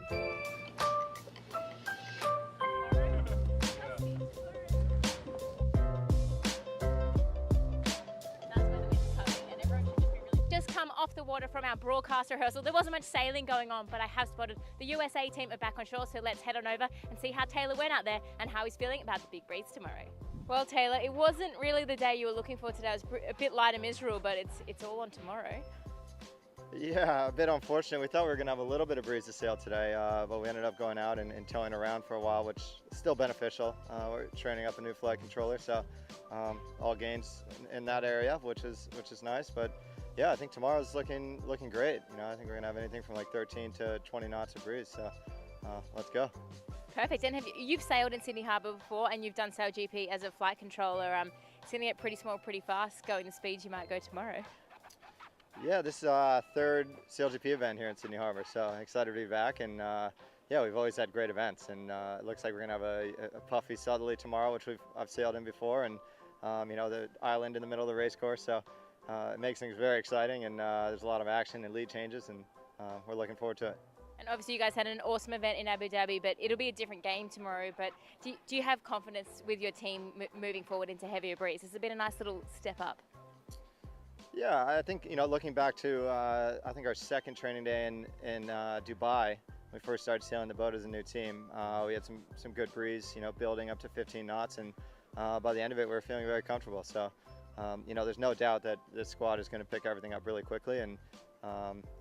Just come off the water from our broadcast rehearsal. There wasn't much sailing going on, but I have spotted the USA team are back on shore, so let's head on over and see how Taylor went out there and how he's feeling about the big breeze tomorrow. Well, Taylor, it wasn't really the day you were looking for today. It was a bit light and miserable, but it's all on tomorrow. Yeah, a bit unfortunate. We thought we were going to have a little bit of breeze to sail today, but we ended up going out and towing around for a while, which is still beneficial. We're training up a new flight controller, so all gains in that area, which is nice. But yeah, I think tomorrow's looking great. You know, I think we're gonna have anything from like 13 to 20 knots of breeze. So let's go. Perfect. And you've sailed in Sydney Harbour before, and you've done SailGP as a flight controller. It's gonna get pretty small, pretty fast, going the speeds you might go tomorrow. Yeah, this is our third SailGP event here in Sydney Harbour, so excited to be back. And yeah, we've always had great events, and it looks like we're gonna have a puffy southerly tomorrow, which I've sailed in before, and you know, the island in the middle of the race course. So it makes things very exciting, and there's a lot of action and lead changes, and we're looking forward to it. And obviously you guys had an awesome event in Abu Dhabi, but it'll be a different game tomorrow. But do you have confidence with your team moving forward into heavier breeze? Has it been a nice little step up? Yeah, I think, you know, looking back to I think our second training day in Dubai, when we first started sailing the boat as a new team, we had some good breeze, you know, building up to 15 knots, and by the end of it, we were feeling very comfortable. So you know, there's no doubt that this squad is going to pick everything up really quickly, and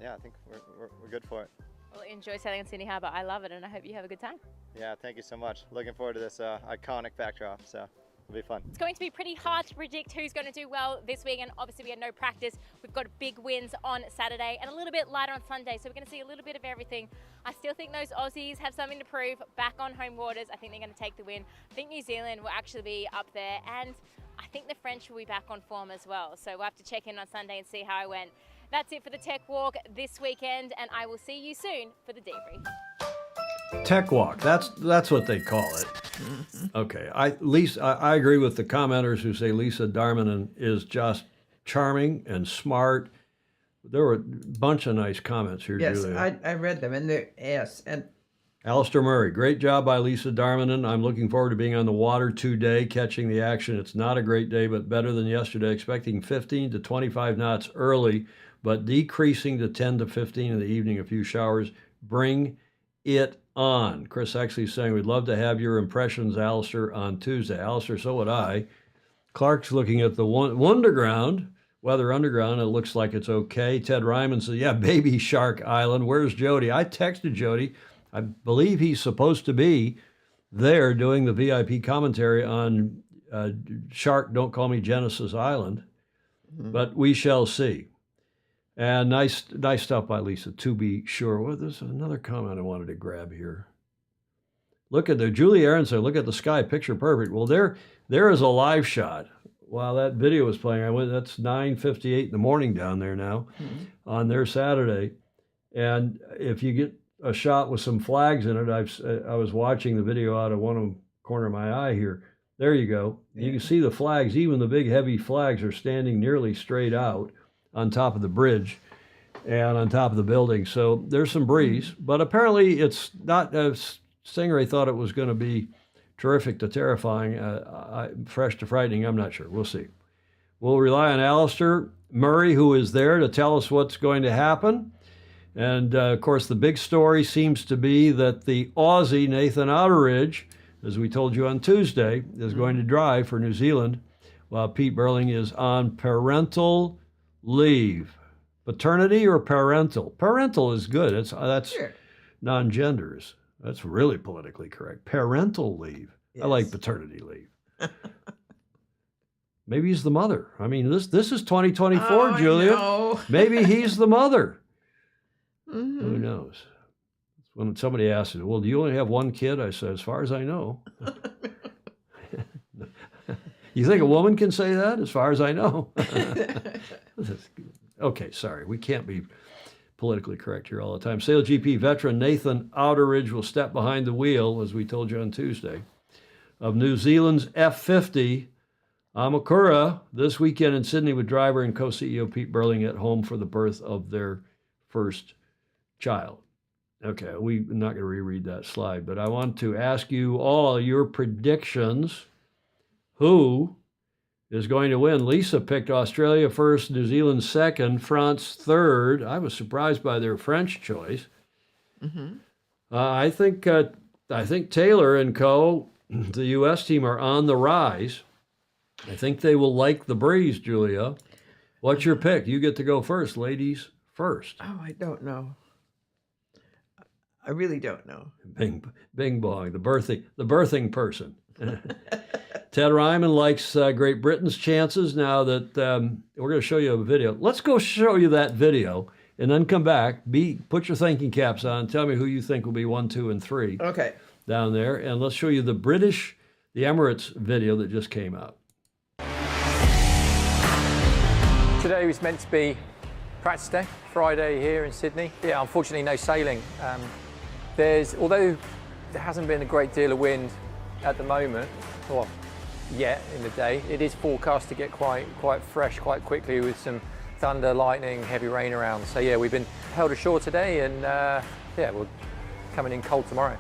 yeah, I think we're good for it. Well, enjoy sailing in Sydney Harbour. I love it, and I hope you have a good time. Yeah, thank you so much. Looking forward to this iconic backdrop, so it'll be fun. It's going to be pretty hard to predict who's going to do well this weekend. Obviously, we had no practice. We've got big wins on Saturday and a little bit lighter on Sunday, so we're going to see a little bit of everything. I still think those Aussies have something to prove back on home waters. I think they're going to take the win. I think New Zealand will actually be up there, and I think the French will be back on form as well. So we'll have to check in on Sunday and see how it went. That's it for the Tech Walk this weekend, and I will see you soon for the debrief. Tech Walk, that's what they call it. Okay, I agree with the commenters who say Lisa Darmanin is just charming and smart. There were a bunch of nice comments here, yes, Julia. I read them, and they're, yes, and Alistair Murray, great job by Lisa Darmanin. I'm looking forward to being on the water today, catching the action. It's not a great day, but better than yesterday. Expecting 15 to 25 knots early, but decreasing to 10 to 15 in the evening, a few showers. Bring it on. Chris actually saying, we'd love to have your impressions, Alistair, on Tuesday. Alistair, so would I. Clark's looking at the Wonderground, Weather Underground. It looks like it's okay. Ted Ryman says, yeah, baby Shark Island. Where's Jody? I texted Jody. I believe he's supposed to be there doing the VIP commentary on Shark, Don't Call Me Genesis Island, but we shall see. And nice stuff by Lisa, to be sure. Well, there's another comment I wanted to grab here. Look at the Julie Aaron said, look at the sky, picture perfect. Well, there is a live shot. While that video was playing, that's 9:58 in the morning down there now on their Saturday. And if you get a shot with some flags in it, I was watching the video out of one corner of my eye here. There you go. Yeah. You can see the flags, even the big heavy flags are standing nearly straight out on top of the bridge and on top of the building. So there's some breeze, but apparently it's not as Stingray thought it was going to be terrific to terrifying, fresh to frightening. I'm not sure. We'll see. We'll rely on Alistair Murray, who is there to tell us what's going to happen. And, of course, the big story seems to be that the Aussie, Nathan Outeridge, as we told you on Tuesday, is going to drive for New Zealand while Pete Burling is on parental leave. Paternity or parental? Parental is good. That's Sure. non-genders. That's really politically correct. Parental leave. I like Yes. paternity leave. Maybe he's the mother. I mean, this is 2024, Oh, I Julia. know. Maybe he's the mother. Mhm. Who knows? When somebody asks, well, do you only have one kid? I said, as far as I know. You think a woman can say that? As far as I know. Okay, sorry. We can't be politically correct here all the time. SailGP veteran Nathan Outeridge will step behind the wheel, as we told you on Tuesday, of New Zealand's F50 Amakura this weekend in Sydney with driver and co-CEO Pete Burling at home for the birth of their first child. Okay, we're not going to reread that slide, but I want to ask you all your predictions. Who is going to win? Lisa picked Australia first, New Zealand second, France third. I was surprised by their French choice. Mhm. I think Taylor and co, the U.S. team, are on the rise. I think they will like the breeze, Julia. What's your pick? You get to go first, ladies first. Oh, I don't know. I really don't know. Bing bong, the birthing person. Ted Ryman likes Great Britain's chances. Now that we're going to show you a video. Let's go show you that video and then come back. Put your thinking caps on. Tell me who you think will be 1, 2, and 3 Okay. down there. And let's show you the Emirates video that just came out. Today was meant to be practice day, Friday here in Sydney. Yeah, unfortunately no sailing. Although there hasn't been a great deal of wind at the moment, or yet in the day, it is forecast to get quite fresh quite quickly with some thunder, lightning, heavy rain around. So yeah, we've been held ashore today, and yeah, we're coming in cold tomorrow.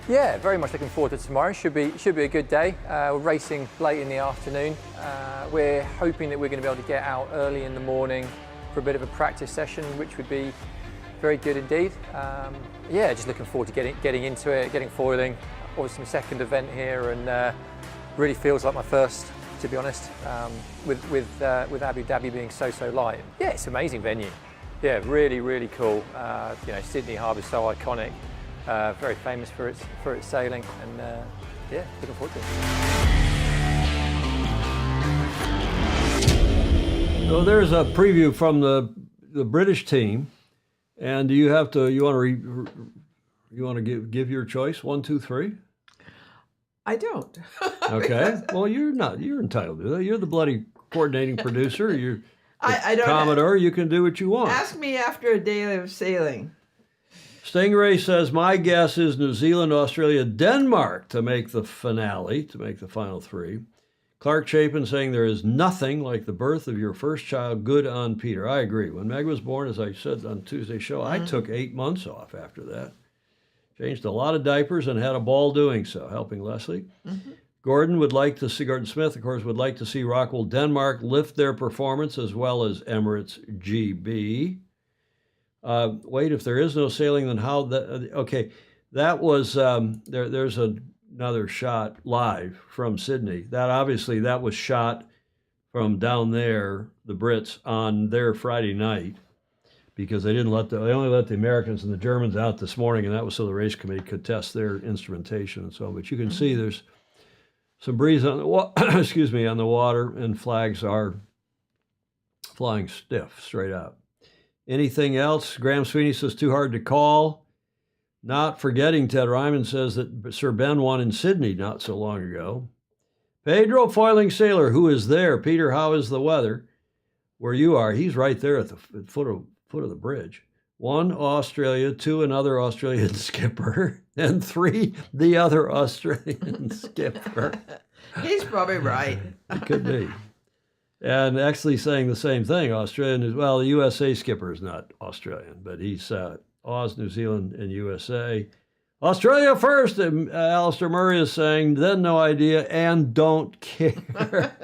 Yeah, very much looking forward to tomorrow. Should be a good day. We're racing late in the afternoon. We're hoping that we're going to be able to get out early in the morning for a bit of a practice session, which would be very good indeed. Yeah, just looking forward to getting into it, getting foiling. Obviously my second event here, and really feels like my first, to be honest. With Abu Dhabi being so light. Yeah, it's an amazing venue. Yeah, really cool. You know, Sydney Harbour's so iconic. Very famous for its sailing, and yeah, looking forward to it. So there's a preview from the British team, and you want to give your choice 1, 2, 3? I don't. Okay. Well, you're entitled to that. You're the bloody coordinating producer. You're I don't Commodore. You can do what you want. Ask me after a day of sailing. Stingray says, my guess is New Zealand, Australia, Denmark to make the finale, to make the final 3. Clark Chapin saying there is nothing like the birth of your first child. Good on Peter. I agree. When Meg was born, as I said on Tuesday's show, I took 8 months off after that. Changed a lot of diapers and had a ball doing so, helping Leslie. Gordon Smith, of course, would like to see Rockwell Denmark lift their performance as well as Emirates GB. Wait, if there is no sailing, then how that? Okay, that was there's another shot live from Sydney. That was shot from down there, the Brits, on their Friday night, because they only let the Americans and the Germans out this morning, and that was so the race committee could test their instrumentation and so on. But you can see there's some breeze on the on the water, and flags are flying stiff straight out. Anything else? Graham Sweeney says too hard to call. Not forgetting, Ted Ryman says that Sir Ben won in Sydney not so long ago. Pedro Foiling Sailor, who is there? Peter, how is the weather where you are? He's right there at the foot of the bridge. 1, Australia. 2, another Australian skipper. And 3, the other Australian skipper. He's probably right. It could be. And actually saying the same thing. Australian, well, the USA skipper is not Australian, but he's Oz, New Zealand, and USA. Australia first, and Alistair Murray is saying, then no idea and don't care.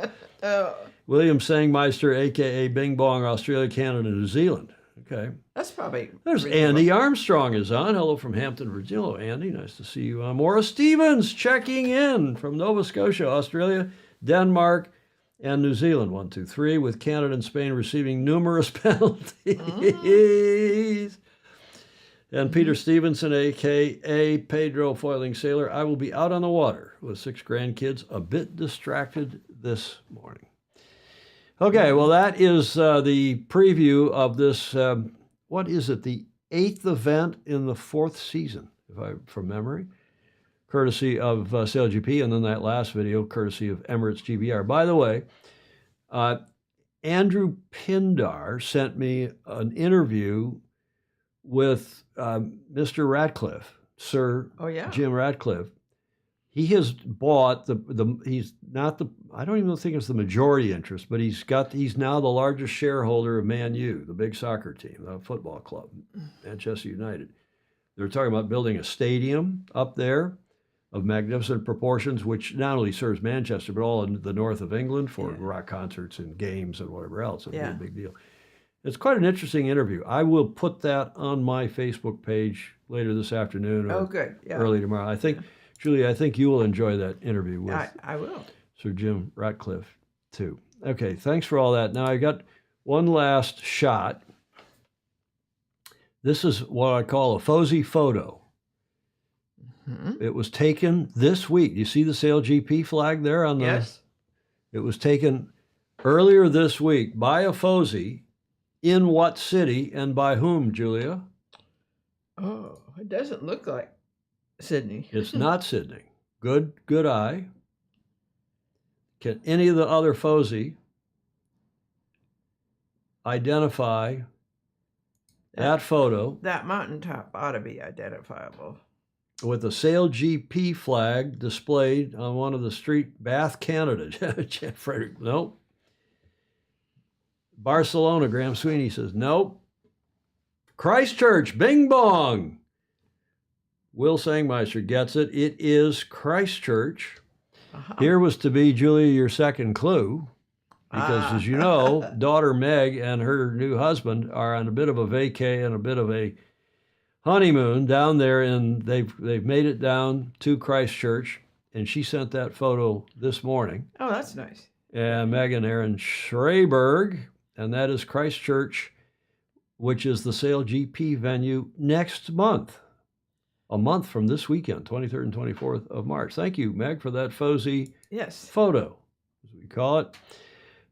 William Sangmeister, a.k.a. Bing Bong, Australia, Canada, New Zealand. Okay. That's probably There's reasonable. Andy Armstrong is on. Hello from Hampton, Virginia. Hello, Andy. Nice to see you on. Maura Stevens checking in from Nova Scotia, Australia, Denmark, and New Zealand. 1, 2, 3, with Canada and Spain receiving numerous penalties. And Peter Stevenson, a.k.a. Pedro Foiling Sailor. I will be out on the water with 6 grandkids, a bit distracted this morning. Okay, well, that is the preview of this, what is it, the 8th event in the 4th season, from memory, courtesy of SailGP, and then that last video, courtesy of Emirates GBR. By the way, Andrew Pindar sent me an interview with Mr. Ratcliffe, Sir Jim Ratcliffe. He has bought he's not the, I don't even think it's the majority interest, but he's now the largest shareholder of Man U, the big soccer team, the football club, Manchester United. They're talking about building a stadium up there of magnificent proportions, which not only serves Manchester, but all in the north of England for rock concerts and games and whatever else. It'll be a big deal. It's quite an interesting interview. I will put that on my Facebook page later this afternoon or early tomorrow. I think, Julie, I think you will enjoy that interview with I will. Sir Jim Ratcliffe, too. Okay, thanks for all that. Now, I got one last shot. This is what I call a Fozzie photo. It was taken this week. You see the SailGP flag there on the... Yes. It was taken earlier this week by a Fozzie. In what city and by whom, Julia? Oh, it doesn't look like Sydney. It's not Sydney. Good eye. Can any of the other Fozzie identify that photo? That mountaintop ought to be identifiable. With the SailGP flag displayed on one of the street, Bath, Canada. Frederick, nope. Barcelona, Graham Sweeney says, nope. Christchurch, bing bong. Will Sangmeister gets it. It is Christchurch. Here was to be, Julia, your second clue, because as you know, daughter Meg and her new husband are on a bit of a vacay and a bit of a honeymoon down there, and they've made it down to Christchurch, and she sent that photo this morning. Oh, that's nice. And Megan Aaron Schreiberg, and that is Christchurch, which is the SailGP venue next month, a month from this weekend, 23rd and 24th of March. Thank you, Meg, for that Fozzie photo, as we call it.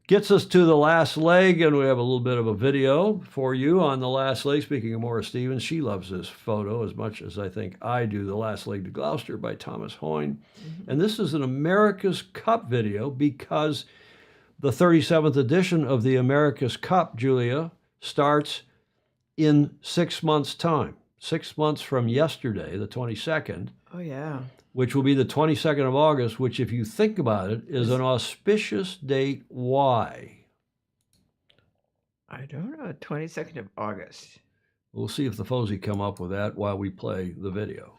Gets us to the last leg, and we have a little bit of a video for you on the last leg. Speaking of Maura Stevens, she loves this photo as much as I think I do, The Last Leg to Gloucester by Thomas Hoyne. And this is an America's Cup video because the 37th edition of the America's Cup, Julia, starts in 6 months' time. 6 months from yesterday, the 22nd. Oh, yeah. Which will be the 22nd of August, which, if you think about it, is an auspicious date. Why? I don't know. 22nd of August. We'll see if the Fozzie come up with that while we play the video.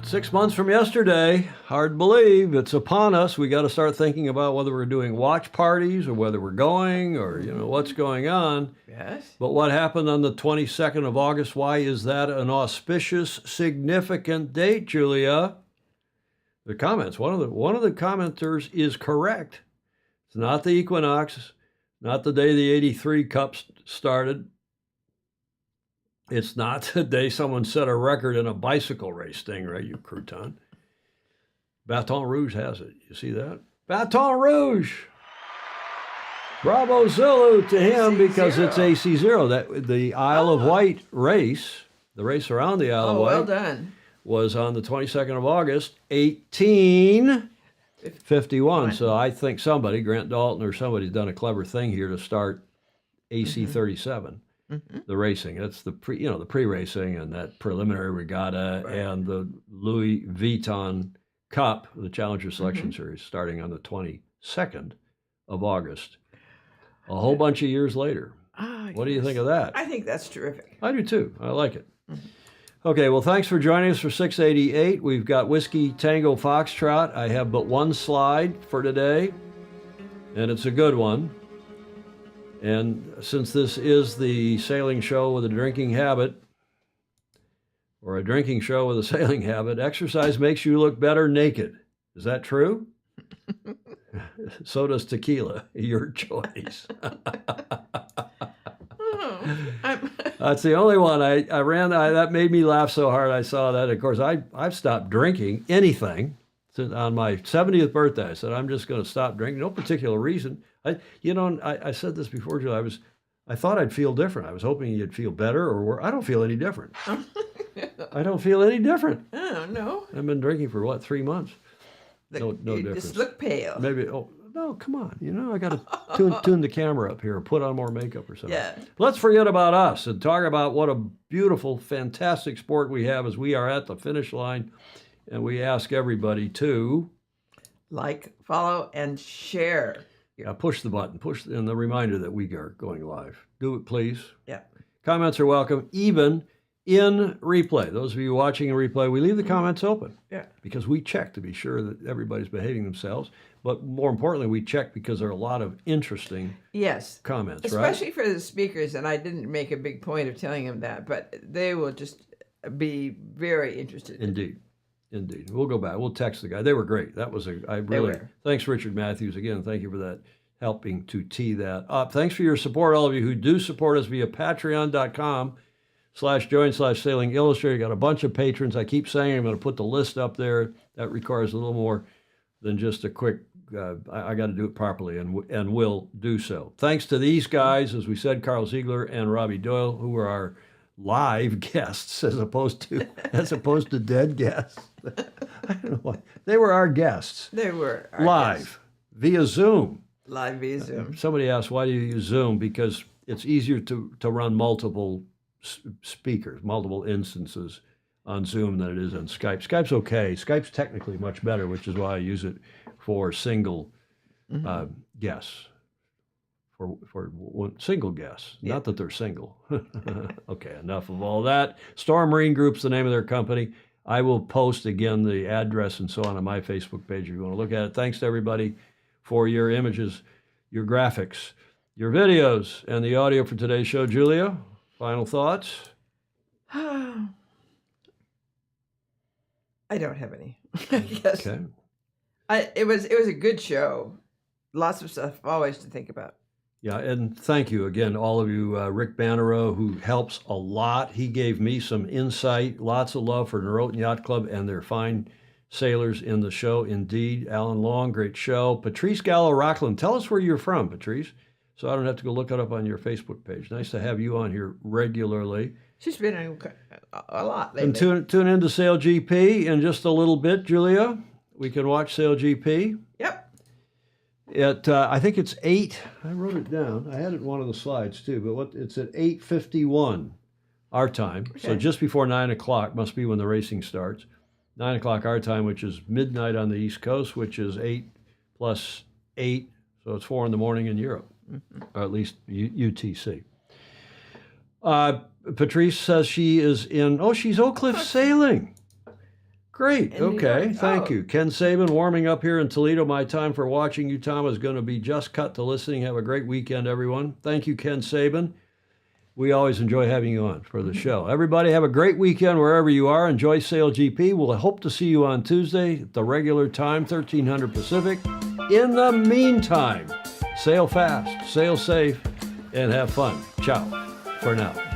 Six months from yesterday, hard to believe, it's upon us. We got to start thinking about whether we're doing watch parties or whether we're going or, what's going on. Yes. But what happened on the 22nd of August, why is that an auspicious, significant date, Julia? The comments, one of the commenters is correct. It's not the equinox. Not the day the 83 Cup started. It's not the day someone set a record in a bicycle race, Stingray, you crouton. Baton Rouge has it. You see that? Baton Rouge! Bravo Zulu to him because it's AC0. That the Isle of Wight race, the race around the Isle of Wight, well done. was on the 22nd of August, 1851. So I think somebody, Grant Dalton or somebody's done a clever thing here to start AC 37. The racing. That's the pre-racing and that preliminary regatta and the Louis Vuitton Cup, the Challenger Selection Series, starting on the 22nd of August. A whole bunch of years later. What do you think of that? I think that's terrific. I do too. I like it. Okay, well, thanks for joining us for 688. We've got Whiskey Tango Foxtrot. I have but one slide for today, and it's a good one. And since this is the sailing show with a drinking habit, or a drinking show with a sailing habit, exercise makes you look better naked. Is that true? So does tequila. Your choice. That's the only one I ran. That made me laugh so hard I saw that. Of course, I've stopped drinking anything on my 70th birthday. I said, I'm just going to stop drinking. No particular reason. I said this before, Julie. I thought I'd feel different. I was hoping you'd feel better or worse. I don't feel any different. I don't feel any different. Oh, no. I've been drinking for, 3 months? No you difference. just look pale. Maybe, no, come on. I got to tune the camera up here or put on more makeup or something. Yeah. Let's forget about us and talk about what a beautiful, fantastic sport we have as we are at the finish line. And we ask everybody to like, follow, and share. Yeah, push the button. And the reminder that we are going live. Do it, please. Yeah. Comments are welcome, even in replay. Those of you watching in replay, we leave the comments open. Yeah. Because we check to be sure that everybody's behaving themselves. But more importantly, we check because there are a lot of interesting comments, especially for the speakers. And I didn't make a big point of telling them that, but they will just be very interested. Indeed. We'll go back. We'll text the guy. They were great. That was thanks, Richard Matthews. Again, thank you for that, helping to tee that up. Thanks for your support, all of you who do support us via patreon.com/join/sailing illustrated. Got a bunch of patrons. I keep saying I'm going to put the list up there. That requires a little more than just a quick, I got to do it properly and will do so. Thanks to these guys, as we said, Karl Ziegler and Robbie Doyle, who are our live guests as opposed to dead guests. I don't know why. They were our guests. They were our live guests. Via Zoom. Live via Zoom. Somebody asked, why do you use Zoom? Because it's easier to run multiple speakers, multiple instances on Zoom than it is on Skype. Skype's okay. Skype's technically much better, which is why I use it for single guests. For one single guess, not that they're single. Okay, enough of all that. Storm Marine Group's the name of their company. I will post again the address and so on my Facebook page if you want to look at it. Thanks to everybody for your images, your graphics, your videos, and the audio for today's show. Julia, final thoughts? I don't have any. I guess. Okay. It was a good show. Lots of stuff always to think about. Yeah, and thank you again, all of you. Rick Bannerow, who helps a lot. He gave me some insight. Lots of love for Norotan Yacht Club and their fine sailors in the show. Indeed, Alan Long, great show. Patrice Gallo-Rockland, tell us where you're from, Patrice, so I don't have to go look it up on your Facebook page. Nice to have you on here regularly. She's been on a lot lately. And tune into Sail GP in just a little bit, Julia. We can watch Sail GP. Yep. I think it's 8. I wrote it down. I had it in one of the slides too, but it's at 8:51 our time. Okay. So just before 9 o'clock must be when the racing starts. 9 o'clock our time, which is midnight on the East Coast, which is 8 plus 8. So it's 4 in the morning in Europe, or at least UTC. Patrice says she is she's Oak Cliff Sailing. Great. Okay. Thank you. Ken Saban warming up here in Toledo. My time for watching you, Tom, is going to be just cut to listening. Have a great weekend, everyone. Thank you, Ken Saban. We always enjoy having you on for the show. Everybody have a great weekend wherever you are. Enjoy Sail GP. We'll hope to see you on Tuesday at the regular time, 1300 Pacific. In the meantime, sail fast, sail safe, and have fun. Ciao for now.